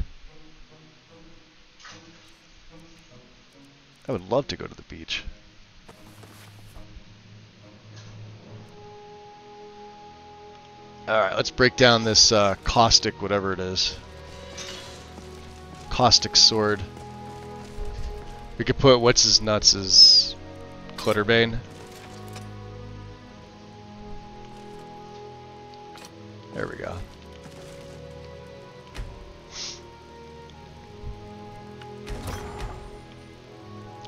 I would love to go to the beach. Alright, let's break down this caustic, whatever it is. Caustic sword. We could put what's his nuts as Clutterbane. There we go.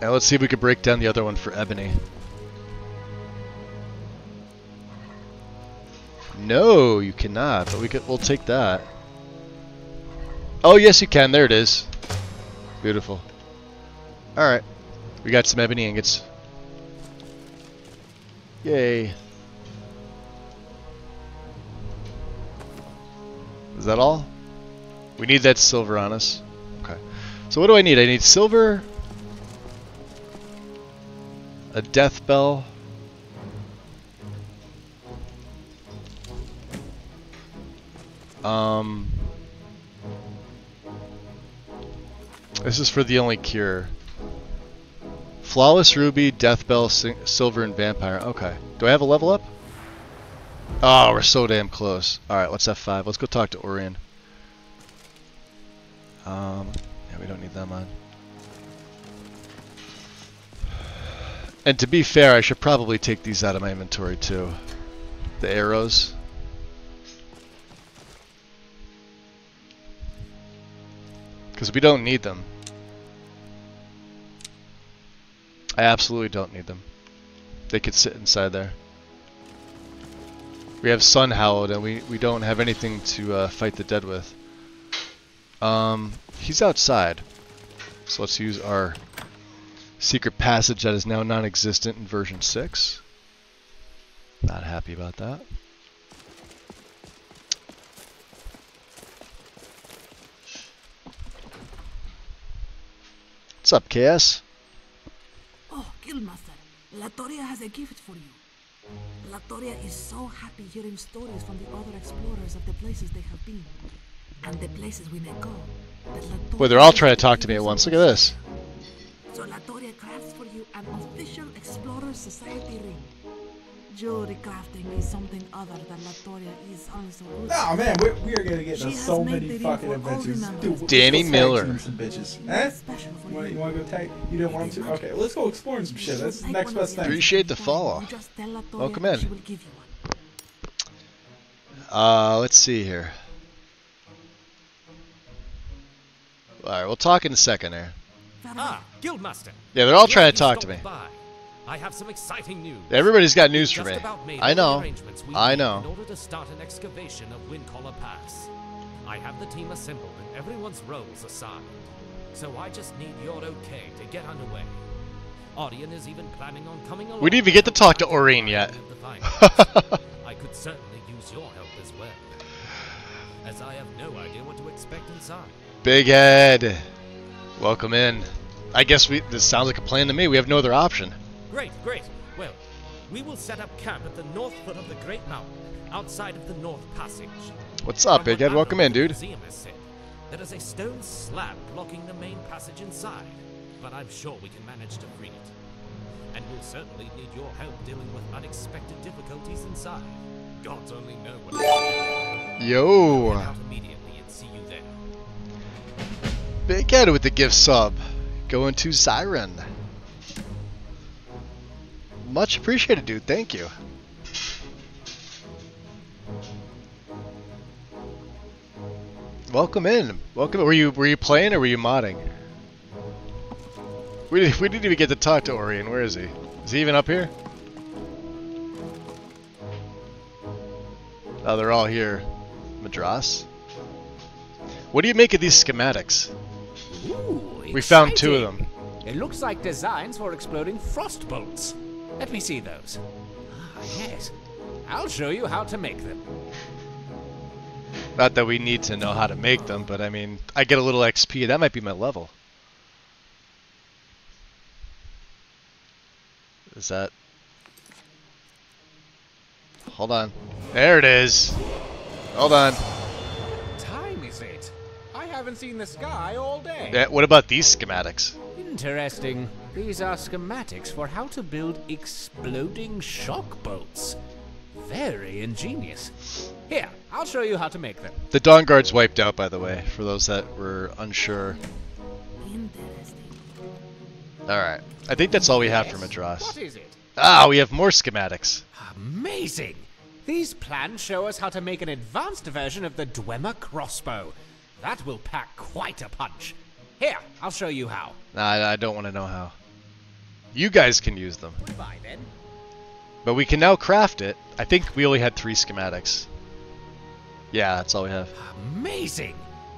Now let's see if we can break down the other one for Ebony. No, you cannot, but we'll take that. Oh, yes you can. There it is. Beautiful. Alright. We got some ebony ingots. Yay. Is that all? We need that silver on us. Okay. So what do I need? I need silver, a death bell, this is for the only cure. Flawless ruby, death bell, silver, and vampire. Okay. Do I have a level up? Oh, we're so damn close. Alright, let's F5. Let's go talk to Orion. Yeah, we don't need them on. And to be fair, I should probably take these out of my inventory too. The arrows. Because we don't need them. I absolutely don't need them. They could sit inside there. We have Sun Hallowed, and we don't have anything to fight the dead with. He's outside. So let's use our secret passage that is now non-existent in version 6. Not happy about that. What's up, KS? Oh, Guildmaster, Latoria has a gift for you. Latoria is so happy hearing stories from the other explorers of the places they have been. And the places we may go. Boy, they're all trying to talk to me at once. Look at this. So Latoria crafts for you an official Explorer Society ring. Jewelry crafting is something other than Latoria is also good. Oh man, we are gonna get into so many fucking adventures. Dude, Danny let's go tag Miller. team some bitches. Eh? You wanna go tag? You don't want to? Okay, let's go exploring some shit. That's the next best thing. Appreciate the follow. Welcome in. Let's see here. Alright, we'll talk in a second here. Ah, Guildmaster. Yeah, they're all trying to talk to me. I have some exciting news. Everybody's got news for me. I know. I In know. order to start an excavation of Windcaller Pass. I have the team assembled and everyone's roles assigned. So I just need your okay to get underway. Orion is even planning on coming along. We didn't even get to talk to Aurine yet. I could certainly use your help as well, as I have no idea what to expect inside. Big Head. Welcome in. I guess this sounds like a plan to me. We have no other option. Great, great. Well, we will set up camp at the north foot of the Great Mountain, outside of the North Passage. What's up, Big Head? Welcome in, dude. The museum has said there is a stone slab blocking the main passage inside, but I'm sure we can manage to free it. And we'll certainly need your help dealing with unexpected difficulties inside. Gods only know what. Yo. Get out immediately and see you there. Big Head with the gift sub. Going to Siren. Much appreciated, dude. Thank you. Welcome in. Welcome. Were you playing or were you modding? We didn't even get to talk to Orion. Where is he? Is he even up here? Oh, they're all here. Madras. What do you make of these schematics? Ooh, we found 2 of them. It looks like designs for exploding frost bolts. Let me see those. Ah, yes. I'll show you how to make them. Not that we need to know how to make them, but I mean, I get a little XP. That might be my level. Is that... Hold on. There it is. Hold on. Time is it? I haven't seen the sky all day. Yeah, what about these schematics? Interesting. These are schematics for how to build exploding shock bolts. Very ingenious. Here, I'll show you how to make them. The Dawn Guard's wiped out, by the way, for those that were unsure. Alright. I think that's all we have for Madras. What is it? Ah, we have more schematics. Amazing! These plans show us how to make an advanced version of the Dwemer crossbow. That will pack quite a punch. Here, I'll show you how. Nah, I don't want to know how. You guys can use them. Goodbye, then. But we can now craft it. I think we only had 3 schematics. Yeah, that's all we have. Amazing!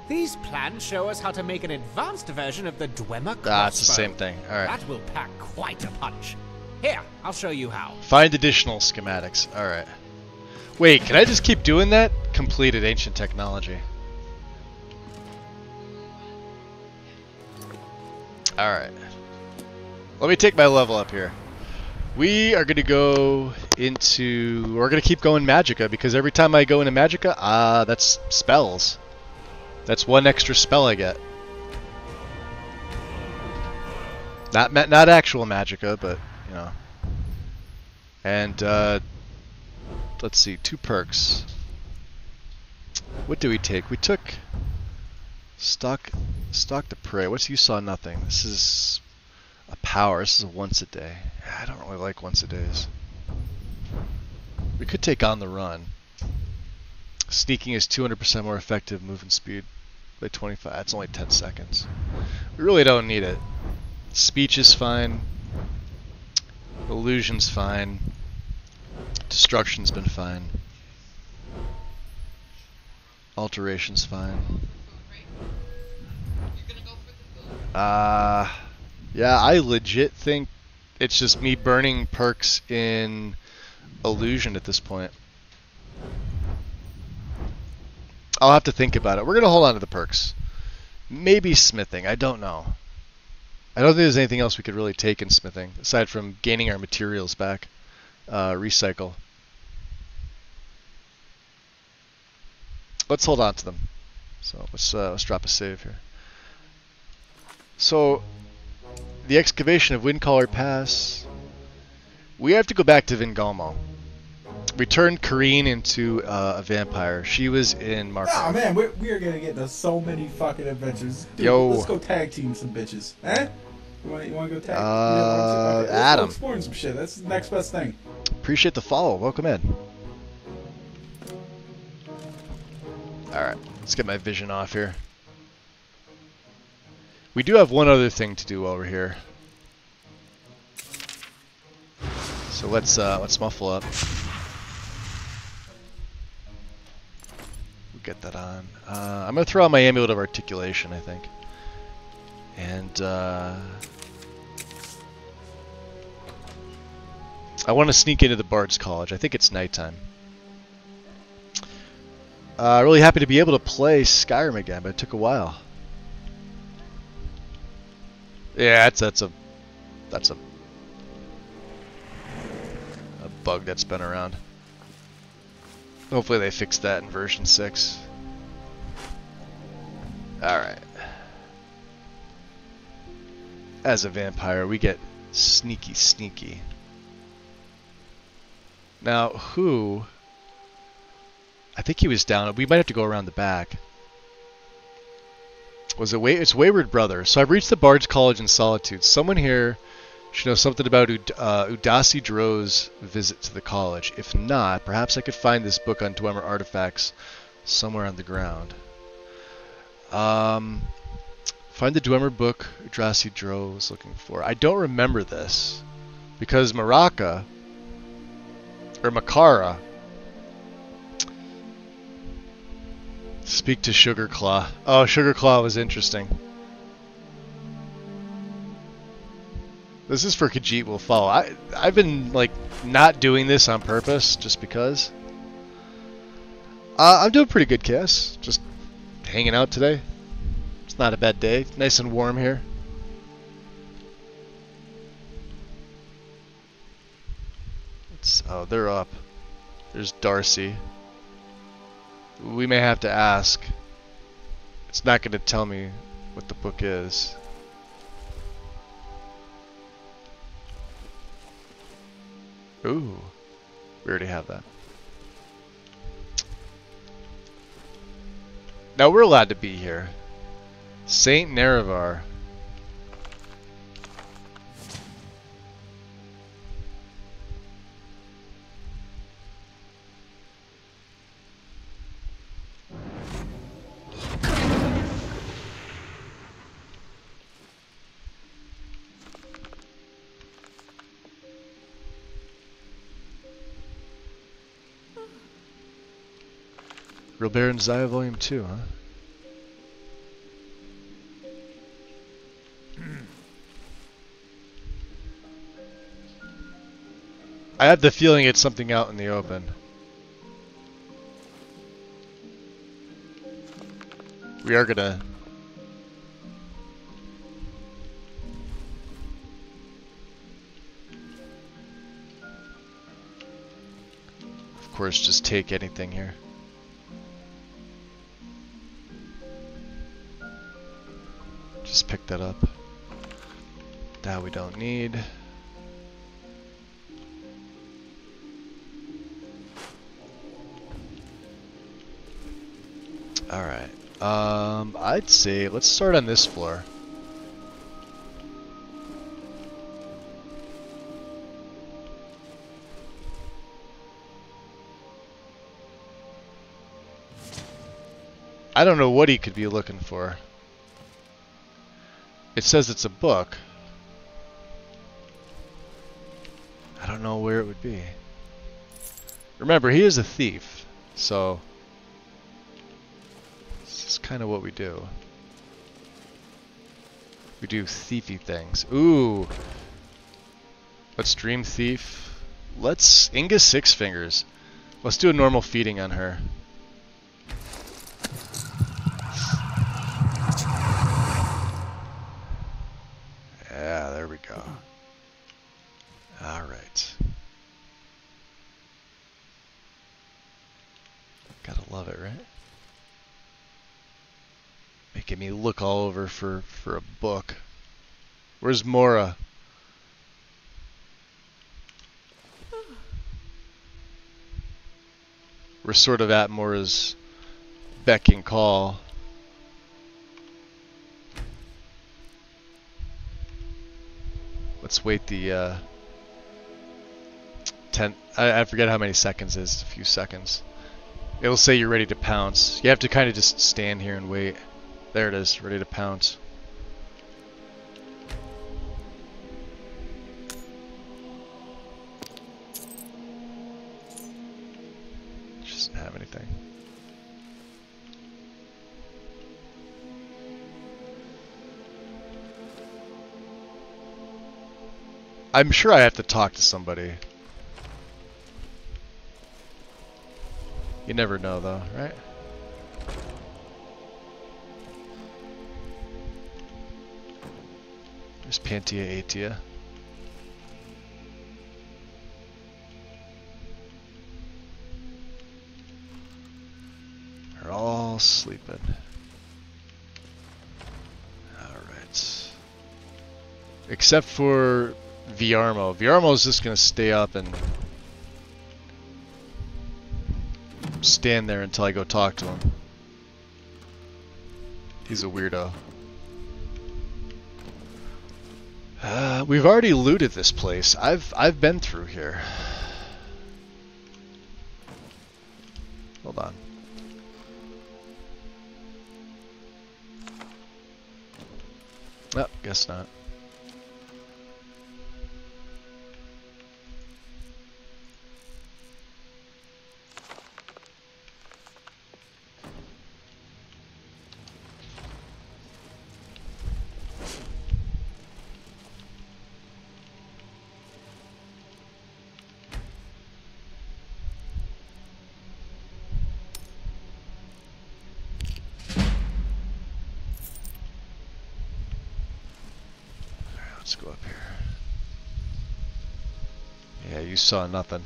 These plans show us how to make an advanced version of the Dwemer crossbow. Ah, it's the same thing. Alright. That will pack quite a punch. Here, I'll show you how. Find additional schematics. Alright. Wait, can I just keep doing that? Completed ancient technology. Alright. Let me take my level up here. We are going to go into... We're going to keep going Magicka, because every time I go into Magicka, that's spells. That's 1 extra spell I get. Not actual Magicka, but, you know. And, let's see, 2 perks. What do we take? We took... Stock to Prey. What's You Saw Nothing? This is a power. This is a once a day. I don't really like once a days. We could take On the Run. Sneaking is 200% more effective movement speed by 25. That's only 10 seconds. We really don't need it. Speech is fine. Illusion's fine. Destruction's been fine. Alteration's fine. Yeah, I legit think it's just me burning perks in Illusion at this point. I'll have to think about it. We're going to hold on to the perks. Maybe smithing. I don't know. I don't think there's anything else we could really take in smithing, aside from gaining our materials back. Recycle. Let's hold on to them. So let's drop a save here. So, the excavation of Windcaller Pass. We have to go back to Vingalmo. We turned Kareen into a vampire. She was in Mark. Oh man, we are gonna get into so many fucking adventures. Dude, Yo. let's go tag team some bitches. Eh? You want to go tag? Okay, let's Adam. go exploring some shit. That's the next best thing. Appreciate the follow. Welcome in. Alright, let's get my vision off here. We do have one other thing to do while we're here. So let's muffle up. We'll get that on. I'm gonna throw on my amulet of articulation, I think. And I want to sneak into the Bard's College. I think it's nighttime. Really happy to be able to play Skyrim again, but it took a while. Yeah, that's a bug that's been around. Hopefully they fix that in version 6. Alright. As a vampire, we get sneaky. Now, who... I think he was down. We might have to go around the back. Was it It's Wayward Brother. So I've reached the Bard's College in Solitude. Someone here should know something about Udasi Dro's visit to the college. If not, perhaps I could find this book on Dwemer artifacts somewhere on the ground. Find the Dwemer book Udasi Dro was looking for. I don't remember this because Makara. Speak to Sugarclaw. Oh, Sugarclaw was interesting. This is for Khajiit will follow. I've been like not doing this on purpose just because. I'm doing pretty good, Cass. Just hanging out today. It's not a bad day. Nice and warm here. Oh, they're up. There's Darcy. We may have to ask. It's not going to tell me what the book is. Ooh. We already have that. Now we're allowed to be here. Saint Nerevar. Real Baron Zaya Volume 2, huh? I have the feeling it's something out in the open. We are gonna... Of course, just take anything here. Just pick that up. That we don't need. Alright. I'd say let's start on this floor. I don't know what he could be looking for. It says it's a book. I don't know where it would be. Remember, he is a thief, so this is kind of what we do. We do thiefy things. Ooh. Let's Dream Thief. Let's Inga Six Fingers. Let's do a normal feeding on her. Yeah, there we go. Alright. Gotta love it, right? Making me look all over for a book. Where's Mora? we're sort of at Mora's beck and call. Let's wait the 10. I forget how many seconds it is. A few seconds. It'll say you're ready to pounce. You have to kind of just stand here and wait. There it is, ready to pounce. Just doesn't have anything. I'm sure I have to talk to somebody. You never know though, right? There's Pantia Atia. They're all sleeping. Alright. Except for Viarmo. Viarmo's just gonna stay up and stand there until I go talk to him. He's a weirdo. We've already looted this place. I've been through here. Hold on. Oh, guess not. Let's go up here. Yeah, you saw nothing.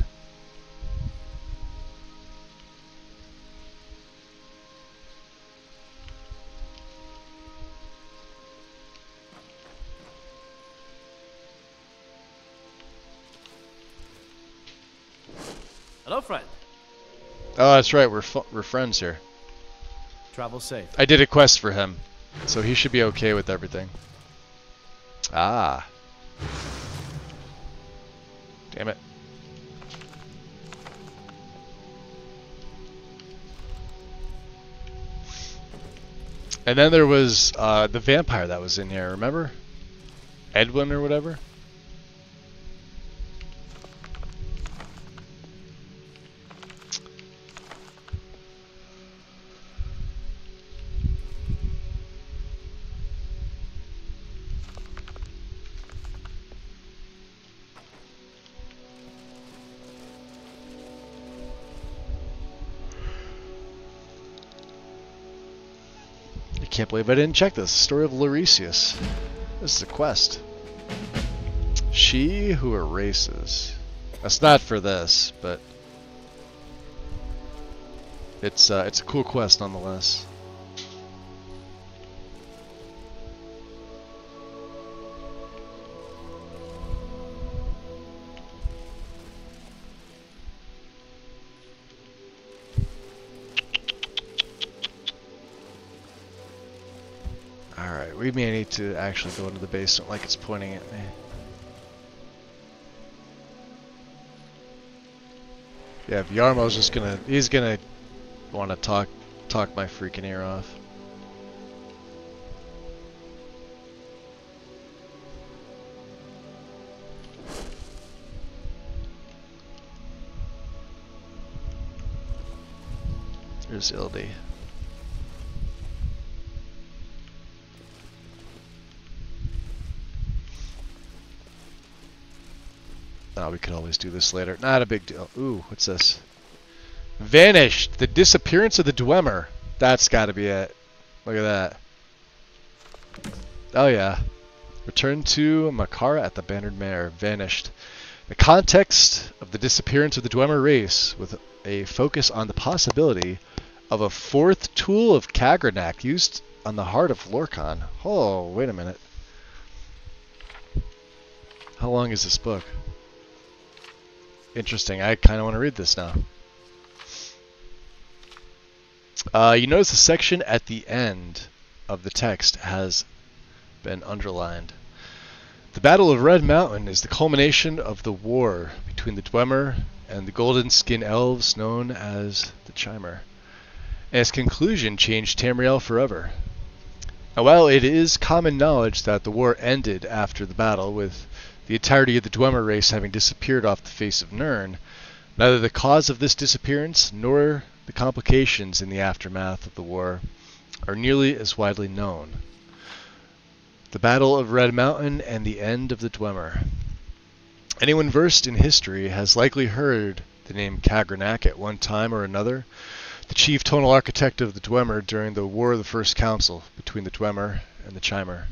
Hello, friend. Oh, that's right. We're friends here. Travel safe. I did a quest for him, so he should be okay with everything. Ah. Damn it. And then there was the vampire that was in here, remember? Edwin or whatever? I can't believe I didn't check this. Story of Loresius. This is a quest. She who erases. That's not for this, but it's a cool quest nonetheless. Alright, we may need to actually go into the basement like it's pointing at me. Yeah, Yarmo's just gonna, he's gonna want to talk my freaking ear off. There's Ildi. Oh, we could always do this later. Not a big deal. Ooh, what's this? Vanished! The disappearance of the Dwemer. That's gotta be it. Look at that. Oh yeah. Return to Makara at the Bannered Mare. Vanished. The context of the disappearance of the Dwemer race, with a focus on the possibility of a fourth tool of Kagranak used on the heart of Lorkhan. Oh, wait a minute. How long is this book? Interesting. I kind of want to read this now. You notice the section at the end of the text has been underlined. The Battle of Red Mountain is the culmination of the war between the Dwemer and the Golden Skin Elves known as the Chimer. And its conclusion changed Tamriel forever. Now, while it is common knowledge that the war ended after the battle, with the entirety of the Dwemer race having disappeared off the face of Nirn, neither the cause of this disappearance nor the complications in the aftermath of the war are nearly as widely known. The Battle of Red Mountain and the end of the Dwemer. Anyone versed in history has likely heard the name Kagrenac at one time or another, the chief tonal architect of the Dwemer during the War of the First Council between the Dwemer and the Chimer.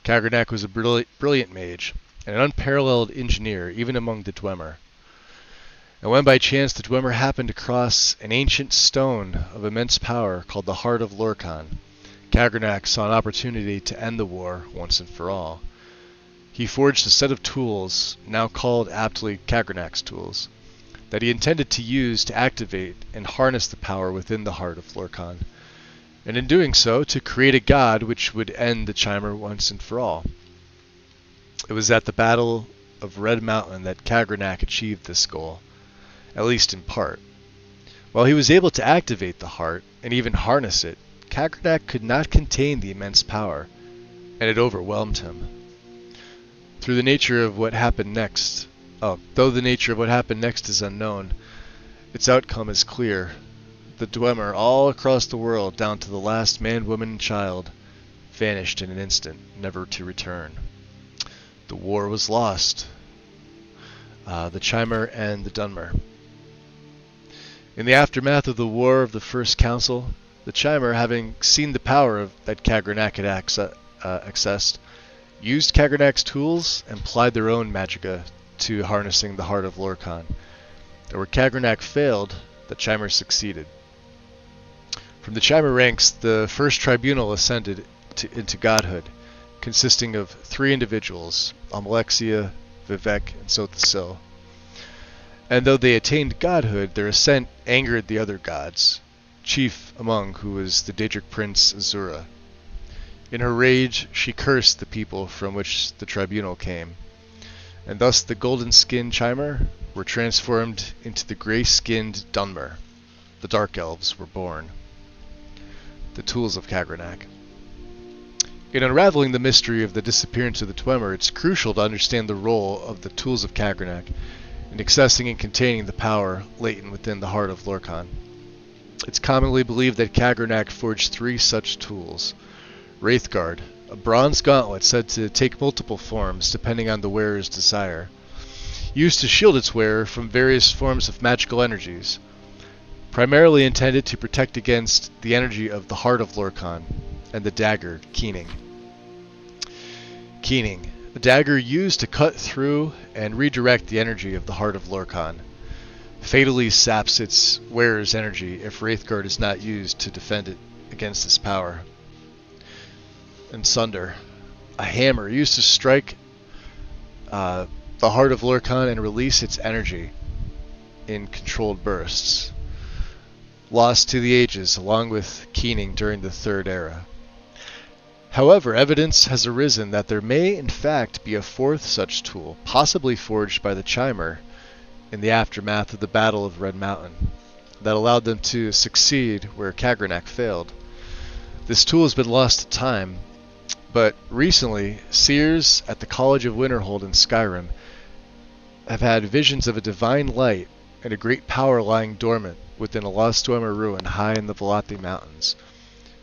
Kagrenac was a brilliant mage and an unparalleled engineer even among the Dwemer. And when by chance the Dwemer happened across an ancient stone of immense power called the Heart of Lorkhan, Kagrenac saw an opportunity to end the war once and for all. He forged a set of tools, now called aptly Kagrenac's tools, that he intended to use to activate and harness the power within the Heart of Lorkhan, and in doing so to create a god which would end the Chimer once and for all. It was at the Battle of Red Mountain that Kagrenac achieved this goal, at least in part. While he was able to activate the heart and even harness it, Kagrenac could not contain the immense power, and it overwhelmed him. Though the nature of what happened next is unknown, its outcome is clear. The Dwemer, all across the world, down to the last man, woman, and child, vanished in an instant, never to return. The war was lost. The Chimer and the Dunmer. In the aftermath of the War of the First Council, the Chimer, having seen the power that Kagrenac had accessed, used Kagrenac's tools and plied their own magicka to harnessing the Heart of Lorkhan. And where Kagrenac failed, the Chimer succeeded. From the Chimer ranks, the first tribunal ascended into godhood, consisting of 3 individuals, Almalexia, Vivek, and Sothasil. And though they attained godhood, their ascent angered the other gods, chief among who was the Daedric prince Azura. In her rage, she cursed the people from which the tribunal came, and thus the golden-skinned Chimer were transformed into the grey-skinned Dunmer. The Dark Elves were born. The tools of Kagrenac. In unraveling the mystery of the disappearance of the Dwemer, it's crucial to understand the role of the tools of Kagrenac in accessing and containing the power latent within the Heart of Lorkhan. It's commonly believed that Kagrenac forged 3 such tools. Wraithguard, a bronze gauntlet said to take multiple forms depending on the wearer's desire, used to shield its wearer from various forms of magical energies, primarily intended to protect against the energy of the Heart of Lorkhan, and the dagger, Keening. Keening, a dagger used to cut through and redirect the energy of the Heart of Lorkhan, fatally saps its wearer's energy if Wraithguard is not used to defend it against its power. And Sunder, a hammer used to strike the Heart of Lorkhan and release its energy in controlled bursts, lost to the ages along with Keening during the Third Era. However, evidence has arisen that there may in fact be a 4th such tool, possibly forged by the Chimer in the aftermath of the Battle of Red Mountain, that allowed them to succeed where Kagrenac failed. This tool has been lost to time, but recently, seers at the College of Winterhold in Skyrim have had visions of a divine light and a great power lying dormant within a lost Dwemer ruin high in the Velati Mountains,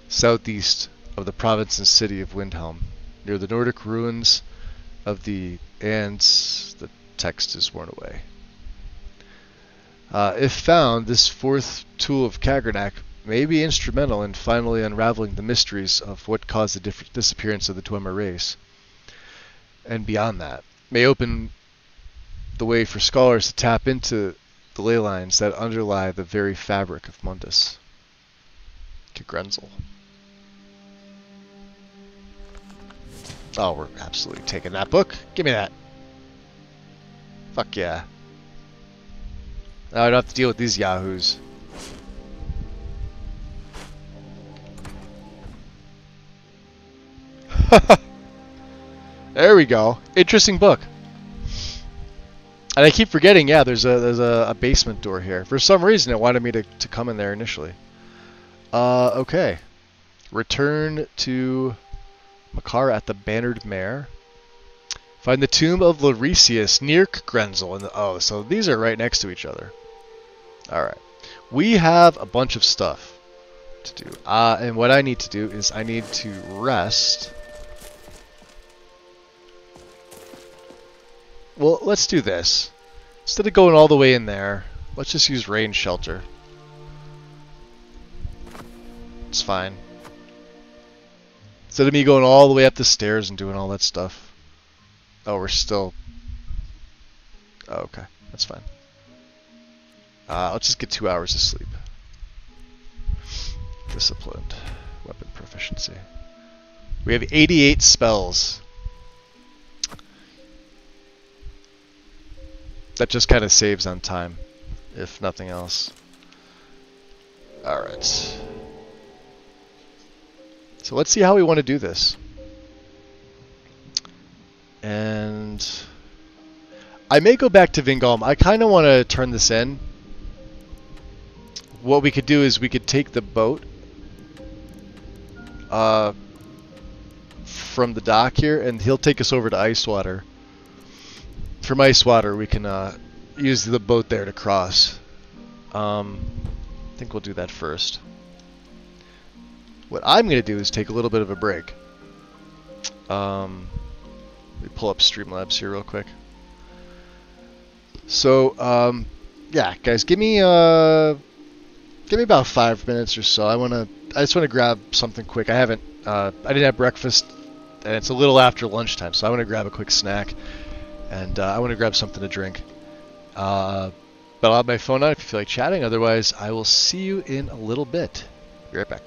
southeast of the province and city of Windhelm, near the Nordic ruins of the text is worn away. If found, this 4th tool of Kagrenac may be instrumental in finally unraveling the mysteries of what caused the disappearance of the Dwemer race. And beyond that, may open the way for scholars to tap into the ley lines that underlie the very fabric of Mundus. Kagrenzel. Oh, we're absolutely taking that book. Give me that. Fuck yeah. Now I don't have to deal with these yahoos. There we go. Interesting book. And I keep forgetting, yeah, there's a basement door here. For some reason, it wanted me to come in there initially. Okay. Return to Makar at the Bannered Mare. Find the tomb of Loresius near Grenzel. Oh, so these are right next to each other. Alright. We have a bunch of stuff to do. And what I need to do is I need to rest. Well, let's do this. Instead of going all the way in there, let's just use rain shelter. It's fine. Instead of me going all the way up the stairs and doing all that stuff. Oh, we're still... Oh, okay. That's fine. Let's just get 2 hours of sleep. Disciplined. Weapon proficiency. We have 88 spells. That just kind of saves on time, if nothing else. Alright. So let's see how we want to do this. And I may go back to Vingolm. I kind of want to turn this in. What we could do is we could take the boat from the dock here, and he'll take us over to Icewater. From Icewater, we can use the boat there to cross. I think we'll do that first. What I'm going to do is take a little bit of a break. Let me pull up Streamlabs here real quick. So, yeah, guys, give me about 5 minutes or so. I just want to grab something quick. I didn't have breakfast, and it's a little after lunchtime, so I want to grab a quick snack. And I want to grab something to drink. But I'll have my phone on if you feel like chatting. Otherwise, I will see you in a little bit. Be right back.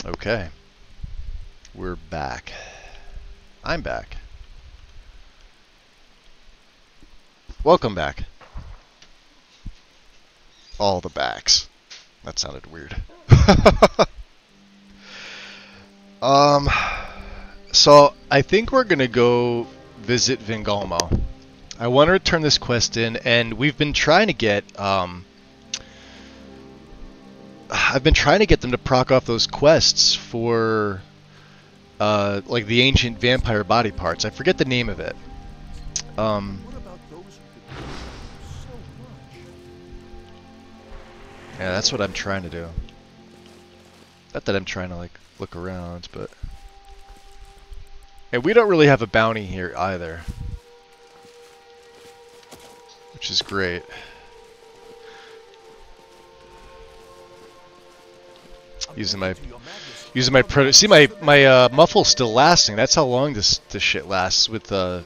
Okay. We're back. I'm back. Welcome back. All the backs. That sounded weird. So I think we're gonna go visit Vingalmo. I want to return this quest in, and we've been trying to get I've been trying to get them to proc off those quests for like the ancient vampire body parts. I forget the name of it. Yeah, that's what I'm trying to do. Not that I'm trying to like look around, but and we don't really have a bounty here either, which is great. Using my see my muffle's still lasting. That's how long this shit lasts with the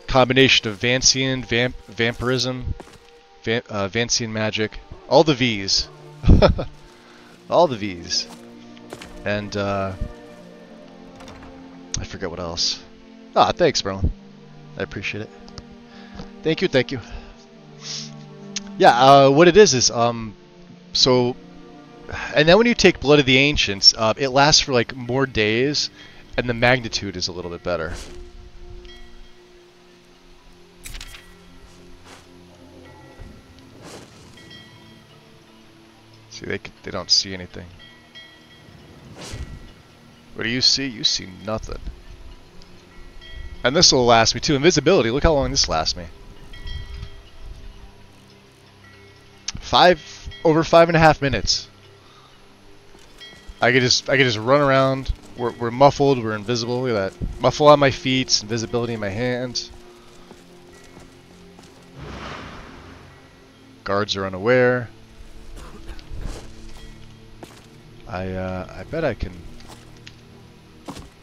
combination of Vancian, vampirism, Vancian magic, all the V's, all the V's, and I forget what else. Ah, thanks, bro. I appreciate it. Thank you, thank you. Yeah, what it is so. And then when you take Blood of the Ancients, it lasts for like more days, and the magnitude is a little bit better. See, they don't see anything. What do you see? You see nothing. And this will last me too. Invisibility. Look how long this lasts me. Over 5.5 minutes. I could just run around. We're muffled. We're invisible. Look at that. Muffle on my feet. Invisibility in my hands. Guards are unaware. I bet I can.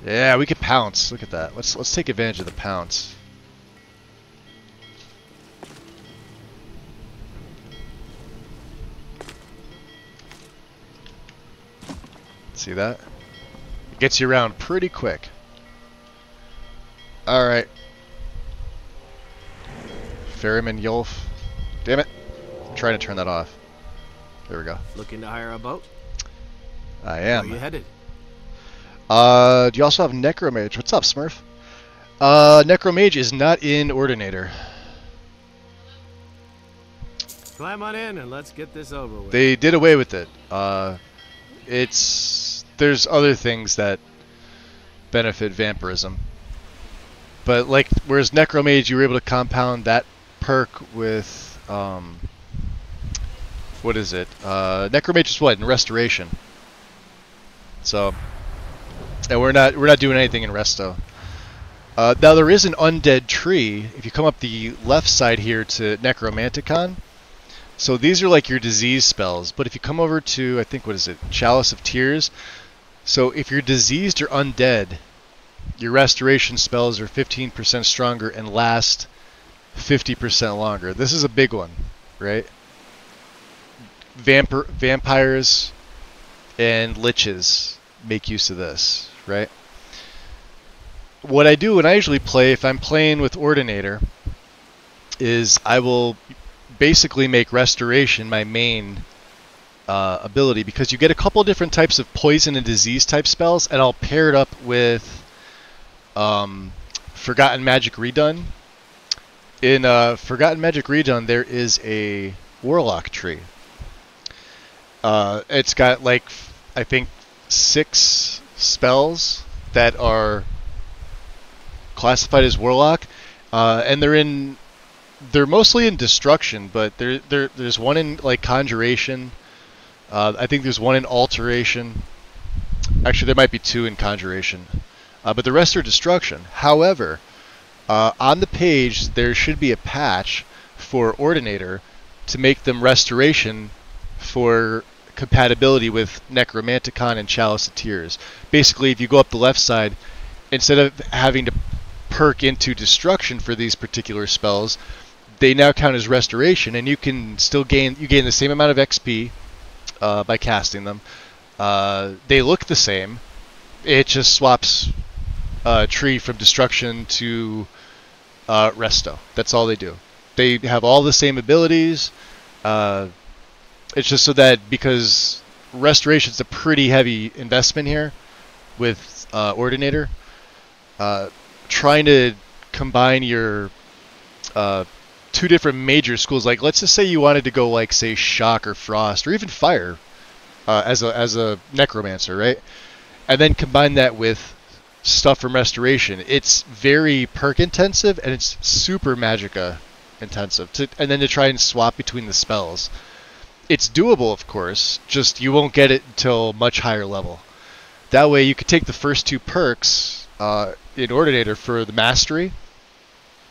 Yeah, we can pounce. Look at that. Let's take advantage of the pounce. See that? It gets you around pretty quick. Alright. Ferryman Yulf. Damn it. I'm trying to turn that off. There we go. Looking to hire a boat? I am. Where are you headed? Do you also have Necromage? What's up, Smurf? Necromage is not in Ordinator. Climb on in and let's get this over with. They did away with it. There's other things that benefit vampirism, but like whereas Necromage you were able to compound that perk with what is it? Necromage is what in Restoration. So, and we're not doing anything in Resto. Now there is an undead tree if you come up the left side here to Necromanticon. So these are like your disease spells, but if you come over to, I think, what is it, Chalice of Tears, so if you're diseased or undead, your restoration spells are 15% stronger and last 50% longer. This is a big one, right? Vampires and liches make use of this, right? What I do when I usually play, if I'm playing with Ordinator, is I will basically make Restoration my main ability, because you get a couple different types of poison and disease type spells, and I'll pair it up with Forgotten Magic Redone. In Forgotten Magic Redone, there is a Warlock tree. It's got like, I think, 6 spells that are classified as Warlock, and they're mostly in Destruction, but there's one in like Conjuration. I think there's one in Alteration. Actually, there might be 2 in Conjuration, but the rest are Destruction. However, on the page there should be a patch for Ordinator to make them Restoration for compatibility with Necromanticon and Chalice of Tears. Basically, if you go up the left side, instead of having to perk into Destruction for these particular spells, they now count as Restoration, and you can still gain the same amount of XP by casting them. They look the same. It just swaps tree from Destruction to Resto. That's all they do. They have all the same abilities. It's just so that, because Restoration's a pretty heavy investment here with Ordinator, trying to combine your two different major schools. Like, let's just say you wanted to go, like, say, shock or frost or even fire as a necromancer, right? And then combine that with stuff from restoration. It's very perk intensive and it's super magicka intensive. And then to try and swap between the spells. It's doable, of course, just you won't get it until much higher level. That way you could take the first two perks in Ordinator for the mastery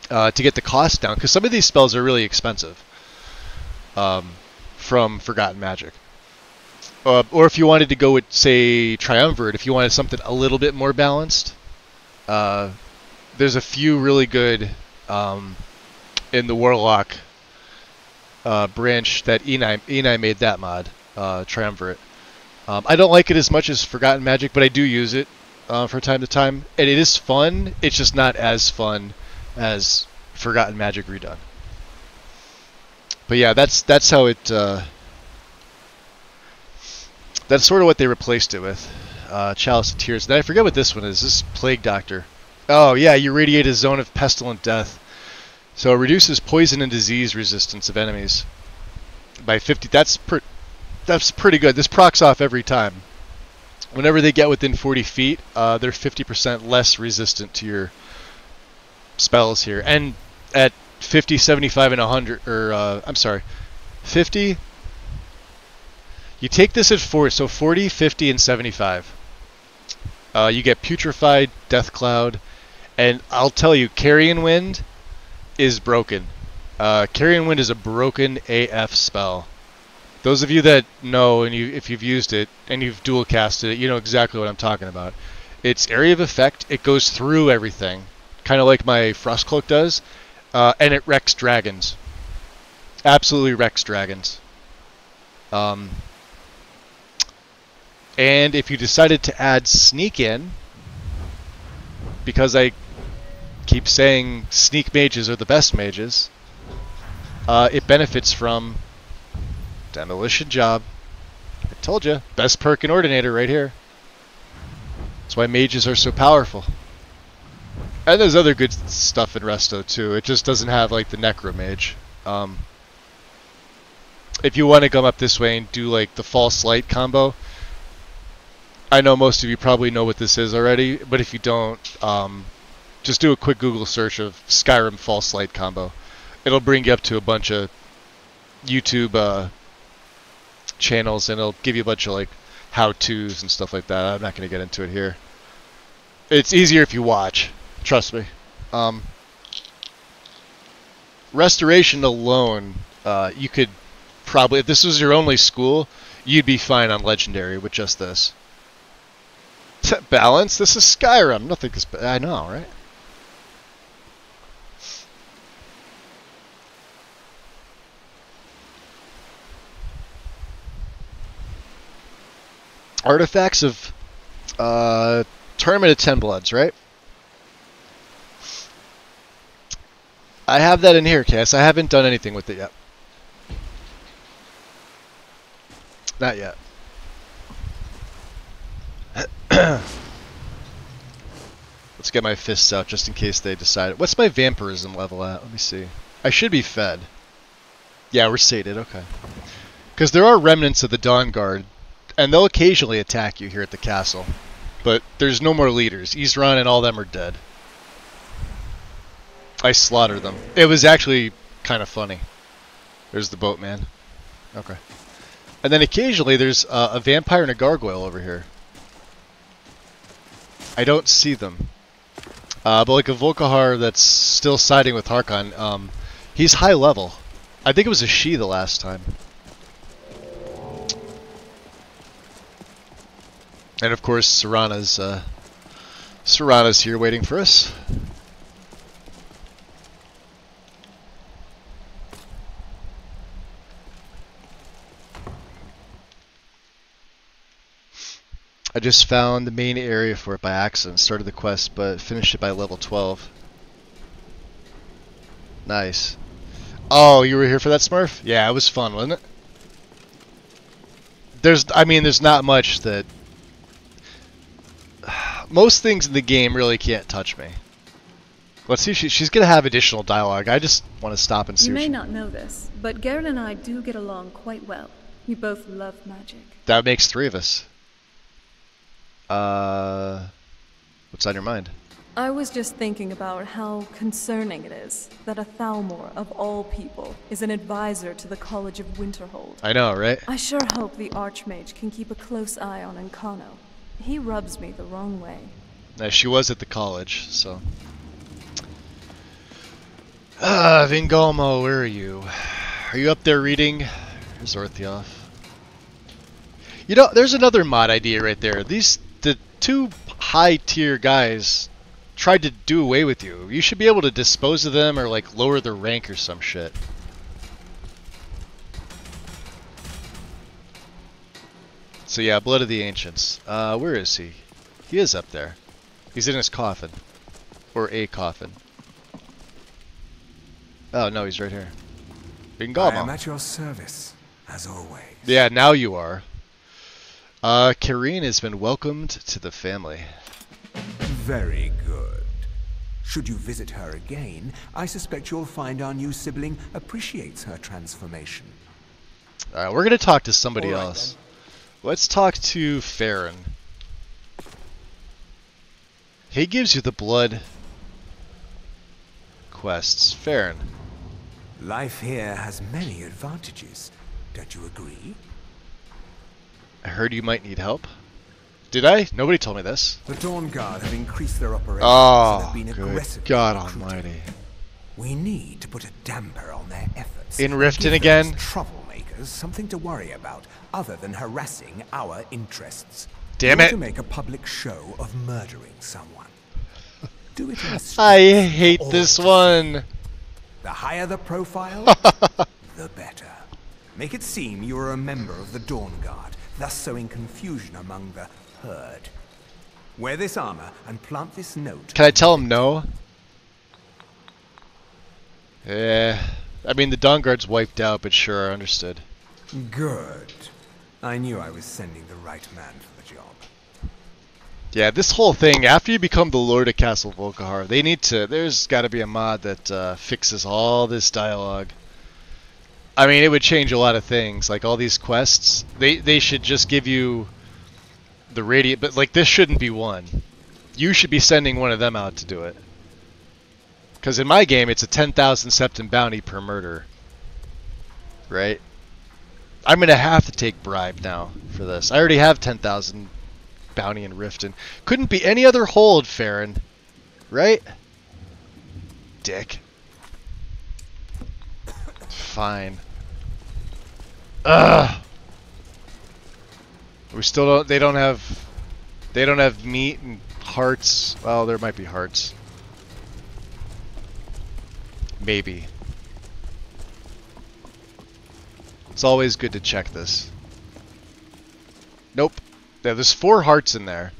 to get the cost down, because some of these spells are really expensive from Forgotten Magic. Or if you wanted to go with, say, Triumvirate, if you wanted something a little bit more balanced, there's a few really good in the Warlock branch that Enai made that mod, Triumvirate. I don't like it as much as Forgotten Magic, but I do use it from time to time, and it is fun. It's just not as fun as Forgotten Magic redone. But yeah, that's how it. That's sort of what they replaced it with. Chalice of Tears. Then I forget what this one is. This is Plague Doctor. Oh yeah, you radiate a zone of pestilent death. So it reduces poison and disease resistance of enemies by 50. That's pretty good. This procs off every time. Whenever they get within 40 feet, they're 50% less resistant to your spells here. And at 50, 75, and 100, or I'm sorry, 50. You take this at 4, so 40, 50, and 75. You get Putrefied, Death Cloud, and I'll tell you, Carrion Wind is broken. Carrion Wind is a broken AF spell. Those of you that know, and if you've used it, and you've dual casted it, you know exactly what I'm talking about. It's area of effect, it goes through everything, kind of like my Frostcloak does, and it wrecks dragons. Absolutely wrecks dragons. And if you decided to add Sneak in, because I keep saying Sneak mages are the best mages, it benefits from Demolition Job. I told you, best perk in Ordinator right here. That's why mages are so powerful. And there's other good stuff in Resto too. It just doesn't have like the Necromage. If you want to come up this way and do like the False Light combo, I know most of you probably know what this is already, but if you don't, just do a quick Google search of Skyrim False Light combo. It'll bring you up to a bunch of YouTube channels, and it'll give you a bunch of like how-tos and stuff like that. I'm not going to get into it here. It's easier if you watch, trust me. Restoration alone, you could probably, if this was your only school, you'd be fine on Legendary with just this. Balance? This is Skyrim. Nothing is. I know, right? Artifacts of Tournament of Ten Bloods, right? I have that in here, Cass. I haven't done anything with it yet. Not yet. Let's get my fists out just in case they decide. What's my vampirism level at? Let me see. I should be fed. Yeah, we're sated. Okay. Because there are remnants of the Dawn Guard, and they'll occasionally attack you here at the castle. But there's no more leaders. Isran and all them are dead. I slaughtered them. It was actually kind of funny. There's the boatman. Okay. And then occasionally there's a vampire and a gargoyle over here. I don't see them. But like a Volkihar that's still siding with Harkon, he's high level. I think it was a she the last time. And of course Serana's here waiting for us. I just found the main area for it by accident. Started the quest, but finished it by level 12. Nice. Oh, you were here for that, Smurf? Yeah, it was fun, wasn't it? There's not much that... Most things in the game really can't touch me. Let's see if she's gonna have additional dialogue. I just want to stop and see. You if may she- not know this, but Garen and I do get along quite well. We both love magic. That makes 3 of us. What's on your mind? I was just thinking about how concerning it is that a Thalmor, of all people, is an advisor to the College of Winterhold. I know, right? I sure hope the Archmage can keep a close eye on Encano. He rubs me the wrong way. She was at the college, so. Vingolmo, where are you? Are you up there reading? Here's Orthioff. You know, there's another mod idea right there. The 2 high-tier guys tried to do away with you. You should be able to dispose of them or, like, lower their rank or some shit. So yeah, Blood of the Ancients. Where is he? He is up there. He's in his coffin. Or a coffin. Oh no, he's right here. Vingolmo. I am at your service, as always. Yeah, now you are. Karine has been welcomed to the family. Very good. Should you visit her again, I suspect you'll find our new sibling appreciates her transformation. Alright, we're gonna talk to somebody All right, else. Let's talk to Farron. He gives you the blood quests. Farron. Life here has many advantages. Don't you agree? I heard you might need help. Did I? Nobody told me this. The Dawn Guard have increased their operations Oh, and have been good aggressive. God almighty. We need to put a damper on their efforts. In Riften Give again? those troublemakers something to worry about other than harassing our interests. Damn We it. need to make a public show of murdering someone. Do it in a I street hate for all this to one. see. The higher the profile, the better. Make it seem you are a member of the Dawn Guard, thus sowing confusion among the herd. Wear this armor and plant this note. Can I tell him no? Yeah. I mean, the Dawn Guard's wiped out, but sure, understood. Good. I knew I was sending the right man for the job. Yeah, this whole thing, after you become the Lord of Castle Volkihar, they need to, there's got to be a mod that fixes all this dialogue. I mean, it would change a lot of things, like all these quests. They should just give you the radiant, but like this shouldn't be one. You should be sending one of them out to do it. Because in my game, it's a 10,000 septim bounty per murder. Right? I'm going to have to take bribe now for this. I already have 10,000 bounty in Riften. Couldn't be any other hold, Farron. Right? Dick. Fine. Ugh. We still don't. They don't have meat and hearts. Well, there might be hearts. Maybe. It's always good to check this. Nope. Yeah, there's 4 hearts in there.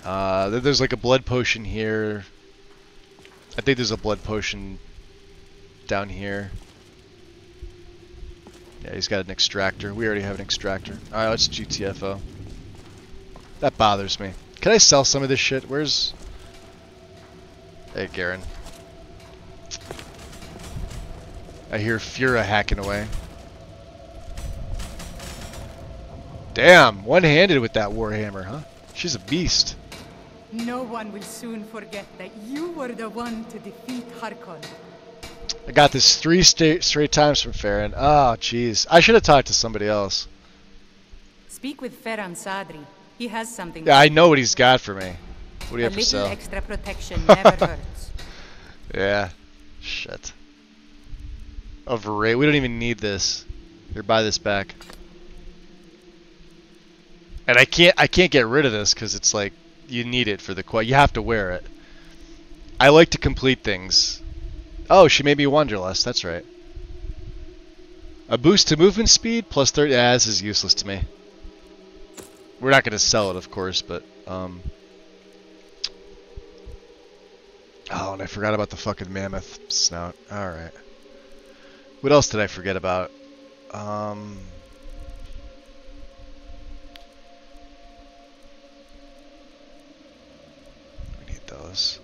There's like a blood potion here. I think there's a blood potion down here. Yeah, he's got an extractor. We already have an extractor. Alright, let's GTFO. That bothers me. Can I sell some of this shit? Where's... Hey, Garen. I hear Fura hacking away. Damn, one-handed with that Warhammer, huh? She's a beast. No one will soon forget that you were the one to defeat Harkon. I got this 3 straight times from Farron. Oh, jeez. I should have talked to somebody else. Speak with Ferran Sadri. He has something. Yeah, I know what he's got for me. What do you have for A little sale? extra protection never hurts. Yeah. Shit. Overrate. We don't even need this. Here, buy this back. And I can't get rid of this because it's like you need it for the quest. You have to wear it. I like to complete things. Oh, she made me wanderlust. That's right. A boost to movement speed plus 30. Yeah, this is useless to me. We're not going to sell it, of course, but oh, and I forgot about the fucking mammoth snout. All right. What else did I forget about? We need those.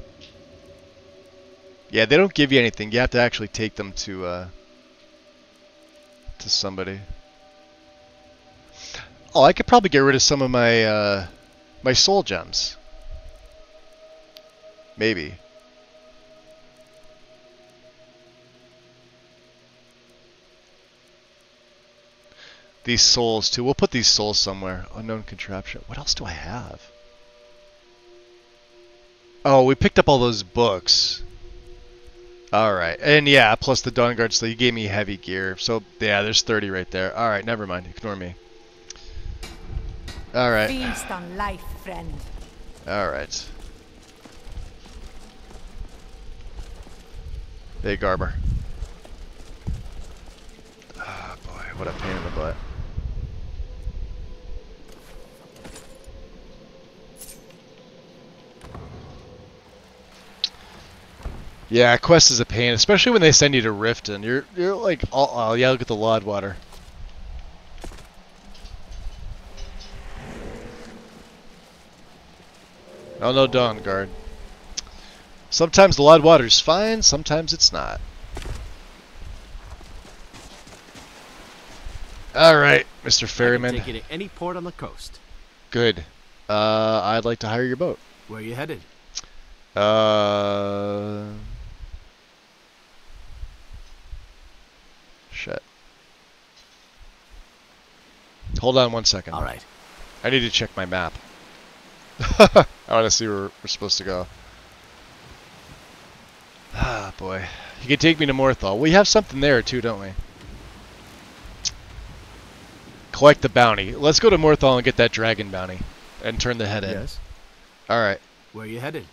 Yeah, they don't give you anything. You have to actually take them to somebody. Oh, I could probably get rid of some of my my soul gems. Maybe. These souls too. We'll put these souls somewhere. Unknown contraption. What else do I have? Oh, we picked up all those books. Alright. And yeah, plus the Dawn Guard, so you gave me heavy gear. So yeah, there's 30 right there. Alright, never mind. Ignore me. Alright. Feast on life, friend. Alright. Big armor. Ah, boy, what a pain in the butt. Yeah, quest is a pain, especially when they send you to Riften. You're like, oh yeah, look at the Lod water. Oh no, Dawn Guard. Sometimes the Lod water's fine, sometimes it's not. Alright, Mr. Ferryman. I can take you to any port on the coast. Good. I'd like to hire your boat. Where are you headed? Shit. Hold on 1 second. Alright. I need to check my map. I want to see where we're supposed to go. Ah, boy. You can take me to Morthal. We have something there too, don't we? Collect the bounty. Let's go to Morthal and get that dragon bounty. And turn the head in. Yes. Alright. Where are you headed?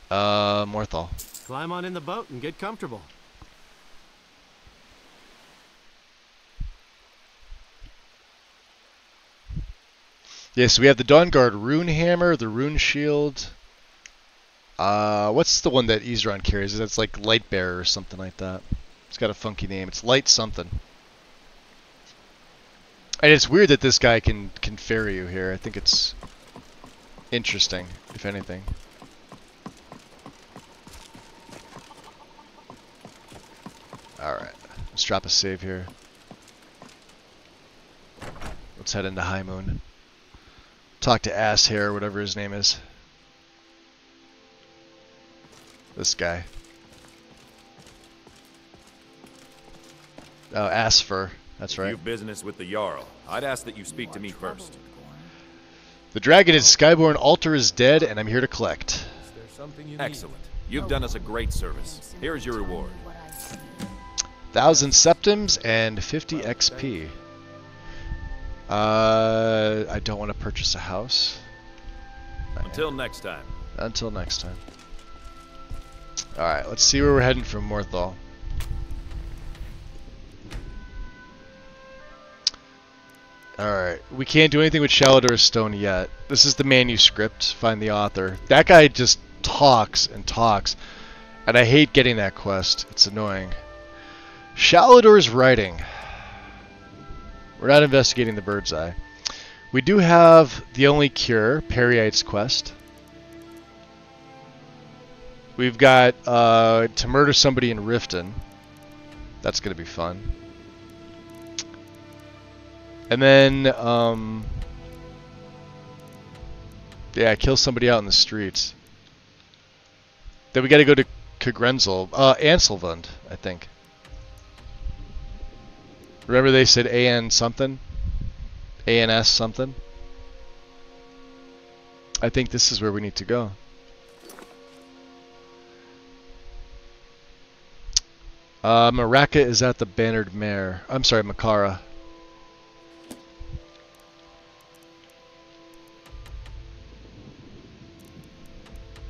Morthal. Climb on in the boat and get comfortable. Yes, we have the Dawn Guard Rune Hammer, the Rune Shield. What's the one that Ezron carries? It's like Light Bearer or something like that. It's got a funky name. It's Light something. And it's weird that this guy can ferry you here. I think it's interesting, if anything. Alright, let's drop a save here. Let's head into High Moon. Talk to Asshair, whatever his name is. This guy. Oh, Asfer. That's right. If you have business with the Jarl, I'd ask that you speak to me first. The dragon in Skyborn altar is dead, and I'm here to collect. Excellent. You've done us a great service. Here's your reward. 1,000 septims and 50 XP. I don't want to purchase a house. Until next time. Until next time. Alright, let's see where we're heading from Morthal. Alright, we can't do anything with Shalador's Stone yet. This is the manuscript. Find the author. That guy just talks and talks. And I hate getting that quest. It's annoying. Shalador's writing. We're not investigating the Bird's Eye. We do have the only cure, Periite's quest. We've got to murder somebody in Riften. That's going to be fun. And then, yeah, kill somebody out in the streets. Then we got to go to Kagrenzel, Anselvund, I think. Remember they said AN something? ANS something? I think this is where we need to go. Maraka is at the Bannered Mare. I'm sorry, Makara.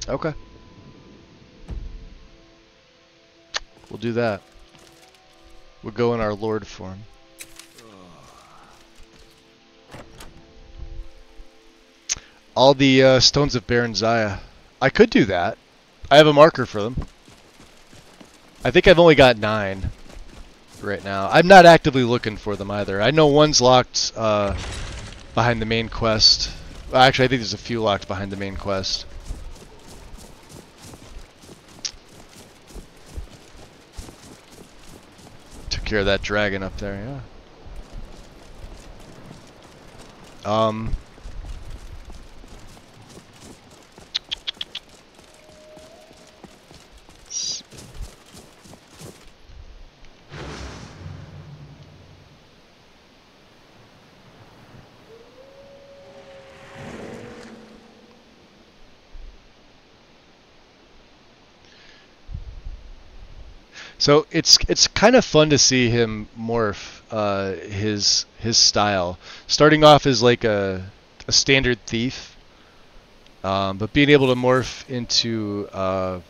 Okay. We'll do that. We'll go in our Lord form. All the stones of Baron Zaya. I could do that. I have a marker for them. I think I've only got 9 right now. I'm not actively looking for them either. I know one's locked behind the main quest. Well, actually, I think there's a few locked behind the main quest. took care of that dragon up there, yeah. So it's kind of fun to see him morph his style, starting off as like a standard thief, but being able to morph into I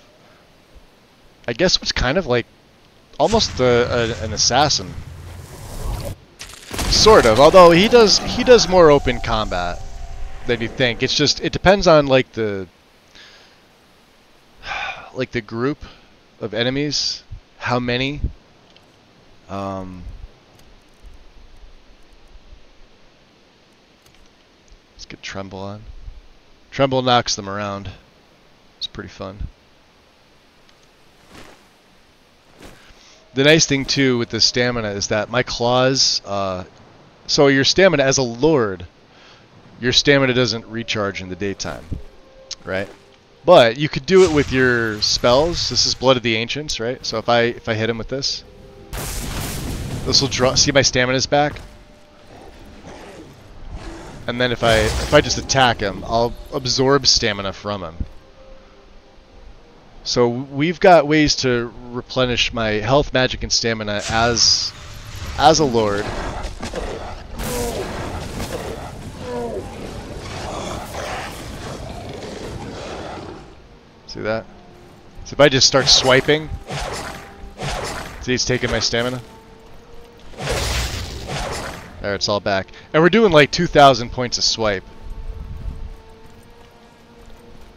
guess what's kind of like almost an assassin, sort of. Although he does more open combat than you think. It's just it depends on like the group of enemies. How many? Let's get Tremble on. Tremble knocks them around. It's pretty fun. The nice thing too with the stamina is that my claws, so your stamina as a lord, your stamina doesn't recharge in the daytime, right? But you could do it with your spells. This is Blood of the Ancients, right? So if I hit him with this will draw. See, my stamina's back. And then if I just attack him, I'll absorb stamina from him. So we've got ways to replenish my health, magic, and stamina as a lord. See that? So if I just start swiping, see he's taking my stamina. There, it's all back. And we're doing like 2,000 points a swipe.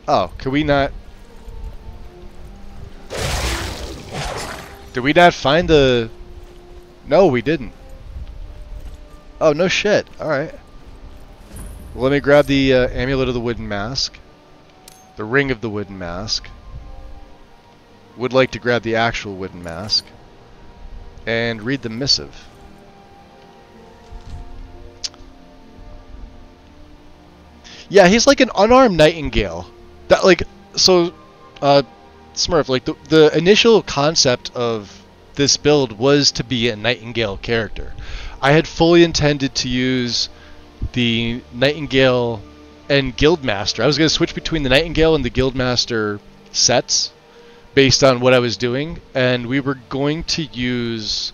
Oh, can we not... Did we not find the... No, we didn't. Oh, no shit. Alright. Well, let me grab the Amulet of the Wooden Mask. The Ring of the Wooden Mask. Would like to grab the actual Wooden Mask. And read the missive. Yeah, he's like an unarmed nightingale. That like so Smurf, like the initial concept of this build was to be a nightingale character. I had fully intended to use the Nightingale and Guildmaster. I was going to switch between the Nightingale and the Guildmaster sets based on what I was doing, and we were going to use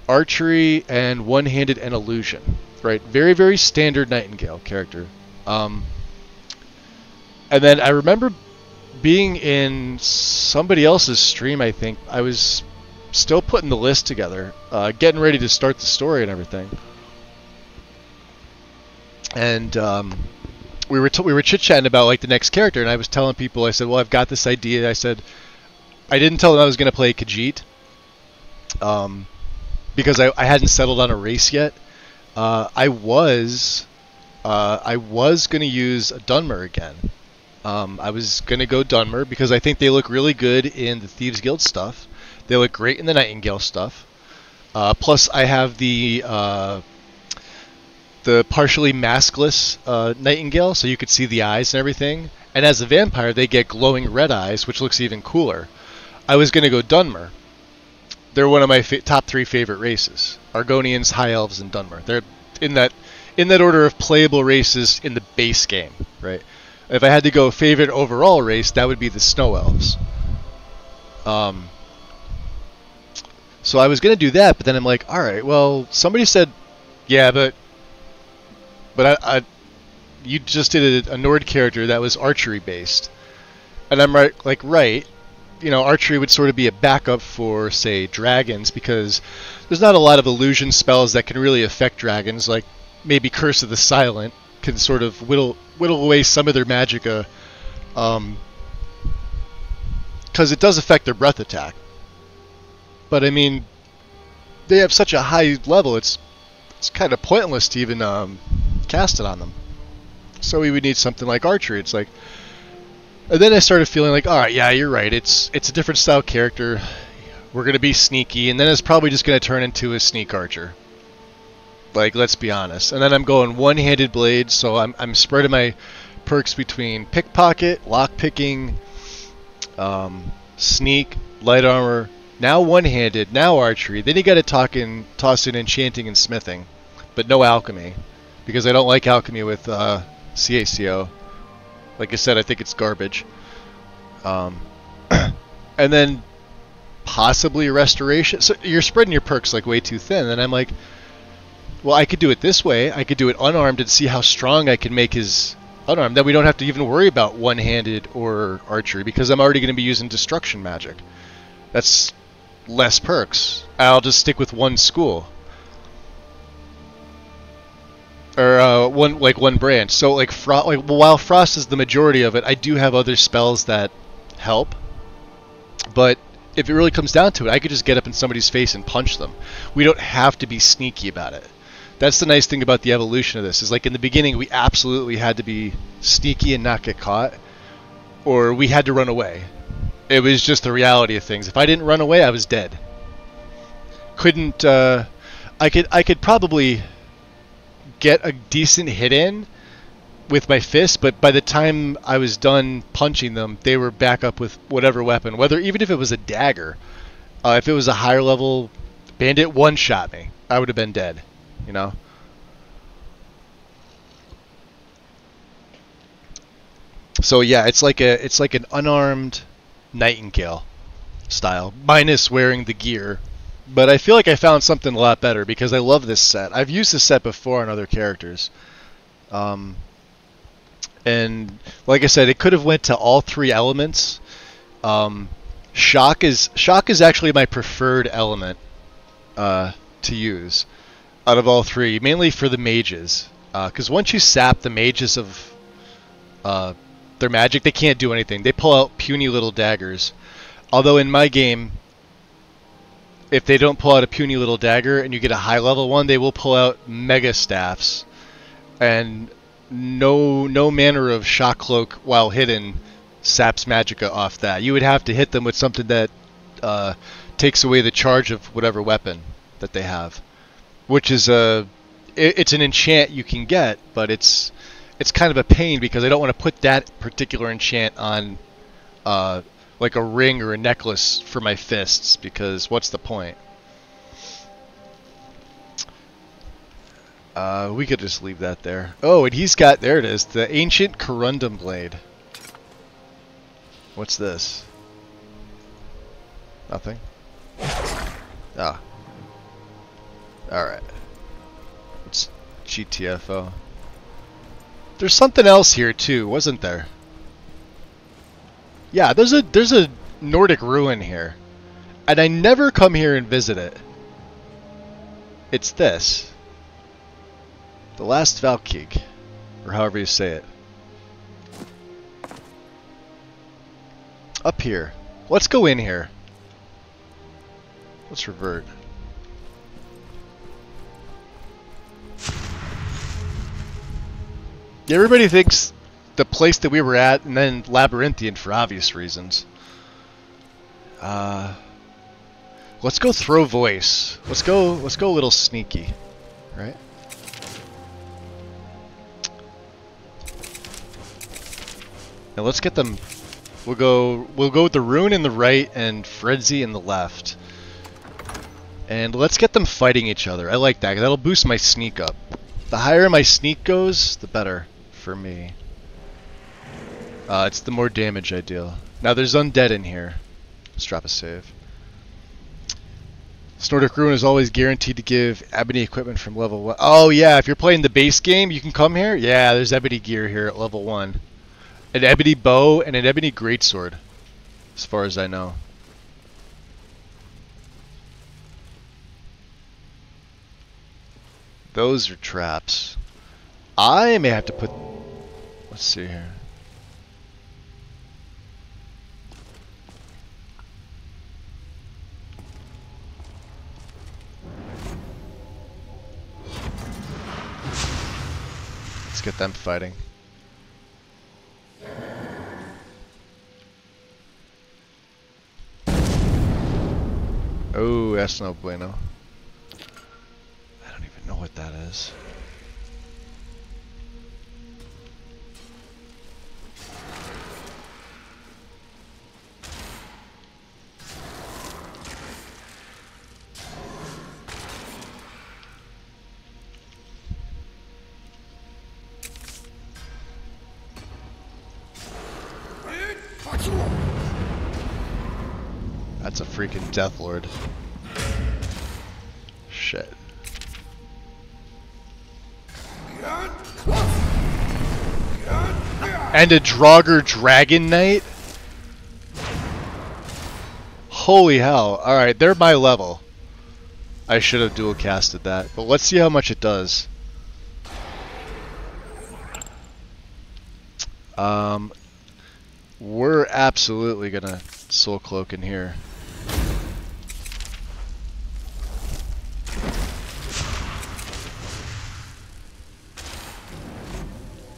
archery and one-handed and illusion, right? Very, very standard Nightingale character. And then I remember being in somebody else's stream, I think. I was still putting the list together, getting ready to start the story and everything. And we were chit-chatting about like the next character, and I was telling people, I said, well, I've got this idea. I said, I didn't tell them I was going to play Khajiit, because I hadn't settled on a race yet. I was going to use a Dunmer again. I was going to go Dunmer because I think they look really good in the Thieves Guild stuff. They look great in the Nightingale stuff. Plus, I have the partially maskless Nightingale, so you could see the eyes and everything. And as a vampire, they get glowing red eyes, which looks even cooler. I was going to go Dunmer. They're one of my top 3 favorite races: Argonians, High Elves, and Dunmer. They're in that order of playable races in the base game, right? If I had to go favorite overall race, that would be the Snow Elves. So I was going to do that, but then I'm like, all right, well, somebody said, yeah, but you just did a Nord character that was archery based, and I'm right. You know, archery would sort of be a backup for, say, dragons, because there's not a lot of illusion spells that can really affect dragons, like maybe Curse of the Silent can sort of whittle away some of their magicka, because it does affect their breath attack. But I mean, they have such a high level, it's kind of pointless to even cast it on them. So we would need something like archery. It's like, and then I started feeling like, all right, yeah, you're right. It's a different style character. We're going to be sneaky, and then it's probably just going to turn into a sneak archer. Like, let's be honest. And then I'm going one-handed blade, so I'm spreading my perks between pickpocket, lockpicking, sneak, light armor, now one-handed, now archery. Then you got to toss in enchanting and smithing, but no alchemy, because I don't like alchemy with CACO. Like I said, I think it's garbage. And then possibly restoration. So you're spreading your perks like way too thin. And I'm like, well, I could do it this way. I could do it unarmed and see how strong I can make his unarmed. Then we don't have to even worry about one-handed or archery, because I'm already going to be using destruction magic. That's less perks. I'll just stick with one school. Or one branch. So like while Frost is the majority of it, I do have other spells that help. But if it really comes down to it, I could just get up in somebody's face and punch them. We don't have to be sneaky about it. That's the nice thing about the evolution of this. Is like in the beginning, we absolutely had to be sneaky and not get caught, or we had to run away. It was just the reality of things. If I didn't run away, I was dead. Couldn't. I could probably get a decent hit in with my fist, but by the time I was done punching them, they were back up with whatever weapon, even if it was a dagger. If it was a higher level bandit, one-shot me, I would have been dead, you know? So yeah, it's like an unarmed Nightingale style, minus wearing the gear. But I feel like I found something a lot better, because I love this set. I've used this set before on other characters. And like I said, it could have went to all three elements. Shock is actually my preferred element to use out of all three, mainly for the mages. Because once you sap the mages of their magic, they can't do anything. They pull out puny little daggers. Although in my game, if they don't pull out a puny little dagger and you get a high level one, they will pull out mega staffs. And no manner of shock cloak while hidden saps magicka off that. You would have to hit them with something that takes away the charge of whatever weapon that they have, which is it's an enchant you can get, but it's kind of a pain, because I don't want to put that particular enchant on like a ring or a necklace for my fists, because what's the point? We could just leave that there. Oh, and he's got, there it is, the Ancient Corundum Blade. What's this? Nothing? Ah. Alright. It's GTFO. There's something else here too, wasn't there? Yeah, there's a Nordic ruin here. And I never come here and visit it. It's this. The Last Valkyg, or however you say it. Up here. Let's go in here. Let's revert. Everybody thinks the place that we were at, and then labyrinthian for obvious reasons. Let's go throw voice. Let's go a little sneaky, right? Now let's get them. We'll go with the rune in the right and Frenzy in the left. And let's get them fighting each other. I like that. That'll boost my sneak up. The higher my sneak goes, the better for me. It's the more damage I deal. Now there's undead in here. Let's drop a save. Nordic Ruin is always guaranteed to give ebony equipment from level 1. Oh yeah, if you're playing the base game, you can come here. Yeah, there's ebony gear here at level 1. An ebony bow and an ebony greatsword, as far as I know. Those are traps. I may have to put... Let's see here. Let's get them fighting. Oh, that's no bueno. I don't even know what that is. That's a freaking Death Lord. Shit. And a Draugr Dragon Knight? Holy hell. Alright, they're my level. I should have dual casted that. But let's see how much it does. We're absolutely gonna Soul Cloak in here.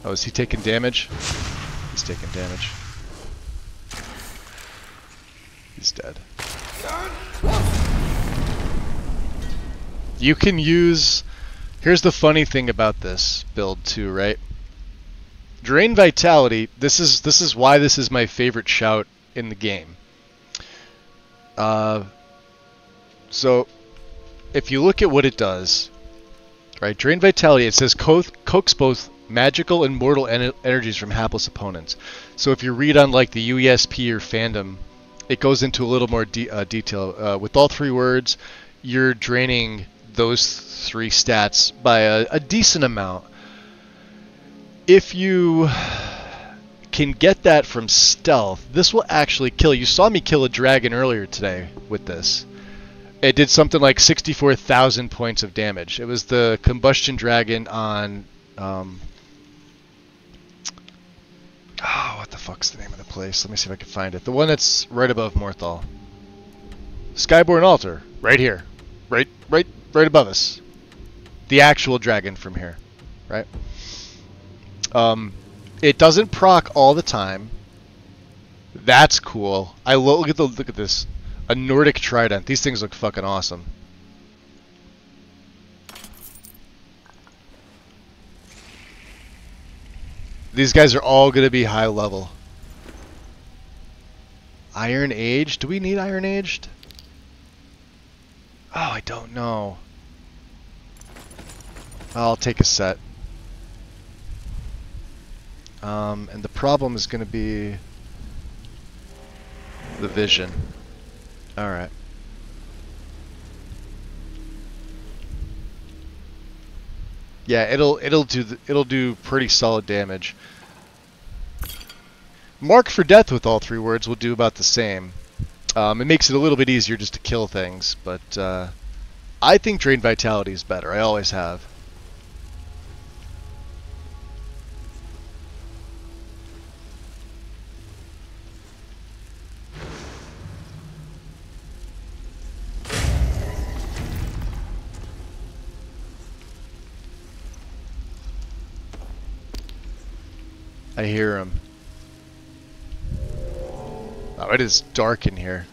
Oh, is he taking damage? He's taking damage. He's dead. You can use... Here's the funny thing about this build too, right? Drain Vitality, this is why this is my favorite shout in the game. So, if you look at what it does, right? Drain Vitality, it says coax both magical and mortal energies from hapless opponents. So if you read on like the UESP or fandom, it goes into a little more detail. With all three words, you're draining those three stats by a decent amount. If you can get that from stealth, this will actually kill. You saw me kill a dragon earlier today with this. It did something like 64,000 points of damage. It was the combustion dragon on... what the fuck's the name of the place? Let me see if I can find it. The one that's right above Morthal. Skyborn Altar. Right here. Right above us. The actual dragon from here. Right? It doesn't proc all the time. That's cool. Look at this. A Nordic Trident. These things look fucking awesome. These guys are all going to be high level. Iron Age? Do we need Iron Aged? Oh, I don't know. I'll take a set. And the problem is going to be the vision. Alright. Yeah, it'll do pretty solid damage. Mark for Death with all three words will do about the same. It makes it a little bit easier just to kill things, but I think Drain Vitality is better. I always have. I hear him. Oh, it is dark in here.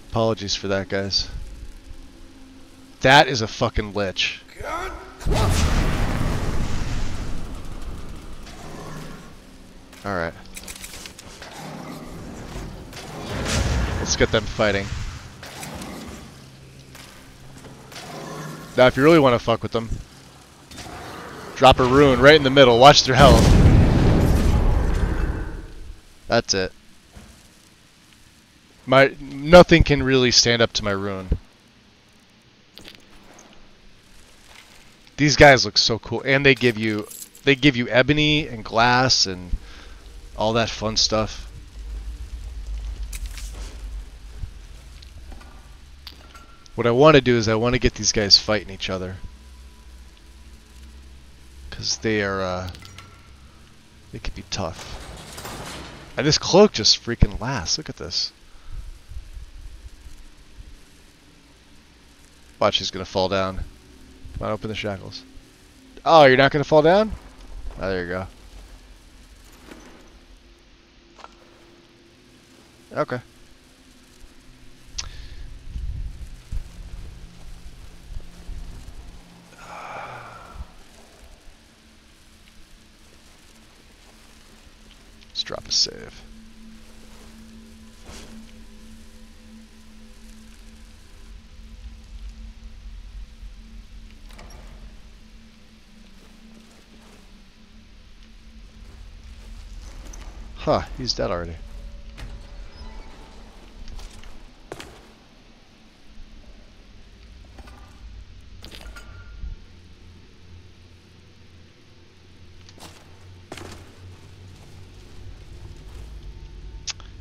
Apologies for that, guys. That is a fucking lich. Alright. Let's get them fighting. Now, if you really want to fuck with them, drop a rune right in the middle. Watch their health. That's it. Nothing can really stand up to my rune. These guys look so cool, and they give you ebony and glass and all that fun stuff. What I want to do is I want to get these guys fighting each other, because they could be tough. And this cloak just freaking lasts. Look at this. Watch, he's gonna fall down. Come on, open the shackles. Oh, you're not gonna fall down? Oh, there you go. Okay. Let's drop a save. Huh, he's dead already.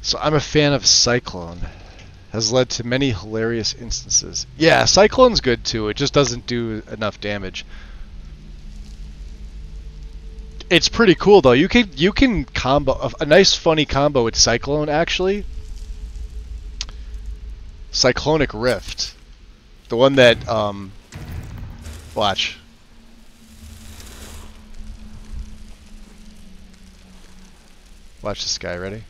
So I'm a fan of Cyclone. Has led to many hilarious instances. Yeah, Cyclone's good too. It just doesn't do enough damage. It's pretty cool though. You can combo a nice funny combo with Cyclone actually. Cyclonic Rift. The one that watch. Watch this guy, ready?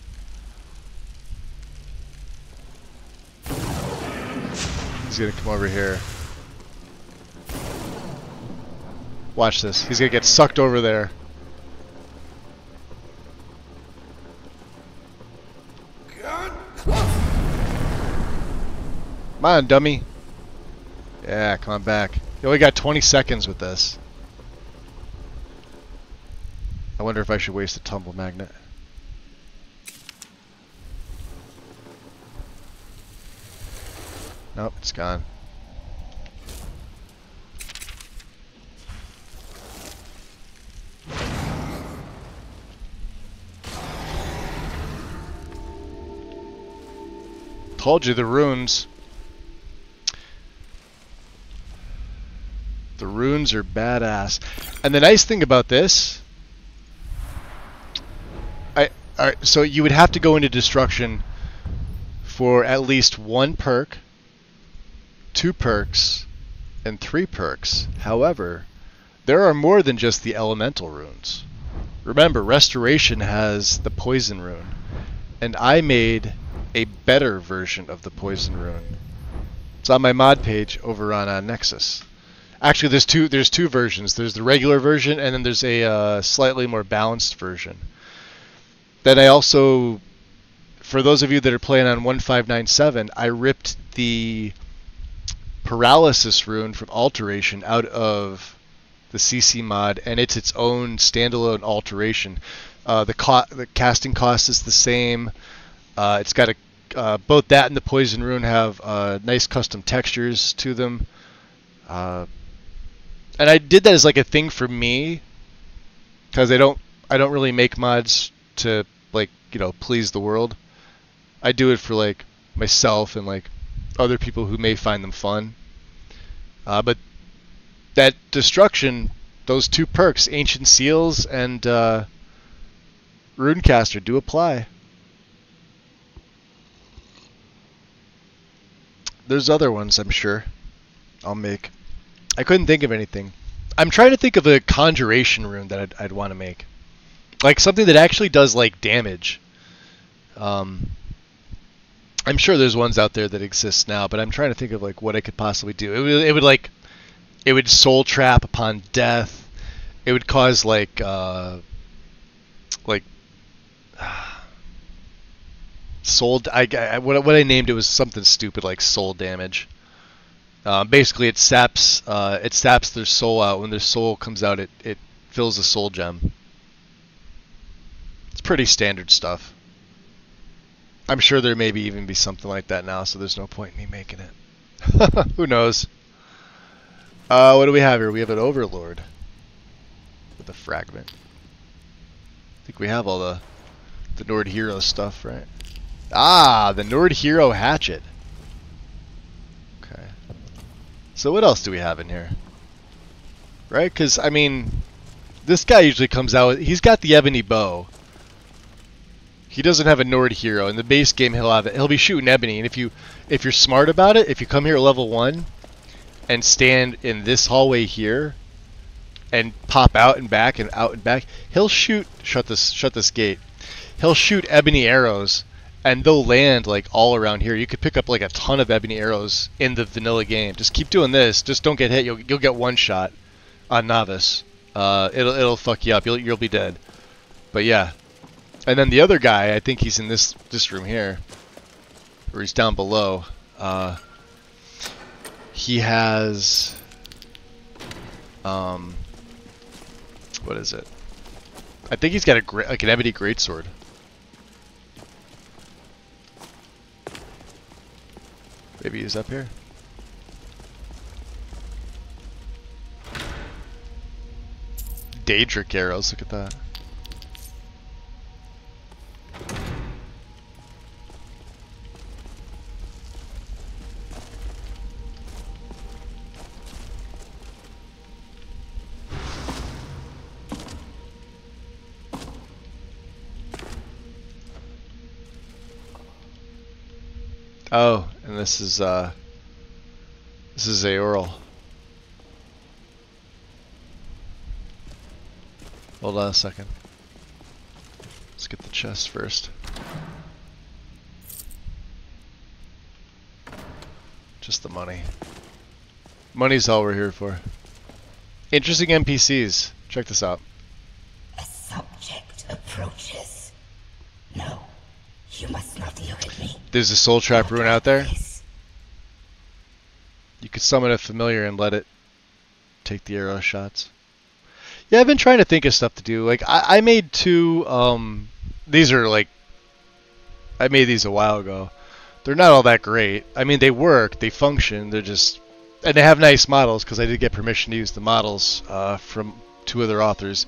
He's gonna come over here. Watch this. He's gonna get sucked over there. Come on, dummy. Yeah, come on back. You only got 20 seconds with this. I wonder if I should waste a tumble magnet. Nope, it's gone. Told you, the runes. The runes are badass. And the nice thing about this, alright, so you would have to go into destruction for at least 1 perk, 2 perks, and 3 perks. However, there are more than just the elemental runes. Remember, Restoration has the poison rune, and I made a better version of the poison rune. It's on my mod page over on Nexus. Actually, there's two versions. There's the regular version, and then there's a slightly more balanced version. Then I also, for those of you that are playing on 1597, I ripped the Paralysis rune from Alteration out of the CC mod, and it's its own standalone alteration. The casting cost is the same. It's got both that and the poison rune have nice custom textures to them. And I did that as like a thing for me, because I don't really make mods to, like, please the world. I do it for like myself and like other people who may find them fun. But that destruction, those 2 perks, Ancient Seals and Runecaster, do apply. There's other ones, I'm sure, I'll make. I couldn't think of anything. I'm trying to think of a conjuration rune that I'd want to make. Like something that actually does like damage. I'm sure there's ones out there that exist now, but I'm trying to think of like what I could possibly do. It would soul trap upon death. It would cause like soul. What I named it was something stupid like soul damage. Basically, it saps their soul out. When their soul comes out, it fills a soul gem. It's pretty standard stuff. I'm sure there maybe even be something like that now, so there's no point in me making it. Who knows? What do we have here? We have an Overlord with a fragment. I think we have all the Nord Hero stuff, right? Ah, the Nord Hero hatchet. Okay. So what else do we have in here? Right? Because, I mean, this guy usually comes out with... He's got the ebony bow. He doesn't have a Nord Hero. In the base game, he'll be shooting ebony. And if you're smart about it, if you come here at level 1 and stand in this hallway here and pop out and back, he'll shoot... Shut this gate. He'll shoot ebony arrows, and they'll land like all around here. You could pick up like a ton of ebony arrows in the vanilla game. Just keep doing this. Just don't get hit. You'll get one shot on novice. It'll fuck you up. You'll be dead. But yeah, And then the other guy, I think he's in this room here, or he's down below. He has, what is it? I think he's got a like an ebony greatsword. Maybe he's up here. Daedric arrows. Look at that. Oh, and this is Aoral. Hold on a second. Let's get the chest first. Just the money. Money's all we're here for. Interesting NPCs. Check this out. A subject approaches. No, you must not look at me. There's a soul trap rune out there. You could summon a familiar and let it take the arrow shots. Yeah, I've been trying to think of stuff to do. Like I made two. These are like I made these a while ago. They're not all that great. I mean, they work, they function. They're just, and they have nice models because I did get permission to use the models from 2 other authors.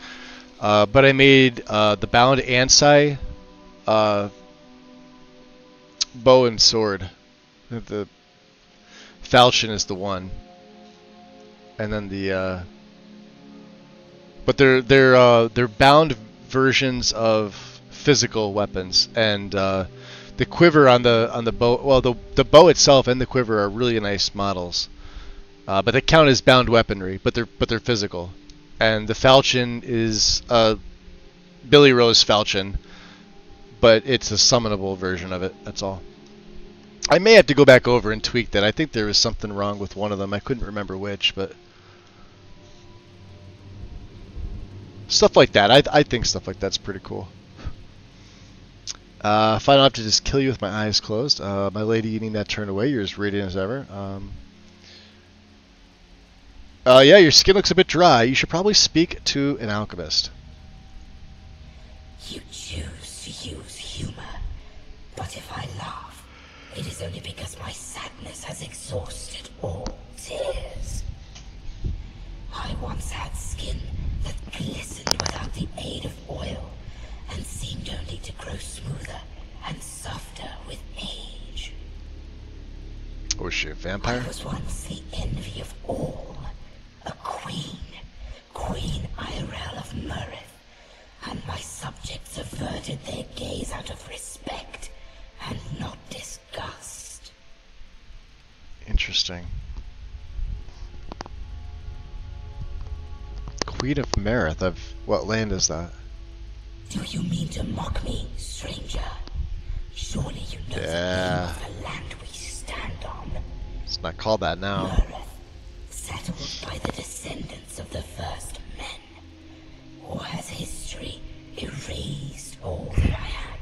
But I made the Bound Ansai bow and sword. The falchion is the one, and then the but they're bound versions of physical weapons, and the quiver on the bow, well, the bow itself and the quiver are really nice models, but they count as bound weaponry, but they're physical. And the falchion is Billy Rose falchion, but it's a summonable version of it. That's all. I may have to go back over and tweak that. I think there was something wrong with one of them. I couldn't remember which, but stuff like that. I think stuff like that's pretty cool. If I don't have to just kill you with my eyes closed, my lady, you need not turn away. You're as radiant as ever. Yeah, your skin looks a bit dry. You should probably speak to an alchemist. You choose to use humor, but if I laugh, it is only because my sadness has exhausted all tears. I once had skin that glistened without the aid of oil, and seemed only to grow smoother and softer with age. Was she a vampire? I was once the envy of all, a queen, Queen Irel of Murith, and my subjects averted their gaze out of respect and not disgust. Interesting. Queen of Marith, of what land is that? Do you mean to mock me, stranger? Surely you know the name of the land we stand on. It's not called that now. Murith, settled by the descendants of the first men. Or has history erased all that I am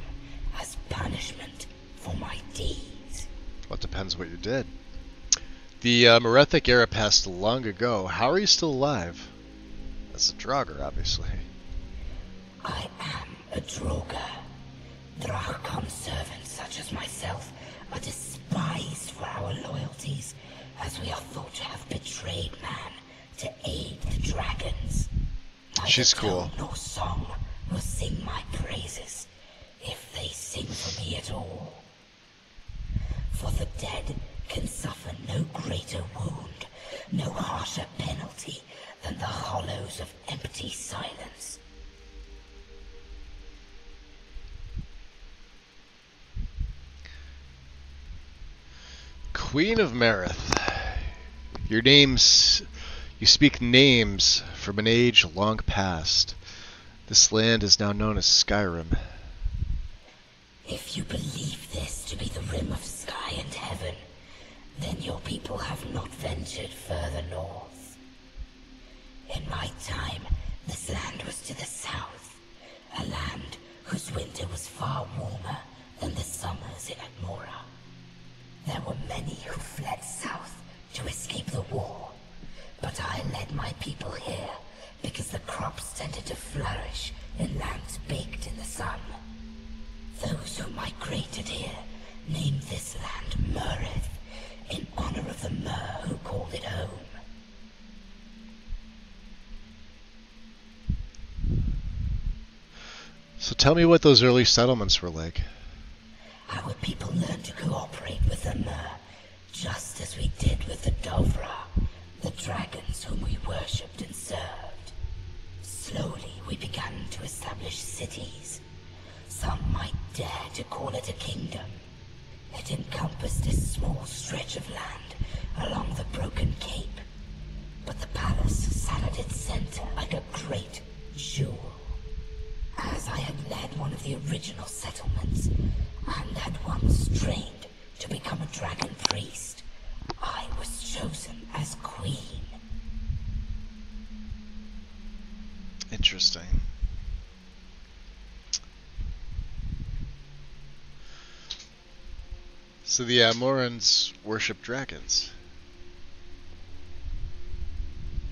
as punishment for my deeds? Well, it depends what you did. The Merethic era passed long ago. How are you still alive? That's a Draugr, obviously. I am a Draugr. Dracon servants such as myself are despised for our loyalties, as we are thought to have betrayed man to aid the dragons. She's cool. No song will sing my praises, if they sing for me at all. For the dead can suffer no greater wound, no harsher penalty than the hollows of empty silence. Queen of Marith. Your names... You speak names from an age long past. This land is now known as Skyrim. If you believe this to be the rim of sky and heaven, then your people have not ventured further north. In my time, this land was to the south, a land whose winter was far warmer than the summers in Admora. There were many who fled south to escape the war, but I led my people here because the crops tended to flourish in lands baked in the sun. Those who migrated here named this land Murith, in honor of the Mer who called it home. So tell me what those early settlements were like. Our people learned to cooperate with the Mer, just as we did with the Dovra, the dragons whom we worshipped and served. Slowly we began to establish cities. Some might dare to call it a kingdom. It encompassed a small stretch of land along the Broken Cape, but the palace sat at its center like a great jewel. As I had led one of the original settlements, and had once trained to become a dragon priest, I was chosen as queen. Interesting. So the Amorans worship dragons.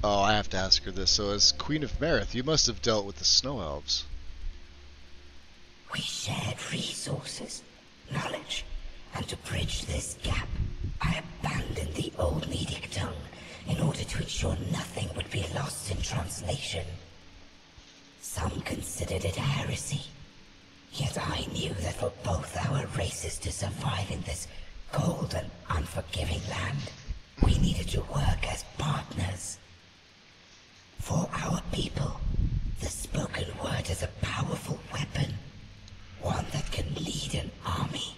Oh, I have to ask her this. So as Queen of Marith, you must have dealt with the Snow Elves. We shared resources, knowledge, and to bridge this gap, I abandoned the old Medic tongue in order to ensure nothing would be lost in translation. Some considered it heresy, yet I knew that for both our races to survive in this cold and unforgiving land, we needed to work as partners. For our people, the spoken word is a powerful weapon, one that can lead an army.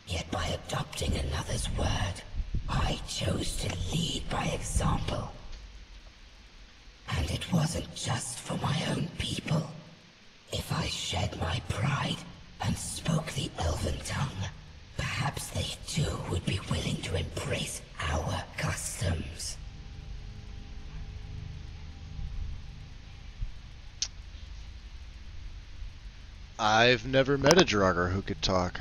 Yet by adopting another's word, I chose to lead by example. And it wasn't just for my own people. If I shed my pride and spoke the Elven tongue, perhaps they too would be willing to embrace our customs. I've never met a Draugr who could talk.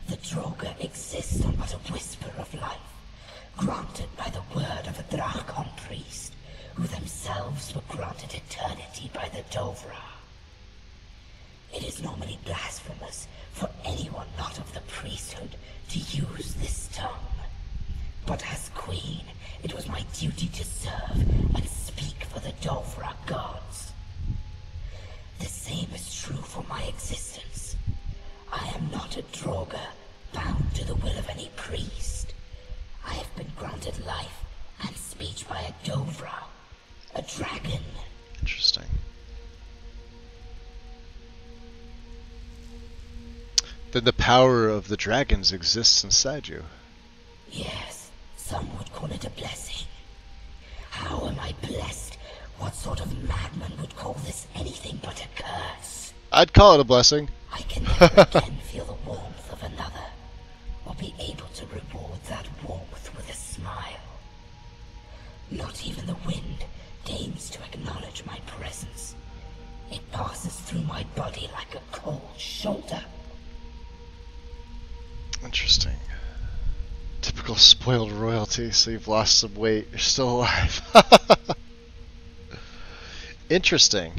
The Draugr exist on but a whisper of life, granted by the word of a Dracon priest, who themselves were granted eternity by the Dovra. It is normally blasphemous for anyone not of the priesthood to use this tongue. But as queen, it was my duty to serve and speak for the Dovra gods. The same is true for my existence. I am not a Draugr bound to the will of any priest. I have been granted life and speech by a Dovra, a dragon. Interesting. Then the power of the dragons exists inside you. Yes, some would call it a blessing. How am I blessed? What sort of madman would call this anything but a curse? I'd call it a blessing. I can never again feel the warmth of another, or be able to reward that warmth with a smile. Not even the wind deigns to acknowledge my presence. It passes through my body like a cold shoulder. Interesting. Typical spoiled royalty, so you've lost some weight, you're still alive. Interesting.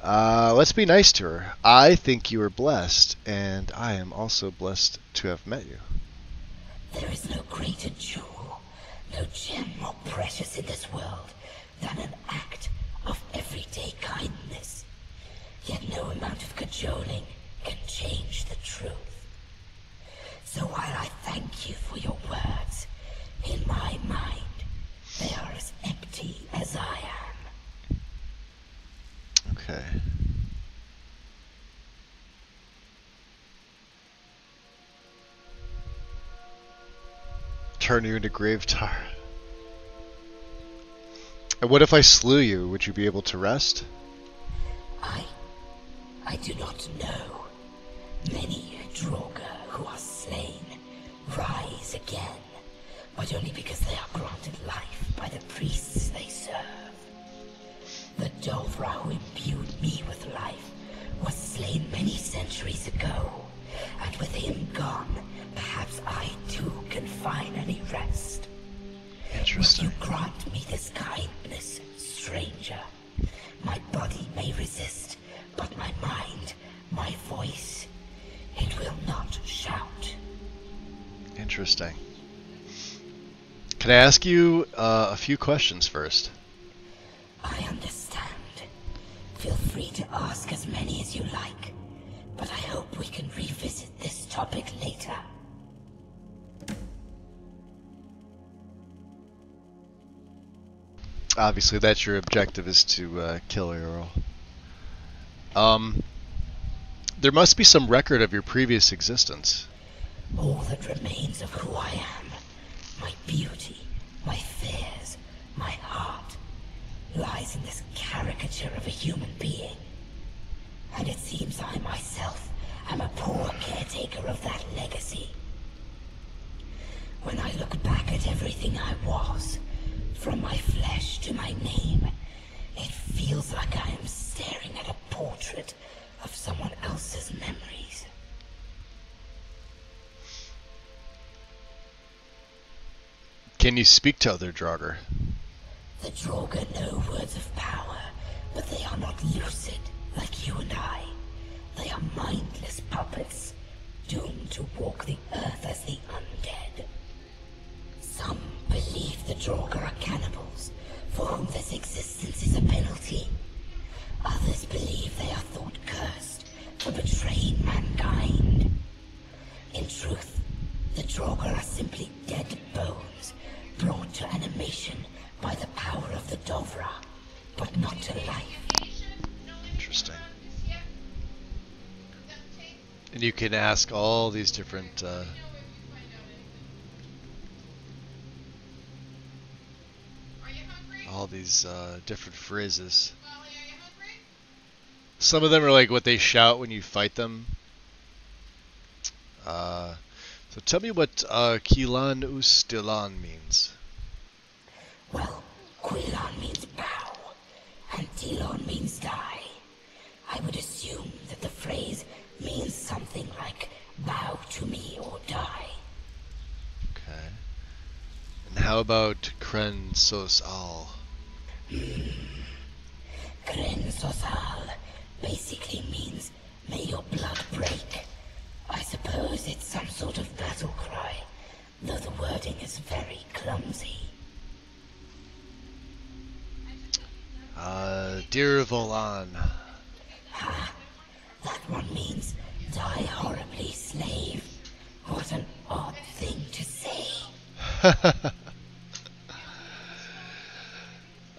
Let's be nice to her. I think you are blessed, and I am also blessed to have met you. There is no greater jewel, no gem more precious in this world than an act of everyday kindness. Yet no amount of cajoling can change the truth. So while I thank you for your words, in my mind, they are as empty as I am. Okay. Turn you into grave tar. And what if I slew you? Would you be able to rest? I do not know. Many Draugr who are slain rise again, but only because they are granted life by the priests they serve. The Dovra who imbued me with life was slain many centuries ago, and with him gone, perhaps I too can find any rest. Interesting. Will you grant me this kindness, stranger? My body may resist, but my mind, my voice, it will not shout. Interesting. Can I ask you a few questions first? I understand. Feel free to ask as many as you like, but I hope we can revisit this topic later. Obviously, that's your objective, is to kill Earl. There must be some record of your previous existence. All that remains of who I am, my beauty, my fears, my heart, lies in this caricature of a human being. And it seems I myself am a poor caretaker of that legacy. When I look back at everything I was, from my flesh to my name, it feels like I am staring at a portrait of someone else's memories. Can you speak to other Draugr? The Draugr know words of power, but they are not lucid like you and I. They are mindless puppets, doomed to walk the earth as the undead. Some believe the Draugr are cannibals, for whom this existence is a penalty. Others believe they are thought cursed for betraying mankind. In truth, the Draugr are simply dead bones, brought to animation by the power of the Dovra, but not to life. Interesting. And you can ask all these different different phrases. Some of them are like what they shout when you fight them. So tell me what Kilan Ustilan means. Well, Quilan means bow, and Tilon means die. I would assume that the phrase means something like bow to me or die. Okay. And how about Kren Sos Al? Kren Sosal basically means may your blood break. I suppose it's some sort of battle cry, though the wording is very clumsy. Dear Volan. Ha! That one means die horribly, slave. What an odd thing to say.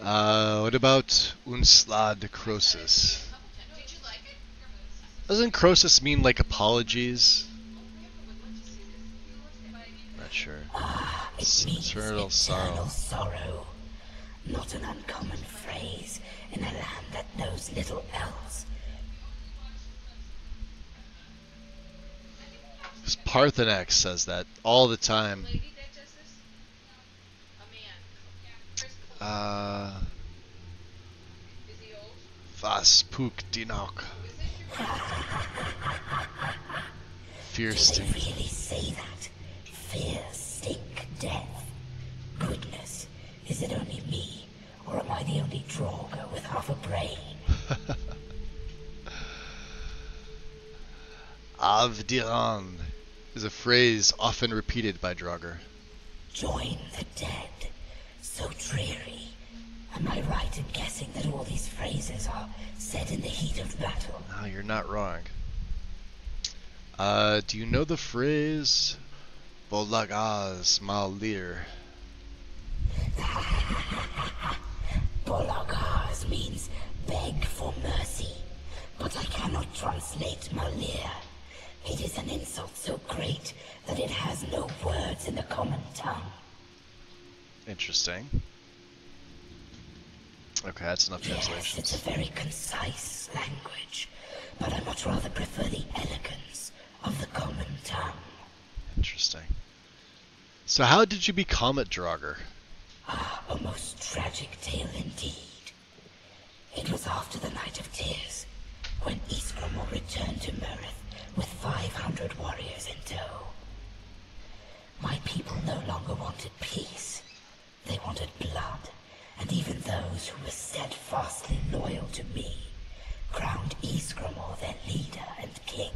What about Unslad Croesus? Doesn't Croesus mean like apologies? Not sure. It means eternal sorrow. Sorrow. Not an uncommon phrase in a land that knows little else. Parthenax says that all the time. Vas Puk Dinok. Fierce Do they really say that? Fear, stink, death. Goodness, is it only me, or am I the only Draugr with half a brain? Avdiran is a phrase often repeated by Draugr. Join the dead. So dreary. Am I right in guessing that all these phrases are said in the heat of battle? No, you're not wrong. Do you know the phrase Bolagaz Malir? Bolagaz means beg for mercy, but I cannot translate Malir. It is an insult so great that it has no words in the common tongue. Interesting. Okay, that's enough translations. Yes, it's a very concise language, but I much rather prefer the elegance of the common tongue. Interesting. So how did you become a Draugr? Ah, a most tragic tale indeed. It was after the Night of Tears, when Ysgramor returned to Merith with 500 warriors in tow. My people no longer wanted peace. They wanted blood, and even those who were steadfastly loyal to me crowned Ysgramor their leader and king.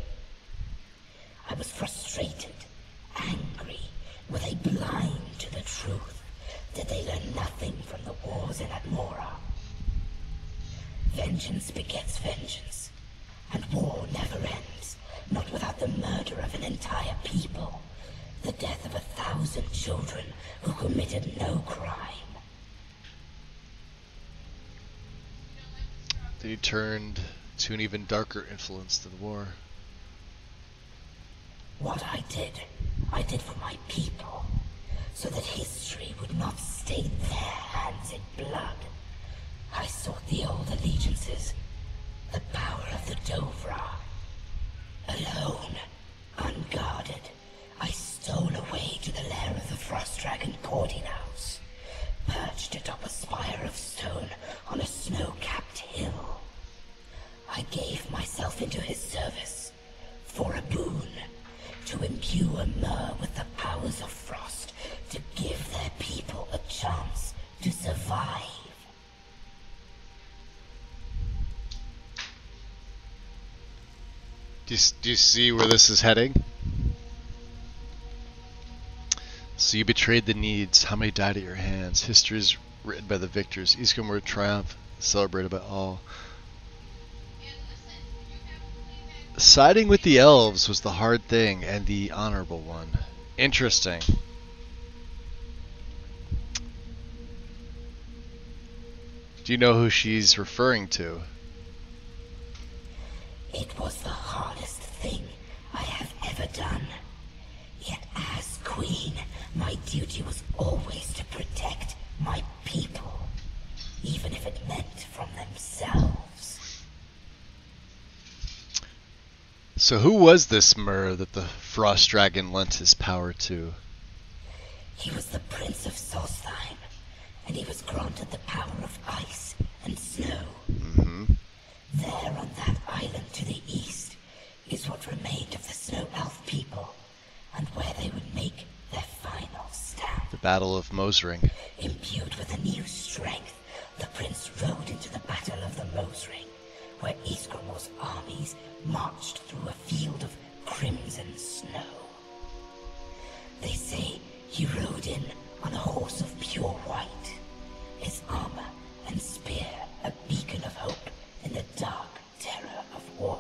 I was frustrated, angry. Were they blind to the truth? Did they learn nothing from the wars in Admora? Vengeance begets vengeance, and war never ends, not without the murder of an entire people, the death of 1,000 children who committed no crime. Then he turned to an even darker influence than war. What I did for my people, so that history would not stain their hands in blood. I sought the old allegiances, the power of the Dovra. Alone, unguarded, I stole away to the lair of the frost dragon Cordinaus, perched atop a spire of stone on a snow-capped hill. I gave myself into his service, for a boon, to imbue Mer with the powers of frost, to give their people a chance to survive. Do you see where this is heading? So you betrayed the needs. How many died at your hands? History is written by the victors. Ysgramor triumph, celebrated by all. Siding with the elves was the hard thing and the honorable one. Interesting. Do you know who she's referring to? It was the hardest thing I have ever done. Yet as queen, my duty was always to protect my people, even if it meant from themselves. So who was this Mer that the frost dragon lent his power to? He was the Prince of Solstheim, and he was granted the power of ice and snow. There on that island to the east is what remained of the Snow Elf people, and where they would make their final stand. The Battle of Mosring. Imbued with a new strength, the prince rode into the Battle of the Mosring, where Ysgramor's armies marched through a field of crimson snow. They say he rode in on a horse of pure white, his armor and spear a beacon of hope in the dark terror of war.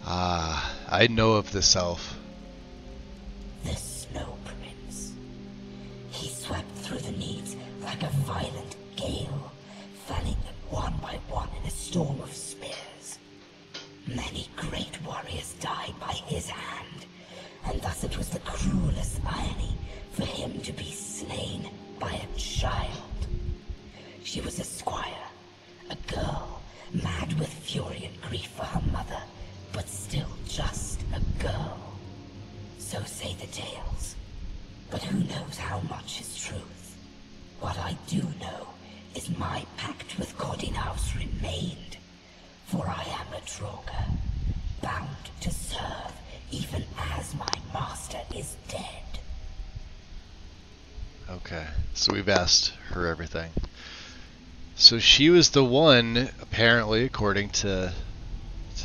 Ah, I know of this elf. The Snow Prince. He swept through the needs like a violent gale, felling them one by one in a storm of spears. Many great warriors died by his hand, and thus it was the cruelest irony for him to be slain by a child. She was a squire, a girl, mad with fury and grief for her mother, but still just a girl. So say the tales, but who knows how much is truth? What I do know is my pact with Cordinaus remained, for I am a Draugr, bound to serve even as my master is dead. Okay, so we've asked her everything. So she was the one, apparently, according to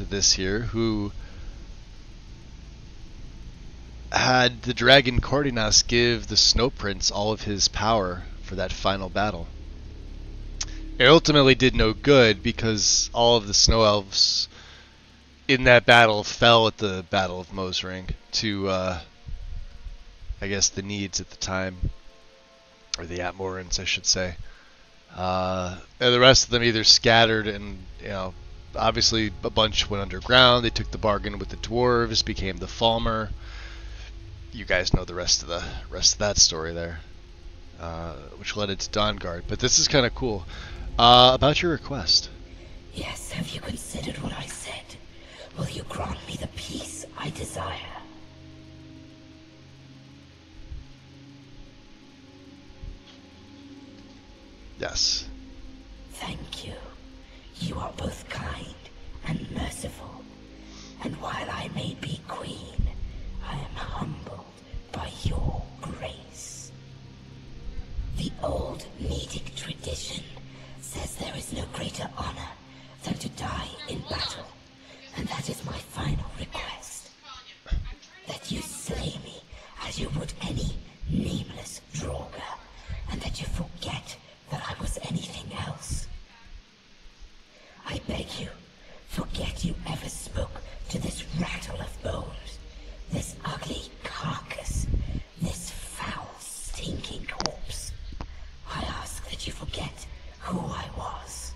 this here, who had the dragon Cordinaus give the Snow Prince all of his power for that final battle. It ultimately did no good because all of the Snow Elves in that battle fell at the Battle of Mosring to, I guess, the needs at the time, or the Atmorans, I should say. And the rest of them either scattered and, obviously a bunch went underground. They took the bargain with the dwarves, became the Falmer. You guys know the rest of that story there, which led into Dawnguard. But this is kind of cool. About your request. Yes, have you considered what I said? Will you grant me the peace I desire? Yes. Thank you. You are both kind and merciful. And while I may be queen, I am humbled by your grace. The old Medic tradition says there is no greater honor than to die in battle, and that is my final request. That you slay me as you would any nameless Draugr, and that you forget that I was anything else. I beg you, forget you ever spoke to this rattle of bones, this ugly carcass, this foul, stinking corpse. I ask that you forget who I was,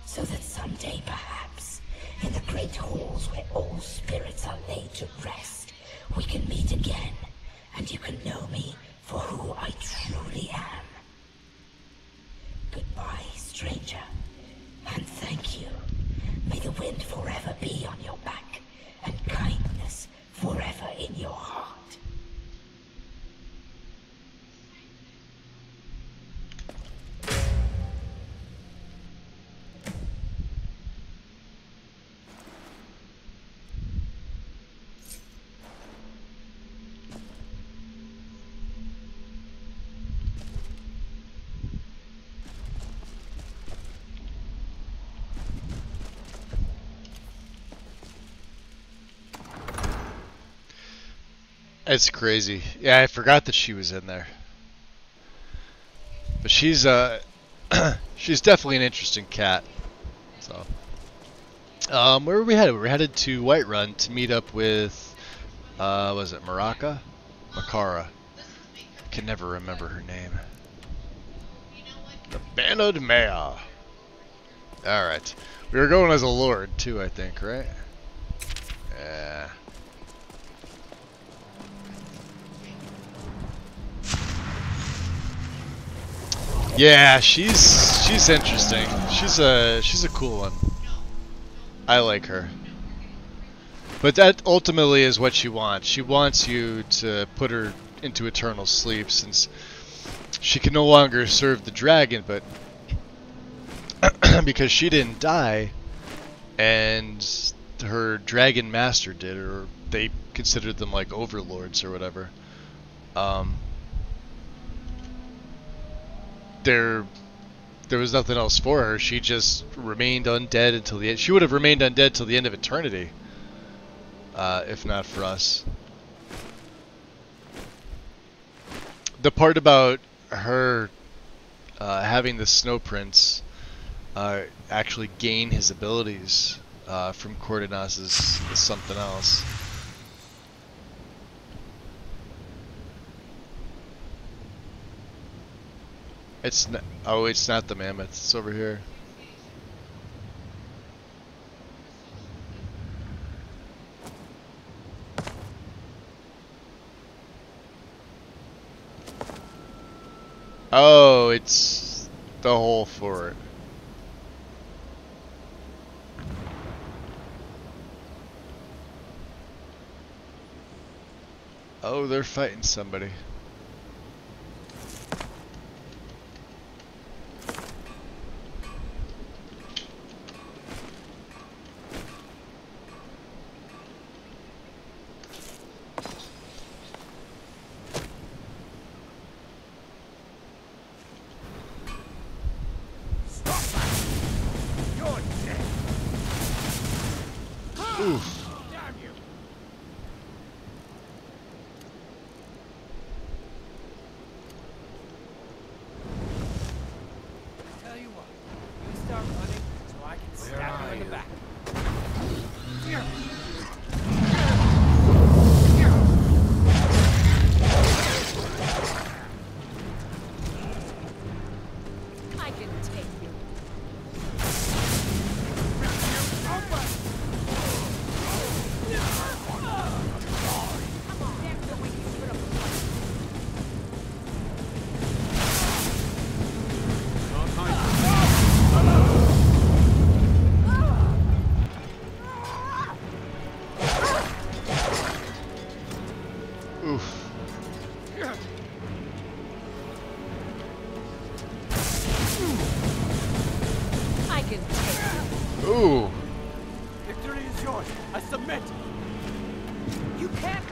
so that someday perhaps, in the great halls where all spirits are laid to rest, we can meet again, and you can know me for who I truly am. Goodbye, stranger, and thank you. May the wind forever be on your back, and kindness forever in your heart. It's crazy. Yeah, I forgot that she was in there. But she's she's definitely an interesting cat. So, where were we headed? We were headed to Whiterun to meet up with, was it Maraka? Makara. I can never remember her name. The Bannered Mare. Alright. We were going as a lord too, I think, right? Yeah. Yeah, she's interesting. She's a cool one. I like her. But that ultimately is what she wants. She wants you to put her into eternal sleep since she can no longer serve the dragon, but because she didn't die and her dragon master did, or they considered them like overlords or whatever. There was nothing else for her. She just remained undead until the end. She would have remained undead till the end of eternity, if not for us. The part about her having the Snow Prince actually gain his abilities from Cordanas is something else. It's not, oh, it's not the mammoth. It's over here. Oh, it's the whole fort. Oh, they're fighting somebody.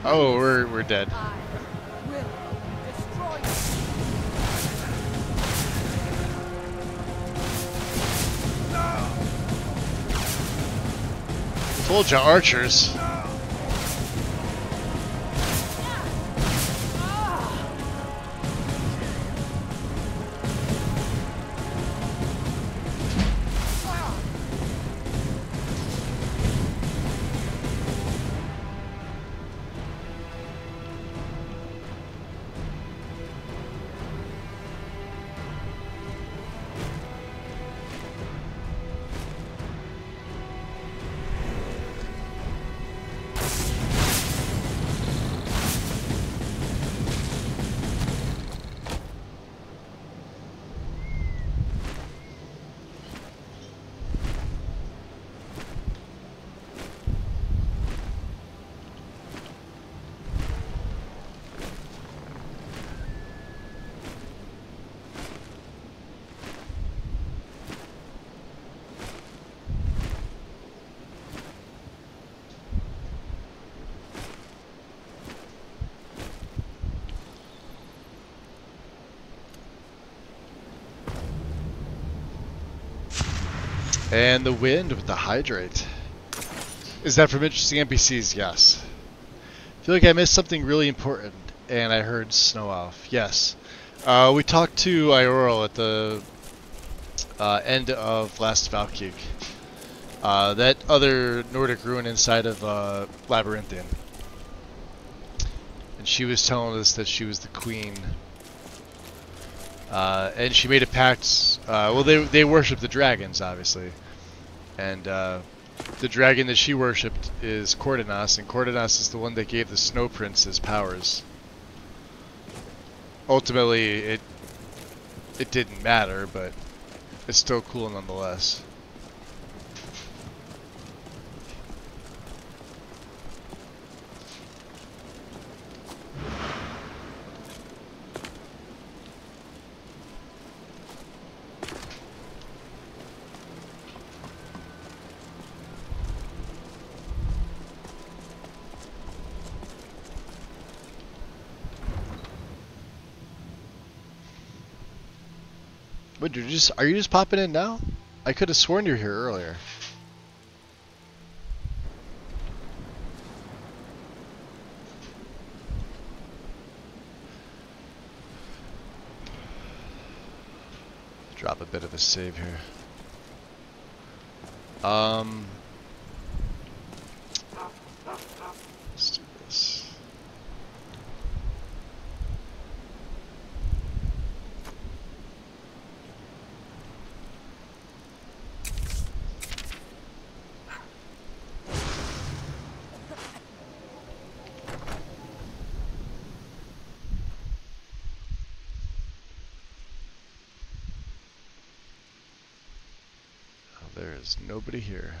Oh, we're dead. Told you, archers. And the wind with the hydrate. Is that from interesting NPCs? Yes. I feel like I missed something really important, and I heard Snow Elf. Yes. We talked to Ioral at the end of last Valkyk. That other Nordic ruin inside of Labyrinthian. And she was telling us that she was the queen. And she made a pact. Well, they worship the dragons, obviously, and the dragon that she worshipped is Cordanas, and Cordanas is the one that gave the Snow Prince his powers. Ultimately, it didn't matter, but it's still cool nonetheless. Wait, are you just popping in now? I could have sworn you were here earlier. Drop a bit of a save here. Let's do this. There is nobody here.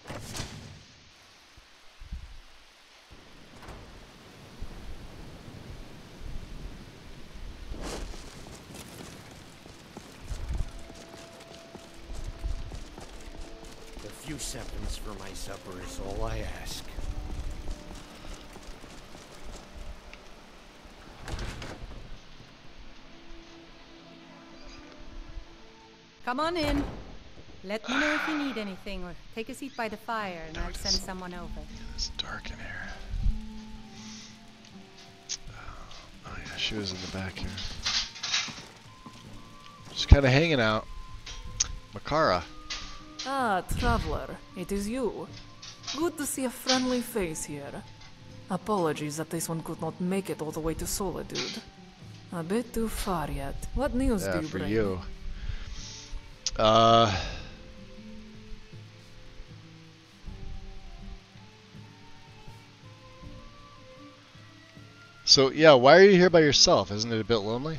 A few seconds for my supper is all I ask. Come on in. Let me know if you need anything, or take a seat by the fire, and I'll send someone over. It's dark in here. Oh yeah, she was in the back here. Just kind of hanging out. Makara. Ah, traveler, it is you. Good to see a friendly face here. Apologies that this one could not make it all the way to Solitude. A bit too far yet. What news do you for bring? you. So yeah, why are you here by yourself? Isn't it a bit lonely?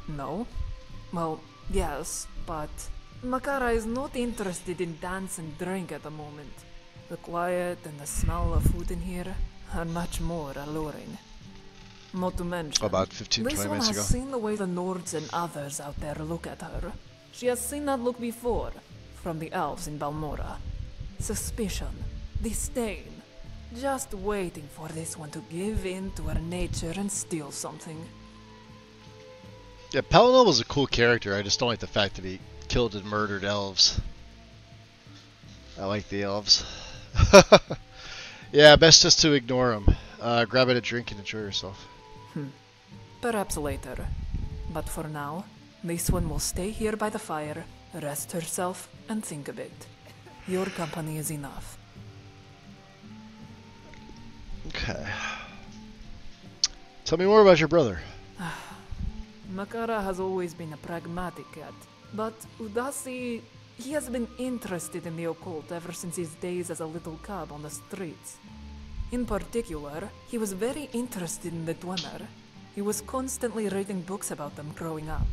No. Well, yes, but Makara is not interested in dance and drink at the moment. The quiet and the smell of food in here are much more alluring. Not to mention, about 15-20 this one minutes has ago. seen the way the Nords and others out there look at her. She has seen that look before, from the elves in Balmora. Suspicion, disdain. just waiting for this one to give in to her nature and steal something. Yeah, Palinoble's a cool character. I just don't like the fact that he killed and murdered elves. I like the elves. Yeah, best just to ignore him. Grab it a drink and enjoy yourself. Perhaps later. But for now, this one will stay here by the fire, rest herself, and think a bit. Your company is enough. Okay. Tell me more about your brother. Makara has always been a pragmatic cat, but Udasi, he has been interested in the occult ever since his days as a little cub on the streets. In particular, he was very interested in the Dwemer. He was constantly reading books about them growing up.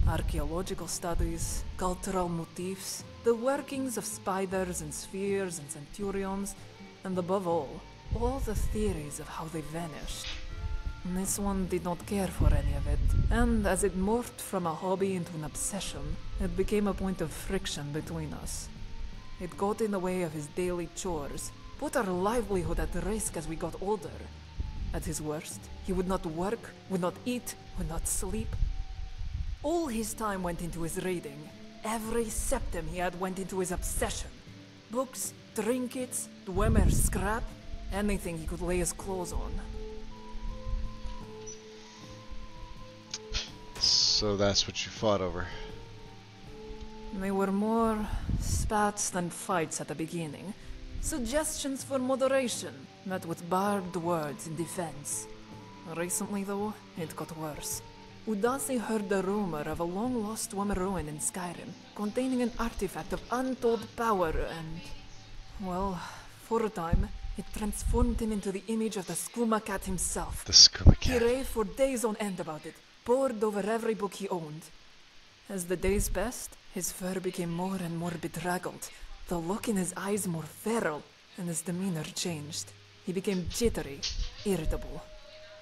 Archaeological studies, cultural motifs, the workings of spiders and spheres and centurions, and above all the theories of how they vanished. This one did not care for any of it, and as it morphed from a hobby into an obsession, it became a point of friction between us. It got in the way of his daily chores, put our livelihood at risk as we got older. At his worst, he would not work, would not eat, would not sleep. All his time went into his reading. Every septum he had went into his obsession. Books, trinkets, Dwemer scrap, anything he could lay his claws on. So that's what you fought over. They were more spats than fights at the beginning. Suggestions for moderation, met with barbed words in defense. Recently, though, it got worse. Udasi heard the rumor of a long-lost Dwemer ruin in Skyrim, containing an artifact of untold power and... well, for a time, it transformed him into the image of the Skooma Cat himself. The Skooma Cat. He raved for days on end about it, pored over every book he owned. As the days passed, his fur became more and more bedraggled, the look in his eyes more feral, and his demeanor changed. He became jittery, irritable.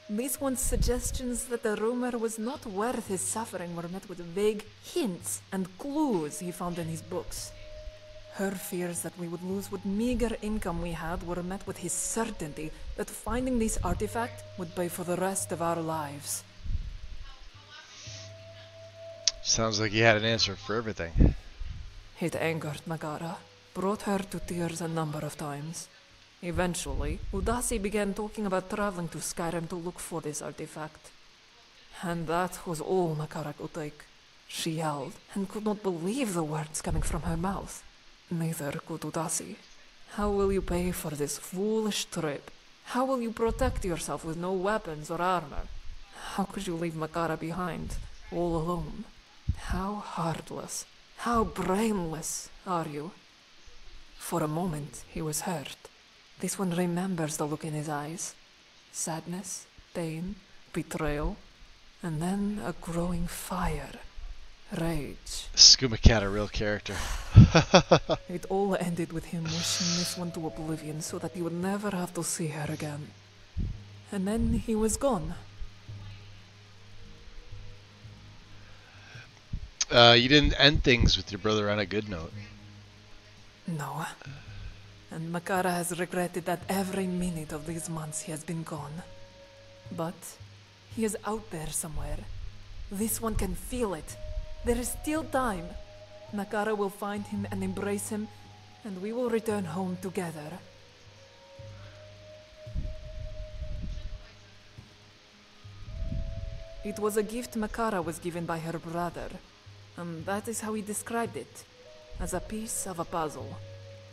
These one's suggestions that the rumor was not worth his suffering were met with vague hints and clues he found in his books. Her fears that we would lose what meager income we had were met with his certainty that finding this artifact would pay for the rest of our lives. Sounds like he had an answer for everything. It angered Magara, brought her to tears a number of times. Eventually, Udasi began talking about traveling to Skyrim to look for this artifact. And that was all Makara could take. She yelled and could not believe the words coming from her mouth. Neither could Udasi. How will you pay for this foolish trip? How will you protect yourself with no weapons or armor? How could you leave Makara behind, all alone? How heartless, how brainless are you? For a moment, he was hurt. This one remembers the look in his eyes. Sadness, pain, betrayal, and then a growing fire. Rage. Skooma Cat, a real character. It all ended with him wishing this one to oblivion so that he would never have to see her again. And then he was gone. You didn't end things with your brother on a good note. No. And Makara has regretted that every minute of these months he has been gone. But he is out there somewhere. This one can feel it. There is still time. Makara will find him and embrace him, and we will return home together. It was a gift Makara was given by her brother, and that is how he described it, as a piece of a puzzle.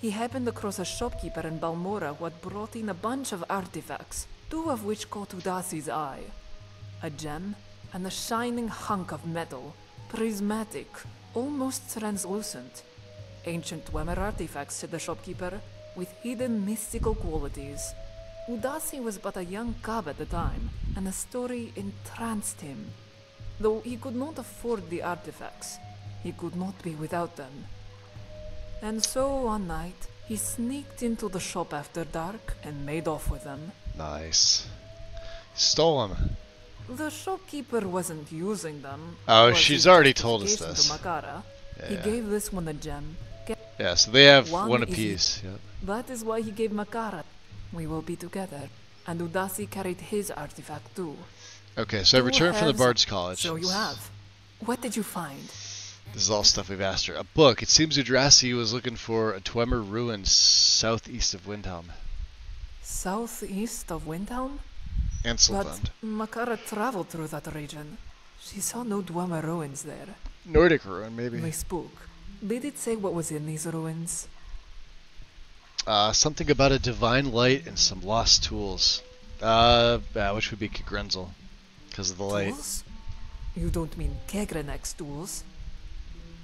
He happened across a shopkeeper in Balmora who had brought in a bunch of artifacts, two of which caught Udasi's eye. A gem and a shining hunk of metal, prismatic, almost translucent. Ancient Dwemer artifacts, said the shopkeeper, with hidden mystical qualities. Udasi was but a young cub at the time, and the story entranced him. Though he could not afford the artifacts, he could not be without them. And so one night, he sneaked into the shop after dark and made off with them. Nice. Stole them. The shopkeeper wasn't using them. Oh, she's already told us To this. Makara. Yeah. He gave this one a gem. Yeah, so they have one is apiece. it. Yep. That is why he gave Makara. we will be together. And Udasi carried his artifact too. Okay, so I returned from the Bard's College. So you have. What did you find? This is all stuff we've asked her. A book. It seems Dar'Zahrim was looking for a Dwemer ruin southeast of Windhelm. Southeast of Windhelm? Anselfund. But Makara traveled through that region. She saw no Dwemer ruins there. Nordic ruin, maybe. They spoke. Did it say what was in these ruins? Something about a divine light and some lost tools. Which would be Kagrenzel, because of the light. Tools? You don't mean Kegrenek's tools?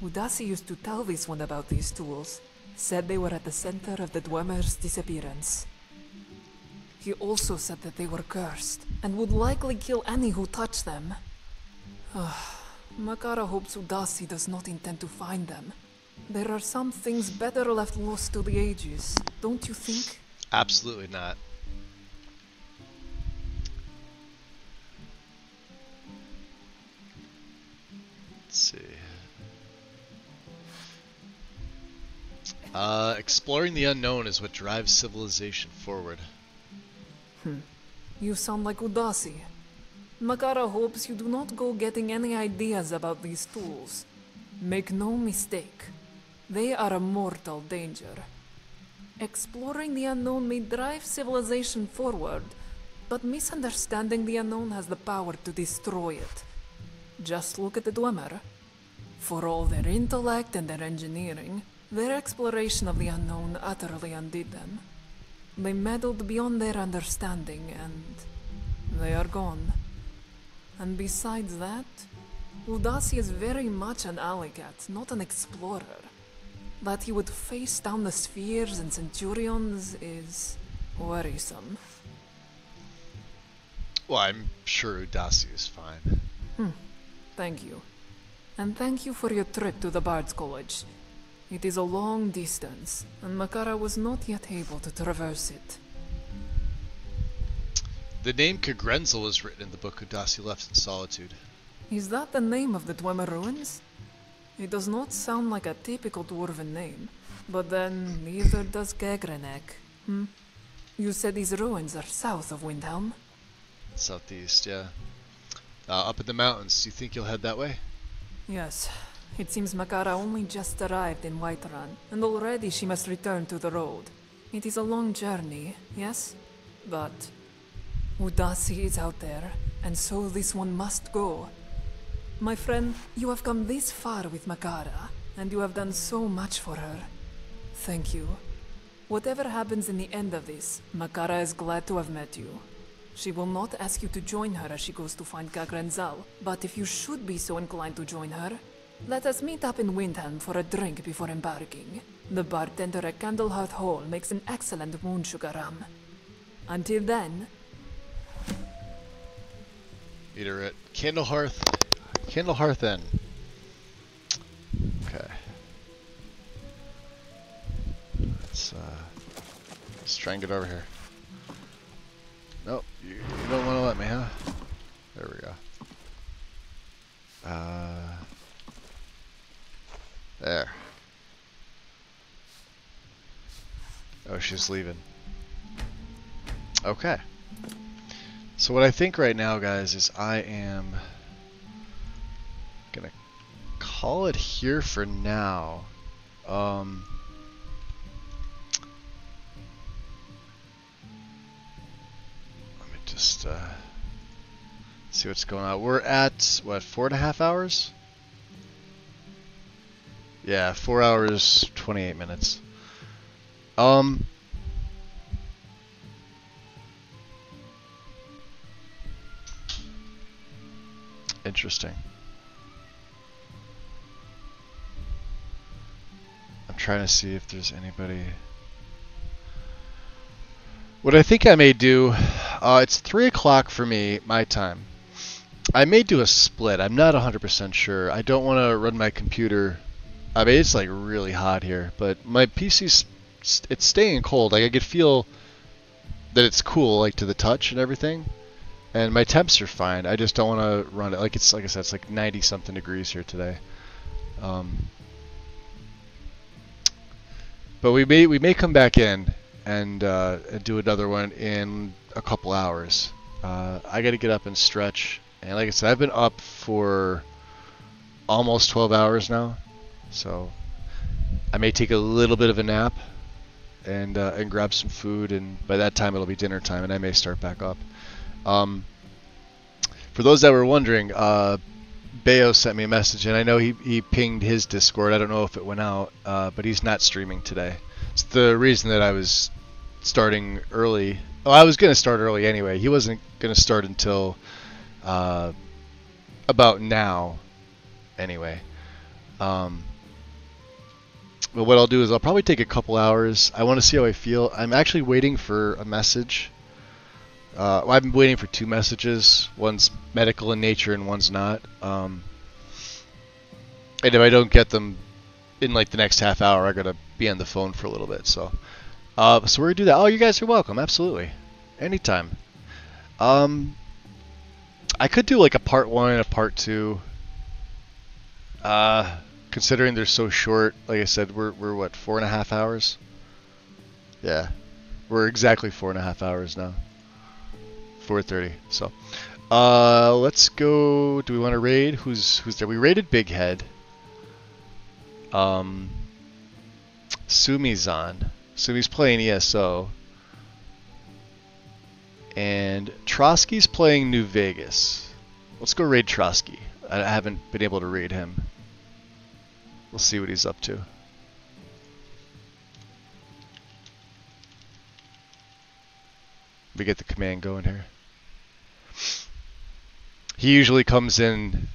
Udasi used to tell this one about these tools. Said they were at the center of the Dwemer's disappearance. He also said that they were cursed, and would likely kill any who touched them. Makara hopes Udasi does not intend to find them. There are some things better left lost to the ages, don't you think? Absolutely not. Let's see. Exploring the unknown is what drives civilization forward. You sound like Udasi. Makara hopes you do not go getting any ideas about these tools. Make no mistake, they are a mortal danger. Exploring the unknown may drive civilization forward, but misunderstanding the unknown has the power to destroy it. Just look at the Dwemer. For all their intellect and their engineering, their exploration of the unknown utterly undid them. They meddled beyond their understanding, and they are gone. And besides that, Udasi is very much an alley cat, not an explorer. That he would face down the spheres and centurions is worrisome. Well, I'm sure Udasi is fine. Thank you. And thank you for your trip to the Bard's College. It is a long distance, and Makara was not yet able to traverse it. The name Kagrenzel is written in the book Udasi left in solitude. Is that the name of the Dwemer ruins? It does not sound like a typical dwarven name, but then neither does Gegrenek. You said these ruins are south of Windhelm? Southeast, yeah. Up in the mountains. Do you think you'll head that way? Yes. It seems Makara only just arrived in Whiterun, and already she must return to the road. It is a long journey, yes? But Udasi is out there, and so this one must go. My friend, you have come this far with Makara, and you have done so much for her. Thank you. Whatever happens in the end of this, Makara is glad to have met you. She will not ask you to join her as she goes to find Kagrenzel, but if you should be so inclined to join her, let us meet up in Windhelm for a drink before embarking. The bartender at Candlehearth Hall makes an excellent moon sugar rum. Until then... Meet her at Candlehearth Inn. Okay. Let's try and get over here. Nope, you don't want to let me, huh? There we go. There. Oh, she's leaving. Okay. So what I think right now, guys, is I am gonna call it here for now. Let me just see what's going on. We're at what, 4.5 hours? Yeah, 4 hours, 28 minutes. Interesting. I'm trying to see if there's anybody. What I think I may do, it's 3 o'clock for me, my time. I may do a split. I'm not 100% sure. I don't want to run my computer. I mean, it's like really hot here, but my PC's it's staying cold. Like I could feel that it's cool, like to the touch and everything. And my temps are fine. I just don't want to run it. Like I said, it's like 90 something degrees here today. But we may come back in and do another one in a couple hours. I got to get up and stretch, and like I said, I've been up for almost 12 hours now, so I may take a little bit of a nap and grab some food, and by that time it'll be dinner time, and I may start back up. For those that were wondering, Bayo sent me a message, and I know he pinged his Discord. I don't know if it went out, but he's not streaming today. It's the reason that I was starting early. Oh, I was going to start early anyway. He wasn't going to start until about now anyway. But what I'll do is I'll probably take a couple hours. I want to see how I feel. I'm actually waiting for a message. Well, I've been waiting for 2 messages. One's medical in nature and one's not. And if I don't get them in like the next half hour, I gotta be on the phone for a little bit. So we're gonna do that. Oh, you guys are welcome. Absolutely, anytime. I could do like a part 1 and a part 2. Considering they're so short, like I said, we're what, 4.5 hours? Yeah, we're exactly 4.5 hours now. 4:30. So, let's go. Do we want to raid? Who's there? We raided Big Head. Sumi's on. Sumi's playing ESO. And Trotsky's playing New Vegas. Let's go raid Trotsky. I haven't been able to raid him. We'll see what he's up to. We get the command going here. He usually comes in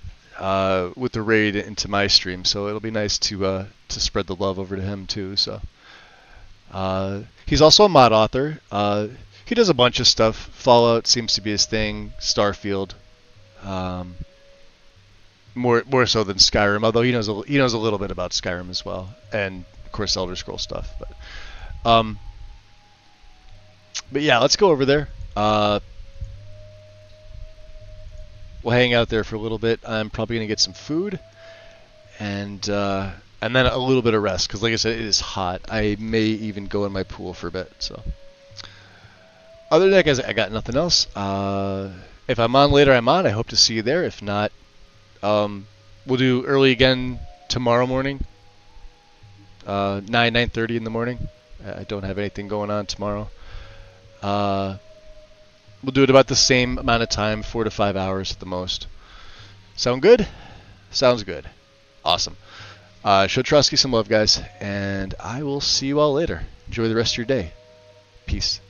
with the raid into my stream, so it'll be nice to spread the love over to him too. So he's also a mod author. He does a bunch of stuff. Fallout seems to be his thing. Starfield, more so than Skyrim. Although he knows a little bit about Skyrim as well, and of course Elder Scrolls stuff. But yeah, let's go over there. We'll hang out there for a little bit. I'm probably gonna get some food, and then a little bit of rest, because like I said, it is hot. I may even go in my pool for a bit. So other than that, guys, I got nothing else. If I'm on later, I'm on. I hope to see you there. If not, we'll do early again tomorrow morning, 9:30 in the morning. I don't have anything going on tomorrow. We'll do it about the same amount of time, 4 to 5 hours at the most. Sound good? Sounds good. Awesome. Show Trotsky some love, guys, and I will see you all later. Enjoy the rest of your day. Peace.